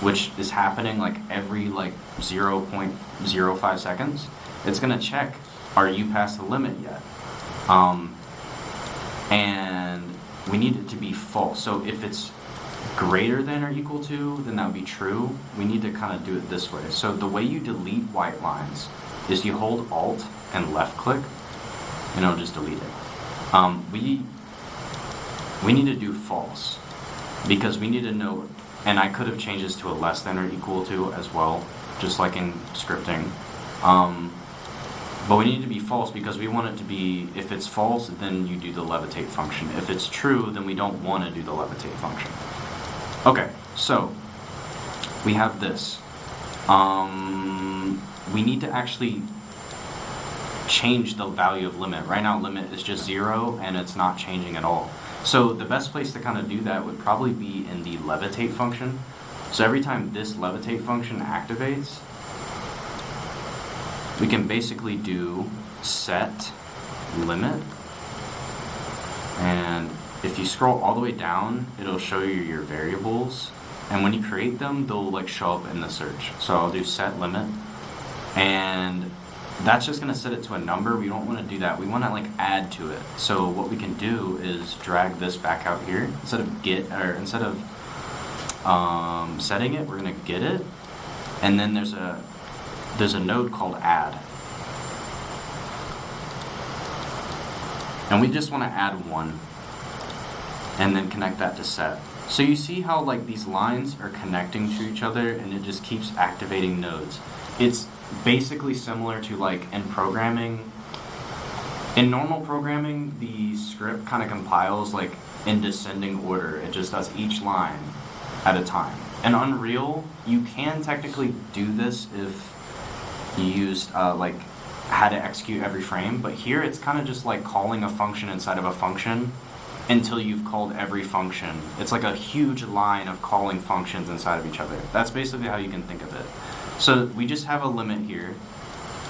which is happening like every like 0.05 seconds, it's gonna check, are you past the limit yet? And we need it to be false. So if it's greater than or equal to, then that would be true. We need to kind of do it this way. So the way you delete white lines is you hold Alt and left click, and it'll just delete it. We need to do false, because we need to know, and I could have changed this to a less than or equal to as well, just like in scripting. But we need to be false because we want it to be, if it's false, then you do the levitate function. If it's true, then we don't want to do the levitate function. Okay, so we have this. We need to actually change the value of limit. Right now limit is just 0 and it's not changing at all. So the best place to kind of do that would probably be in the levitate function. So every time this levitate function activates, we can basically do set limit, and if you scroll all the way down, it'll show you your variables, and when you create them, they'll like show up in the search. So I'll do set limit, and that's just gonna set it to a number. We don't want to do that. We want to like add to it. So what we can do is drag this back out here. Instead of setting it, we're gonna get it, and then there's a node called add. And we just want to add 1 and then connect that to set. So you see how like these lines are connecting to each other and it just keeps activating nodes. It's basically similar to like in programming. In normal programming, the script kind of compiles like in descending order. It just does each line at a time. In Unreal, you can technically do this if you used like how to execute every frame, but here it's kind of just like calling a function inside of a function until you've called every function. It's like a huge line of calling functions inside of each other. That's basically how you can think of it. So we just have a limit here,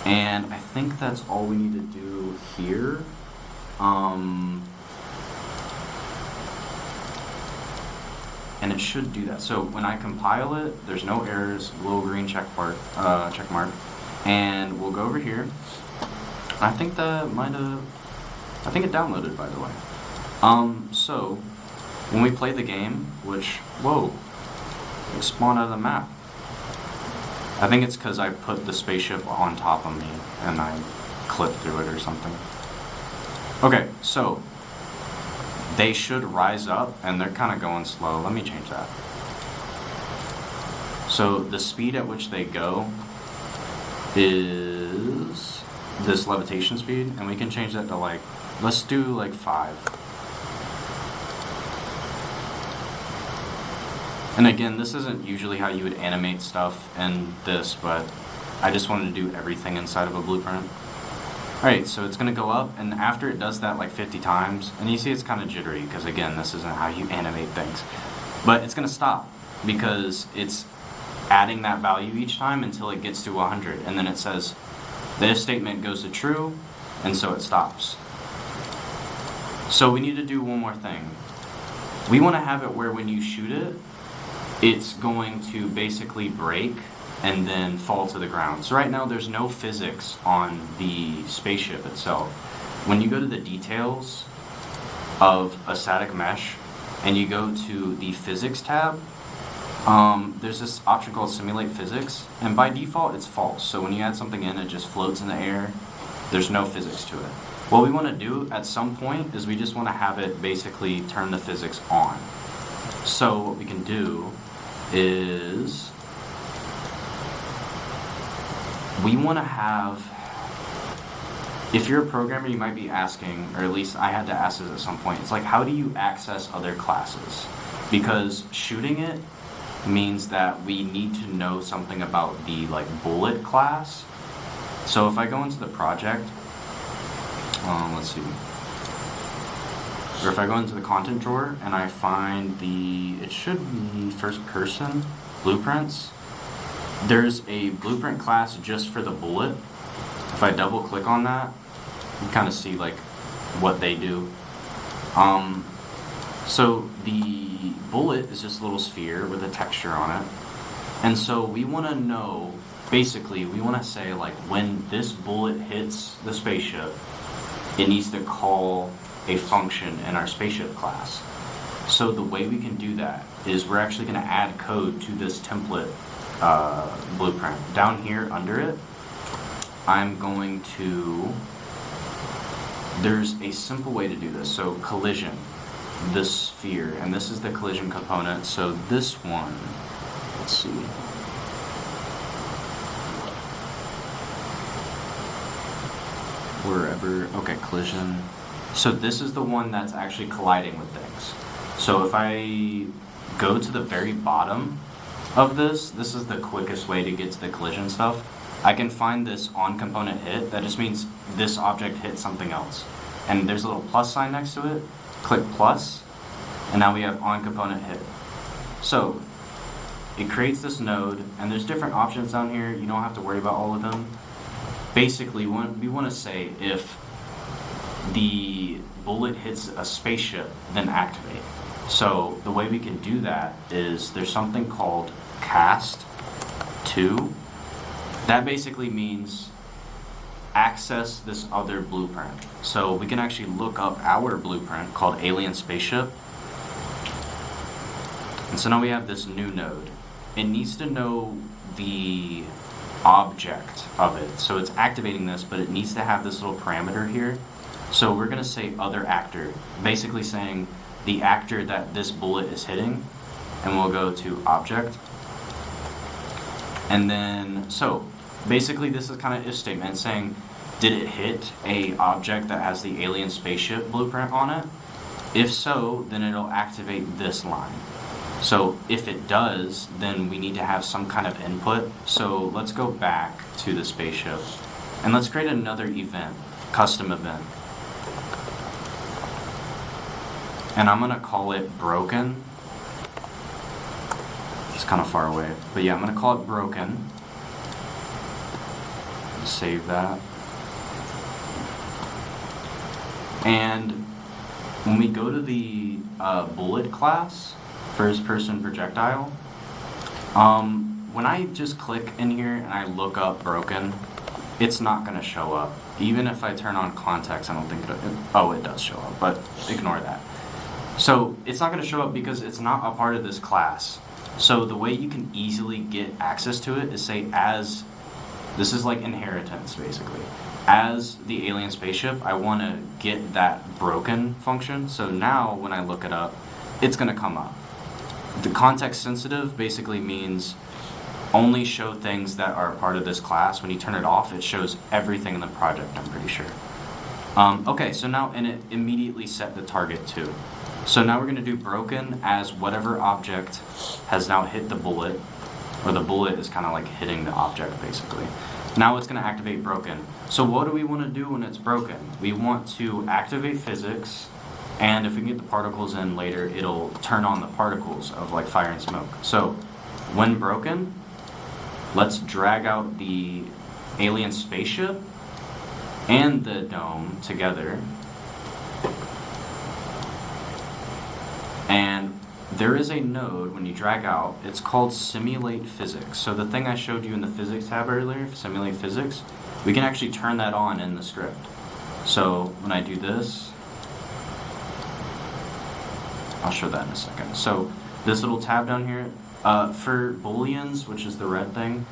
and I think that's all we need to do here. And it should do that. So when I compile it, there's no errors, little green check mark. And we'll go over here. I think that I think it downloaded, by the way. So when we play the game, which, whoa, it spawned out of the map. I think it's because I put the spaceship on top of me and I clipped through it or something. Okay, so they should rise up and they're kind of going slow. Let me change that. So the speed at which they go is this levitation speed, and we can change that to like, let's do like 5. And again, this isn't usually how you would animate stuff in this, but I just wanted to do everything inside of a blueprint. Alright, so it's going to go up, and after it does that like 50 times, and you see it's kind of jittery, because again, this isn't how you animate things. But it's going to stop, because it's adding that value each time until it gets to 100, and then it says the if statement goes to true, and so it stops. So we need to do one more thing. We want to have it where when you shoot it, it's going to basically break and then fall to the ground. So right now there's no physics on the spaceship itself. When you go to the details of a static mesh and you go to the physics tab, there's this option called simulate physics, and by default it's false. So when you add something in, it just floats in the air. There's no physics to it. What we want to do at some point is we just want to have it basically turn the physics on. So what we can do is we want to have, if you're a programmer, you might be asking, or at least I had to ask this at some point, it's like, how do you access other classes? Because shooting it means that we need to know something about the bullet class. So if I go into the project, let's see, or if I go into the content drawer and I find it should be first person blueprints, there's a blueprint class just for the bullet. If I double click on that, you kind of see what they do. So the bullet is just a little sphere with a texture on it. And so we want to know, basically, we want to say when this bullet hits the spaceship, it needs to call a function in our spaceship class. So the way we can do that is we're actually going to add code to this template blueprint. Down here under it, I'm going to, there's a simple way to do this. So collision, this sphere, and this is the collision component. So this one, let's see. Wherever, okay, collision. So this is the one that's actually colliding with things. So if I go to the very bottom of this is the quickest way to get to the collision stuff. I can find this on component hit. That just means this object hit something else. And there's a little plus sign next to it. Click plus, and now we have on component hit. So it creates this node, and there's different options down here. You don't have to worry about all of them. Basically, we want to say if the bullet hits a spaceship, then activate. So the way we can do that is there's something called cast to. That basically means access this other blueprint. So we can actually look up our blueprint called alien spaceship. And so now we have this new node. It needs to know the object of it. So it's activating this, but it needs to have this little parameter here. So we're going to say other actor, basically saying the actor that this bullet is hitting, and we'll go to object. And then, so basically this is kind of if statement saying, did it hit a object that has the alien spaceship blueprint on it? If so, then it'll activate this line. So if it does, then we need to have some kind of input. So let's go back to the spaceship and let's create another event, custom event. And I'm gonna call it broken. It's kind of far away, but yeah, I'm gonna call it broken. Save that. And when we go to the bullet class, first person projectile, when I just click in here and I look up broken, it's not gonna show up. Even if I turn on context, I don't think it does show up, but ignore that. So it's not gonna show up because it's not a part of this class. So the way you can easily get access to it is say as, this is like inheritance basically. As the alien spaceship, I wanna get that broken function. So now when I look it up, it's gonna come up. The context sensitive basically means only show things that are part of this class. When you turn it off, it shows everything in the project, I'm pretty sure. Okay, so now, and it immediately set the target too. So now we're gonna do broken as whatever object has now hit the bullet, or the bullet is kind of like hitting the object basically. Now it's gonna activate broken. So what do we wanna do when it's broken? We want to activate physics, and if we can get the particles in later, it'll turn on the particles of like fire and smoke. So when broken, let's drag out the alien spaceship and the dome together. And there is a node when you drag out, it's called Simulate Physics. So the thing I showed you in the physics tab earlier, Simulate Physics, we can actually turn that on in the script. So when I do this, I'll show that in a second. So this little tab down here, for booleans, which is the red thing,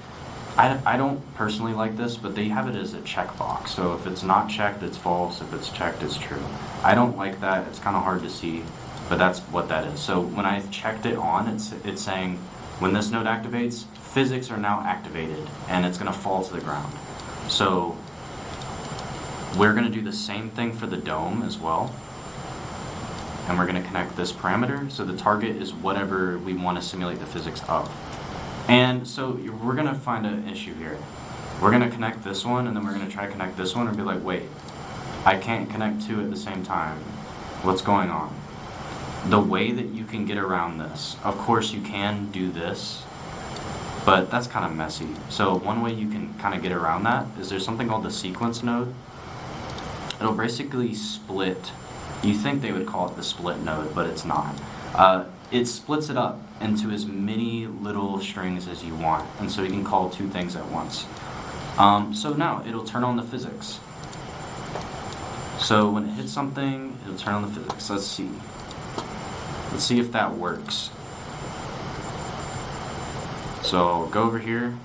I don't personally like this, but they have it as a checkbox. So if it's not checked, it's false. If it's checked, it's true. I don't like that. It's kind of hard to see, but that's what that is. So when I checked it on, it's saying when this node activates, physics are now activated, and it's going to fall to the ground. So we're going to do the same thing for the dome as well. And we're going to connect this parameter. So the target is whatever we want to simulate the physics of. And so we're going to find an issue here. We're going to connect this one, and then we're going to try to connect this one and be like, wait, I can't connect two at the same time. What's going on? The way that you can get around this, of course you can do this, but that's kind of messy. So one way you can kind of get around that is there's something called the sequence node. It'll basically split. You think they would call it the split node, but it's not. It splits it up into as many little strings as you want, and so you can call two things at once. So now it'll turn on the physics. So when it hits something, it'll turn on the physics. Let's see. Let's see if that works. So I'll go over here,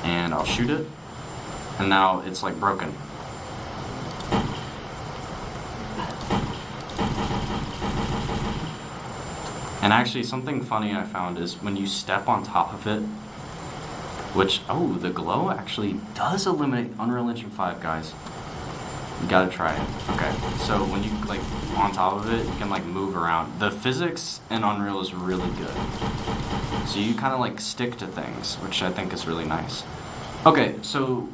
and I'll shoot it, and now it's like broken. And actually, something funny I found is when you step on top of it, which, oh, the glow actually does eliminate Unreal Engine 5, guys. You gotta try it. Okay, so when you, like, on top of it, you can, like, move around. The physics in Unreal is really good. So you kind of, like, stick to things, which I think is really nice. Okay, so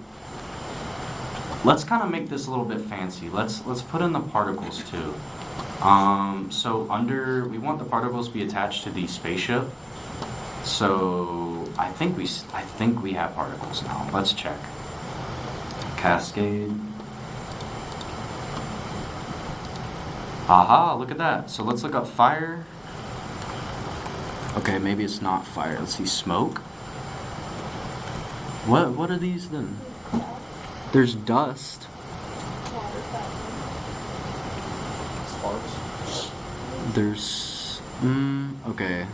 let's kind of make this a little bit fancy. Let's put in the particles, too. So we want the particles to be attached to the spaceship. So I think we have particles now. Let's check. Cascade. Aha, look at that. So let's look up fire. Okay, maybe it's not fire. Let's see, smoke. What are these then? There's dust. There's okay.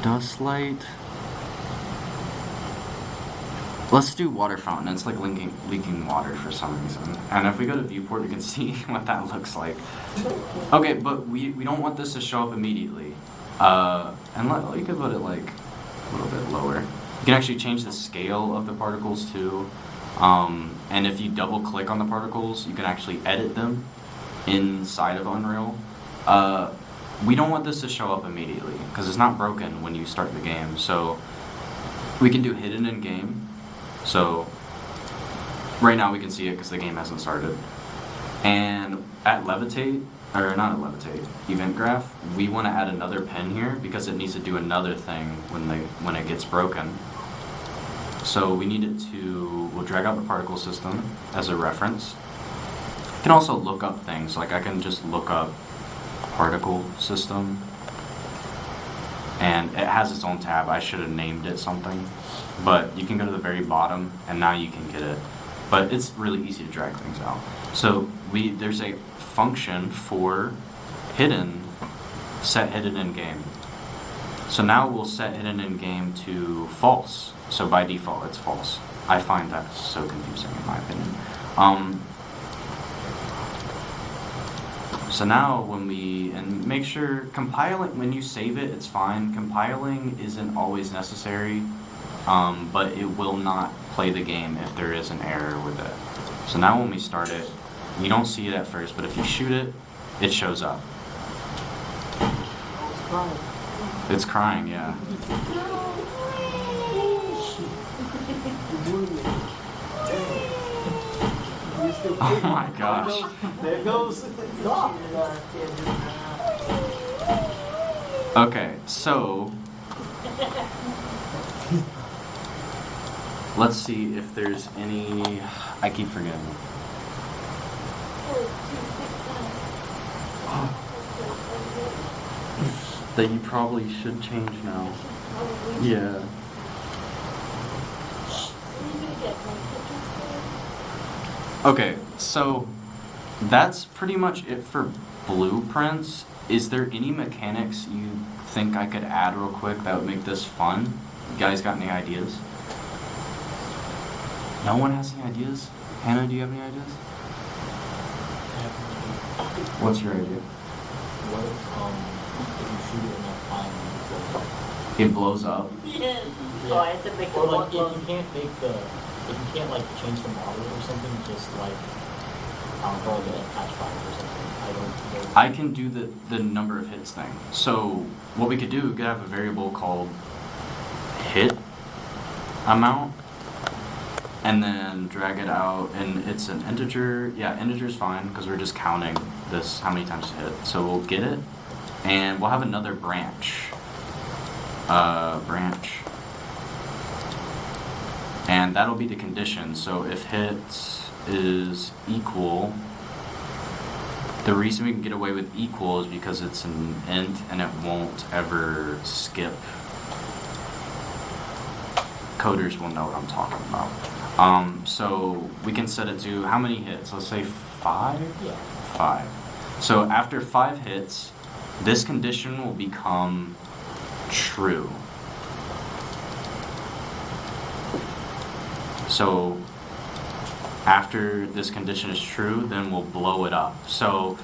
Dust light. Let's do water fountain. It's like leaking water for some reason. And if we go to viewport, we can see what that looks like. Okay, but we don't want this to show up immediately. And you can put it like a little bit lower. You can actually change the scale of the particles too. And if you double click on the particles, you can actually edit them inside of Unreal. We don't want this to show up immediately because it's not broken when you start the game. So we can do hidden in game. So right now we can see it because the game hasn't started. And at levitate, or not at levitate, event graph, we want to add another pin here because it needs to do another thing when it gets broken. So we need it we'll drag out the particle system as a reference. You can also look up things, like I can just look up particle system, and it has its own tab. I should have named it something, but you can go to the very bottom, and now you can get it. But it's really easy to drag things out. So there's a function for hidden, set hidden in game. So now we'll set hidden in game to false. So by default, it's false. I find that so confusing in my opinion. So now and make sure compiling, when you save it, it's fine. Compiling isn't always necessary, but it will not play the game if there is an error with it. So now when we start it, you don't see it at first, but if you shoot it, it shows up. It's crying, yeah. Oh my gosh. There it goes. Stop. Okay, so let's see if there's any. I keep forgetting. 4, 2, 6, 9. That you probably should change now. Yeah. Okay, so that's pretty much it for blueprints. Is there any mechanics you think I could add real quick that would make this fun? You guys got any ideas? No one has any ideas? Hannah, do you have any ideas? What's your idea? What if you shoot it enough time It blows up. Yes. Oh, I have to make the or like blood if you can't make the if you can't like change the model or something, just like call it a patch file or something. I don't know. I can do the number of hits thing. So what we could do, we could have a variable called hit amount, and then drag it out, and it's an integer. Yeah, integer is fine because we're just counting this how many times it hit. So we'll get it, and we'll have another branch. And that'll be the condition. So if hits is equal, the reason we can get away with equal is because it's an int and it won't ever skip. Coders will know what I'm talking about. So we can set it to how many hits? Let's say 5? Yeah. 5. So after 5 hits, this condition will become true. So after this condition is true, then we'll blow it up. So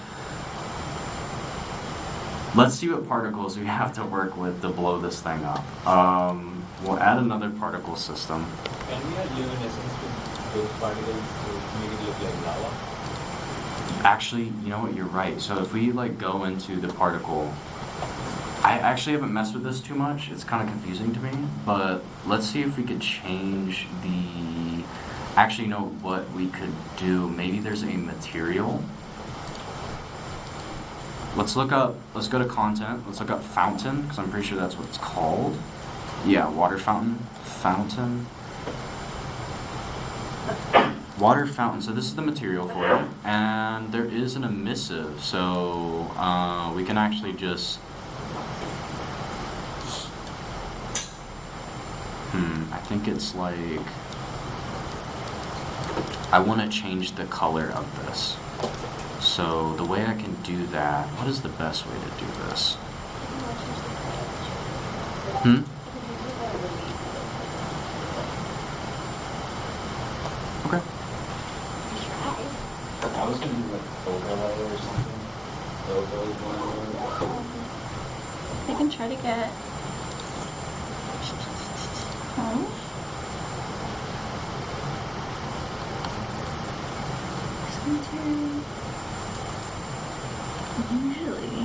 let's see what particles we have to work with to blow this thing up. We'll add another particle system. Can we add in essence with those particles to make it look like lava? Actually, you know what, you're right. So if we like go into the particle, I actually haven't messed with this too much. It's kind of confusing to me, but let's see if we could change the, actually, you know what we could do? Maybe there's a material. Let's go to content. Let's look up fountain, because I'm pretty sure that's what it's called. Yeah, water fountain. Fountain. Water fountain. So this is the material for it, and there is an emissive. So we can actually just. I think it's like. I want to change the color of this. So the way I can do that. What is the best way to do this? Okay. I was gonna do like overlay or something. Overlay. I can try to get. Usually,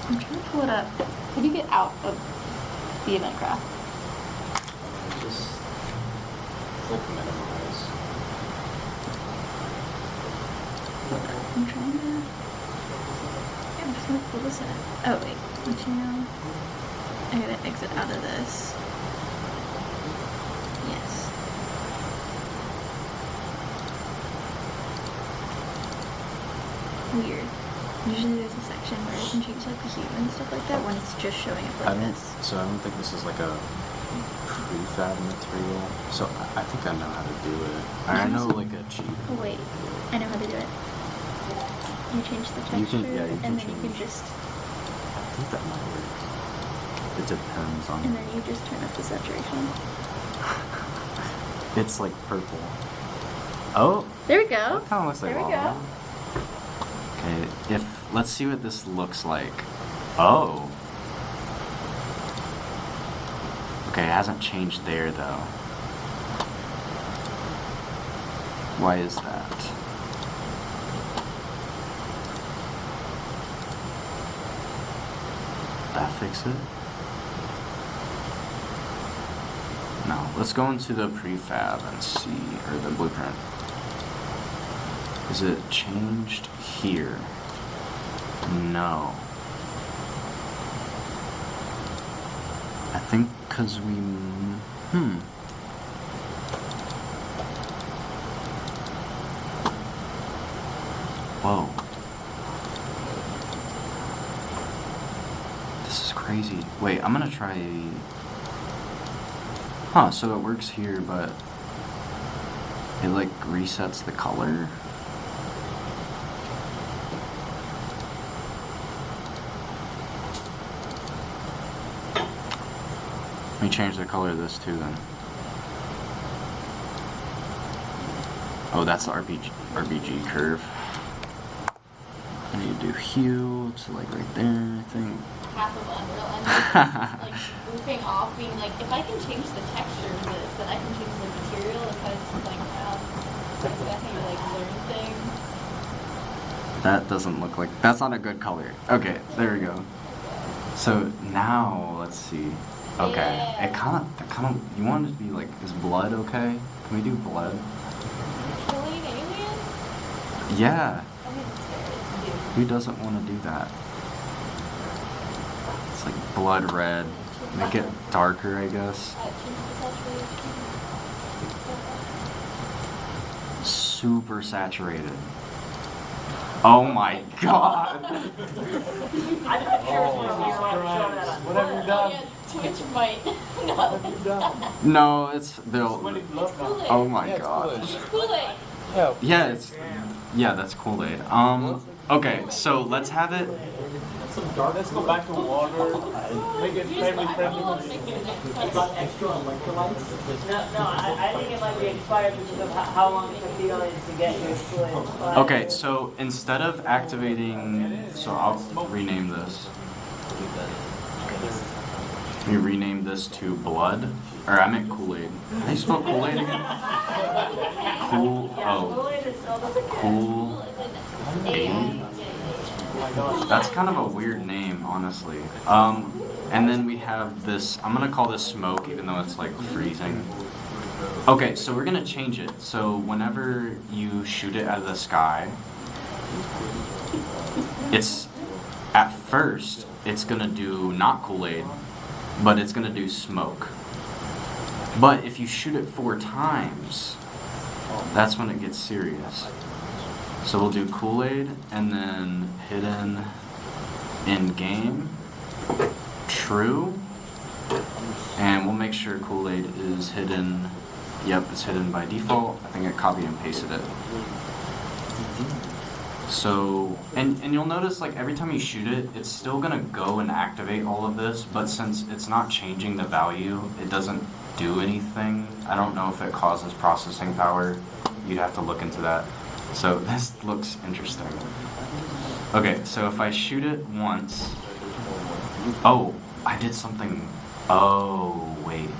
I'm trying to pull it up. How do you get out of the event graph? Just click minimize. I'm trying to. I'm just gonna pull this up. Oh wait, material. I gotta exit out of this. Yes. Weird. Usually there's a section where you can change like the hue and stuff like that when it's just showing up like this. So I don't think this is like a prefab material. So I think I know how to do it. I know like a cheap. Oh wait, I know how to do it. You change the texture, You can and then you can change. just, I think that might work. It depends on. and then you just turn up the saturation. It's like purple. Oh. There we go. That kind of looks like There we lava. Okay, let's see what this looks like. Oh. Okay, it hasn't changed there though. Why is that? That fix it? No, let's go into the prefab and see, or the blueprint. Is it changed here? No. I think because we... Whoa. This is crazy. Wait, I'm gonna try... Huh, so it works here, but... It, like, resets the color? Let me change the color of this too then. Oh, that's the RBG curve. I need to do hue to like right there, I think. Half of Unreal Engine, like goofing off, being like, if I can change the texture of this, then I can change the material. If I just like expect me to like learn things. That doesn't look like, that's not a good color. Okay, there we go. So now let's see. Okay, Yeah. it kind of, you want it to be like, is blood okay? Can we do blood? Killing an alien? Yeah. I mean, it's fair. It's new. Who doesn't want to do that? It's like blood red. Make it darker, I guess. Change the saturation. Super saturated. Oh my god. I'm sure it's gonna be around that. What have you done? Yeah, Twitch might. No. What have you done? No, it's they'll. Sweating blood now. Kool-Aid. Oh my Yeah, it's god. Kool-Aid. It's Kool-Aid. Yeah. Yeah, it's that's Kool-Aid. Okay, so let's have it. Let's go back to water. Make it family friendly. Extra electrolytes? No, I think it might be expired because of how long it took the aliens to get here. So Okay, so instead of activating, so I'll rename this. Let me rename this to blood, or I meant Kool-Aid. Can I spell Kool-Aid again? Kool-Aid. That's kind of a weird name, honestly. And then we have this, I'm gonna call this smoke, even though it's like freezing. Okay, so we're gonna change it. So whenever you shoot it out of the sky, it's, at first, it's gonna do not Kool-Aid, but it's gonna do smoke. But if you shoot it 4 times, that's when it gets serious. So we'll do Kool-Aid and then hidden in game, true, and we'll make sure Kool-Aid is hidden. Yep, it's hidden by default. I think I copied and pasted it. So, and you'll notice like every time you shoot it, it's still gonna go and activate all of this, but since it's not changing the value, it doesn't do anything. I don't know if it causes processing power. You'd have to look into that. So this looks interesting. Okay, so if I shoot it once, oh, I did something, oh, wait,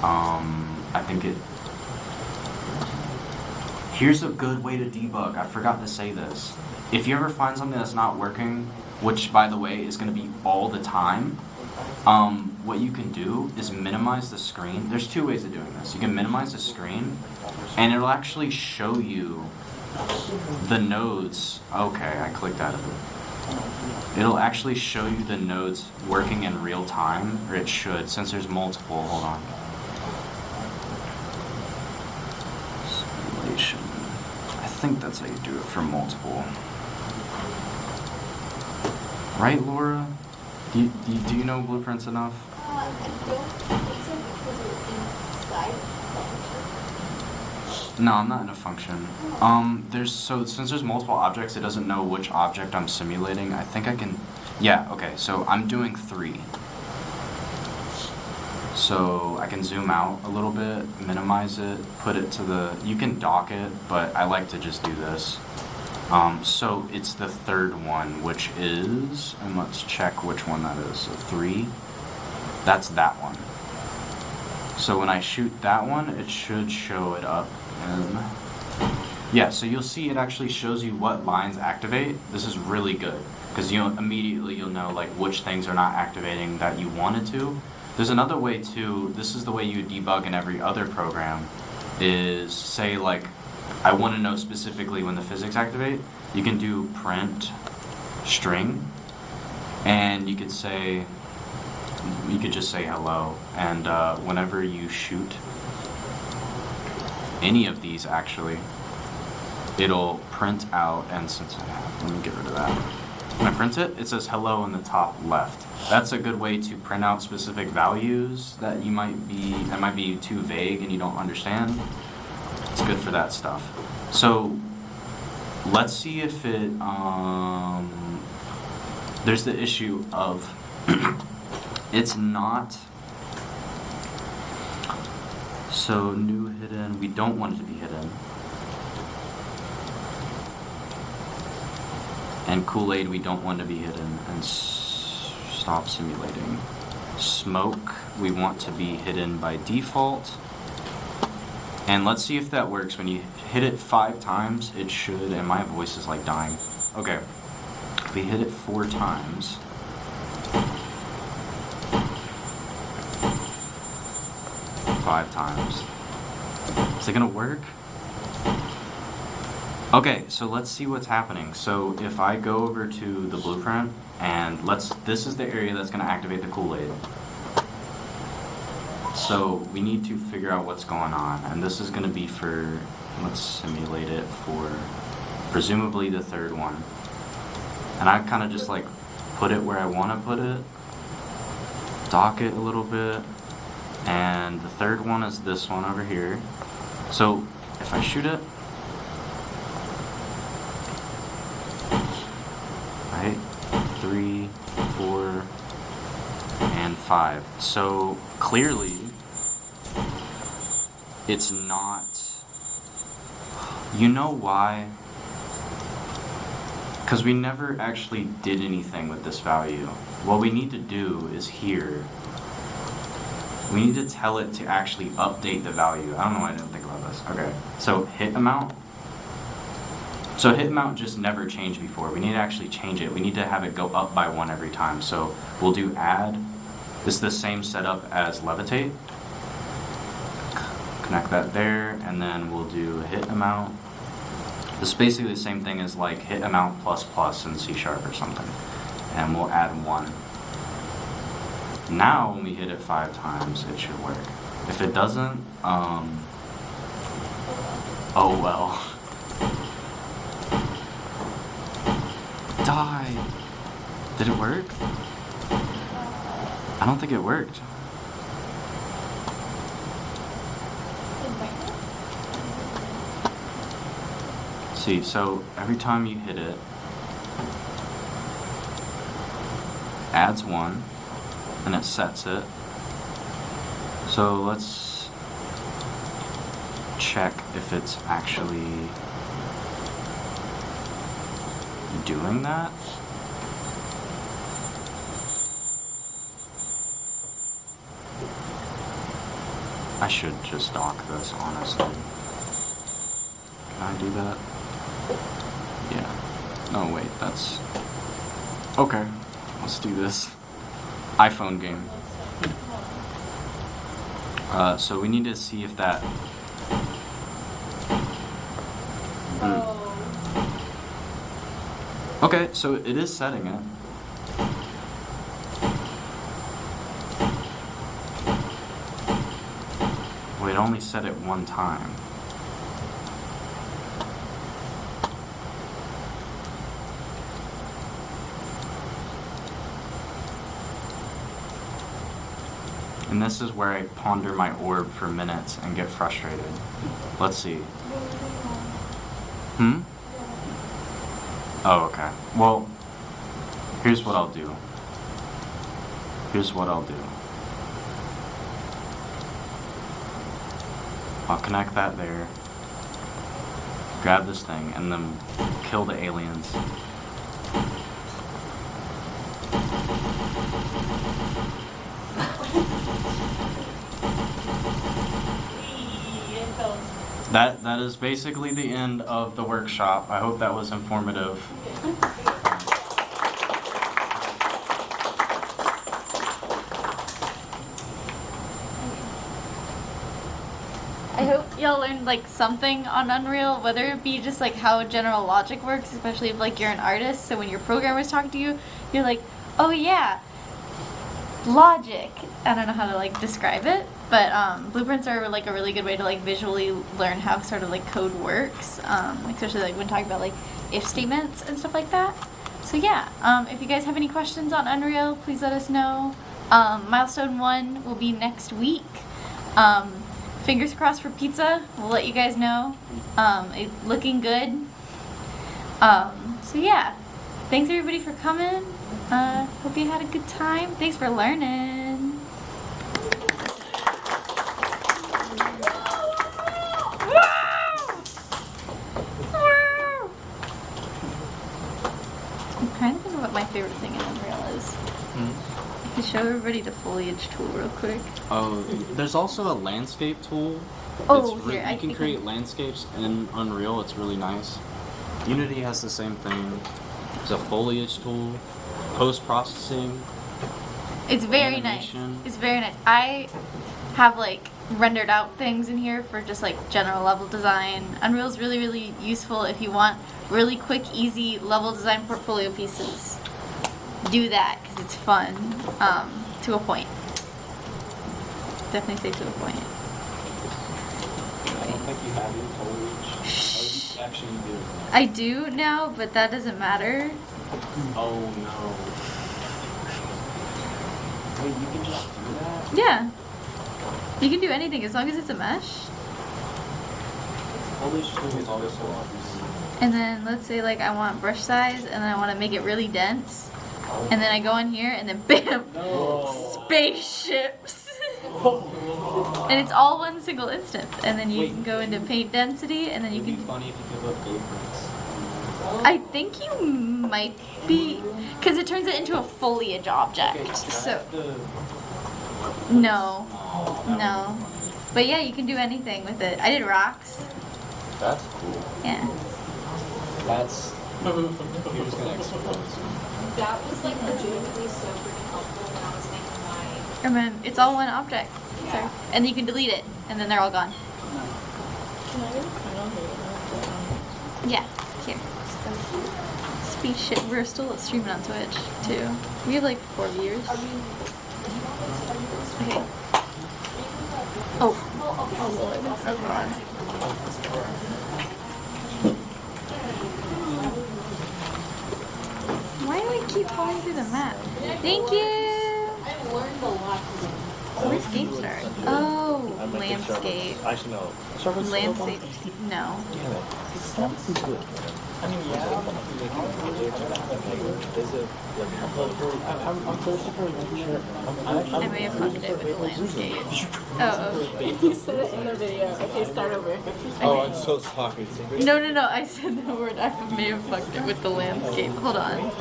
I think it, here's a good way to debug, I forgot to say this. If you ever find something that's not working, which by the way is gonna be all the time, what you can do is minimize the screen. There's 2 ways of doing this. You can minimize the screen, and it'll actually show you the nodes. Okay, I clicked out of it. It'll actually show you the nodes working in real time, or it should, since there's multiple. Hold on. Simulation. I think that's how you do it for multiple. Right, Laura? Do you know blueprints enough? I don't think so because we're inside function. No, I'm not in a function. Since there's multiple objects, it doesn't know which object I'm simulating. I think I can, yeah, okay, so I'm doing 3. So I can zoom out a little bit, minimize it, put it to the, you can dock it, but I like to just do this. So it's the 3rd one, which is, and let's check which one that is. So 3, that's that one. So when I shoot that one, it should show it up. And yeah, so you'll see it actually shows you what lines activate. This is really good because you'll know like which things are not activating that you wanted to. There's another way too. This is the way you debug in every other program. Is say like I want to know specifically when the physics activate. You can do print string, and you could say you could just say hello, and whenever you shoot any of these, actually, it'll print out, and since I have, let me get rid of that. When I print it, it says hello in the top left. That's a good way to print out specific values that might be too vague and you don't understand. It's good for that stuff. So let's see if it, there's the issue of it's not, so new hidden, we don't want it to be hidden. And Kool-Aid, we don't want to be hidden. And stop simulating. Smoke, we want to be hidden by default. And let's see if that works. When you hit it 5 times, it should, and my voice is like dying. Okay, if we hit it 4 times. Five times. Is it gonna work? Okay, so let's see what's happening. So if I go over to the blueprint, and this is the area that's gonna activate the Kool-Aid. So we need to figure out what's going on, and this is gonna be for, let's simulate it for presumably the 3rd one. And I kind of just like put it where I wanna put it, dock it a little bit, and the 3rd one is this one over here. So if I shoot it, right, 3, 4, and 5. So clearly, it's not. You know why? Because we never actually did anything with this value. What we need to do is here. We need to tell it to actually update the value. I don't know why I didn't think about this. Okay, so hit amount. So hit amount just never changed before. We need to actually change it. We need to have it go up by 1 every time. So we'll do add. It's the same setup as levitate. Connect that there, and then we'll do hit amount. This is basically the same thing as like hit amount + in C# or something. And we'll add 1. Now when we hit it 5 times, it should work. If it doesn't, oh well. Die! Did it work? I don't think it worked. See, so every time you hit it, adds 1, and it sets it. So let's check if it's actually doing that. I should just dock this, honestly. Can I do that? Yeah. Oh wait, that's... Okay, let's do this. iPhone game. So we need to see if that... Okay, so it is setting it. Well, it only set it 1 time. And this is where I ponder my orb for minutes and get frustrated. Let's see. Oh, okay. Well, here's what I'll do. I'll connect that there. Grab this thing and then kill the aliens. That is basically the end of the workshop. I hope that was informative. I hope y'all learned like something on Unreal, whether it be just like how general logic works, especially if like you're an artist, so when your programmer's talking to you, you're like, oh yeah, logic. I don't know how to like describe it, but blueprints are like a really good way to like visually learn how sort of like code works, especially like when talking about like if statements and stuff like that. So yeah, if you guys have any questions on Unreal, please let us know. Milestone 1 will be next week. Fingers crossed for pizza. We'll let you guys know. It's looking good. So yeah, thanks everybody for coming. Hope you had a good time. Thanks for learning. I'm trying to think of what my favorite thing in Unreal is. I can show everybody the foliage tool real quick. Oh, there's also a landscape tool. Oh, It's here, you can create landscapes in Unreal. It's really nice. Unity has the same thing. There's a foliage tool, post-processing. It's very animation. nice. It's very nice. I have like rendered out things in here for just like general level design. Unreal's really, really useful if you want really quick, easy level design portfolio pieces. Do that because it's fun, to a point. Definitely say to a point. I don't think you have your foliage. Oh, you actually do. I do now, but that doesn't matter. Oh no. Wait, you can just do that? Yeah. You can do anything as long as it's a mesh. Foliage tool is always so obvious. And then let's say like I want brush size and then I want to make it really dense. And then I go in here and then bam! Spaceships! And it's all one single instance. And then you can go into paint density and then you can... Funny if you give up favorites. I think you might be... Because it turns it into a foliage object. So... No. No. But yeah, you can do anything with it. I did rocks. That's cool. Yeah. That's... You're just gonna explode. That was like legitimately so freaking helpful when I was making my. And then it's all one object. So, and you can delete it, and then they're all gone. Yeah, here. Spaceship. We're still streaming on Twitch, too. We have like 4 viewers. Okay. Oh Lord. Oh God. Why do I keep falling through the map? Thank you! I've learned a lot today. Where's game start? Oh, landscape. Actually, no. Landscape. No. I mean, yeah. Is it I'm thirsty for adventure. I may have fucked it with the landscape. Oh. You said it in the video. Okay, start over. Oh, I'm so sorry. No. I said the word. I may have fucked it with the landscape. Hold on.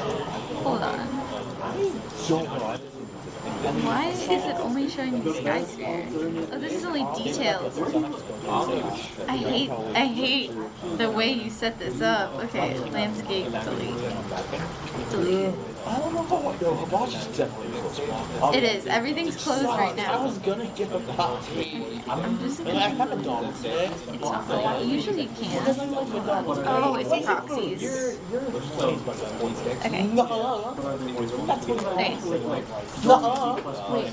Why is it only showing me Skysphere? Oh, this is only details. I hate the way you set this up. Okay, landscape, delete. I don't know if I want to go. The watch is definitely close. It is. Everything's closed right now. I was gonna give a copy. I'm just I have a dog. It's not like, usually you can. Oh, it's proxies. Okay. Okay. Wait.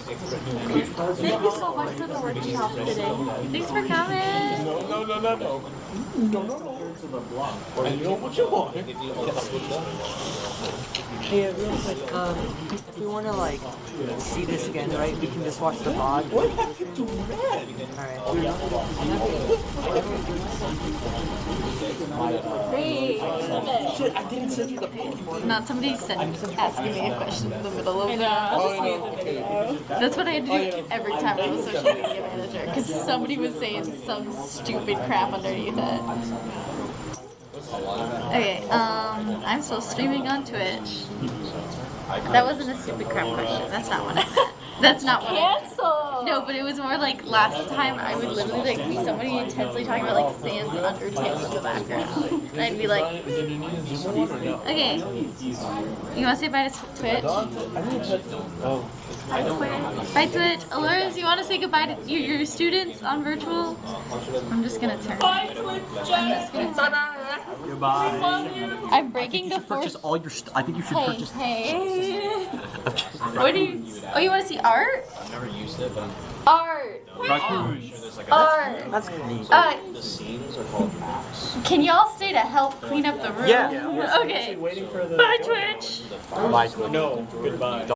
Thank you so much for the workshop today. Thanks for coming. No. I know what you want. Hey, real quick, if we want to like see this again, right? We can just watch the VOD. What have you do that? Great. Shit, I didn't send you the Pokemon. Not somebody asking me a question in the middle of That's what I had to do every time I was social media manager, because somebody was saying some stupid crap underneath it. Okay, I'm still streaming on Twitch. That wasn't a stupid crap question. That's not what I meant. That's not what I meant. No, but it was more like last time I would literally like be somebody intensely talking about like Sans Undertale in the background. And I'd be like, okay, you want to say bye to Twitch? Bye Twitch. Aloris, you want to say goodbye to your students on virtual? I'm just gonna turn. Bye, Twitch. I'm just gonna turn. Goodbye. I'm breaking the Purchase fourth. all your. I think you should purchase. Hey. What do you? Oh, you want to see art? I've never used it, but Art. Art. That's neat. the scenes are called maps. Can y'all stay to help clean up the room? Yeah. Okay. Waiting for the. Bye, Twitch. Bye, Twitch. No, goodbye.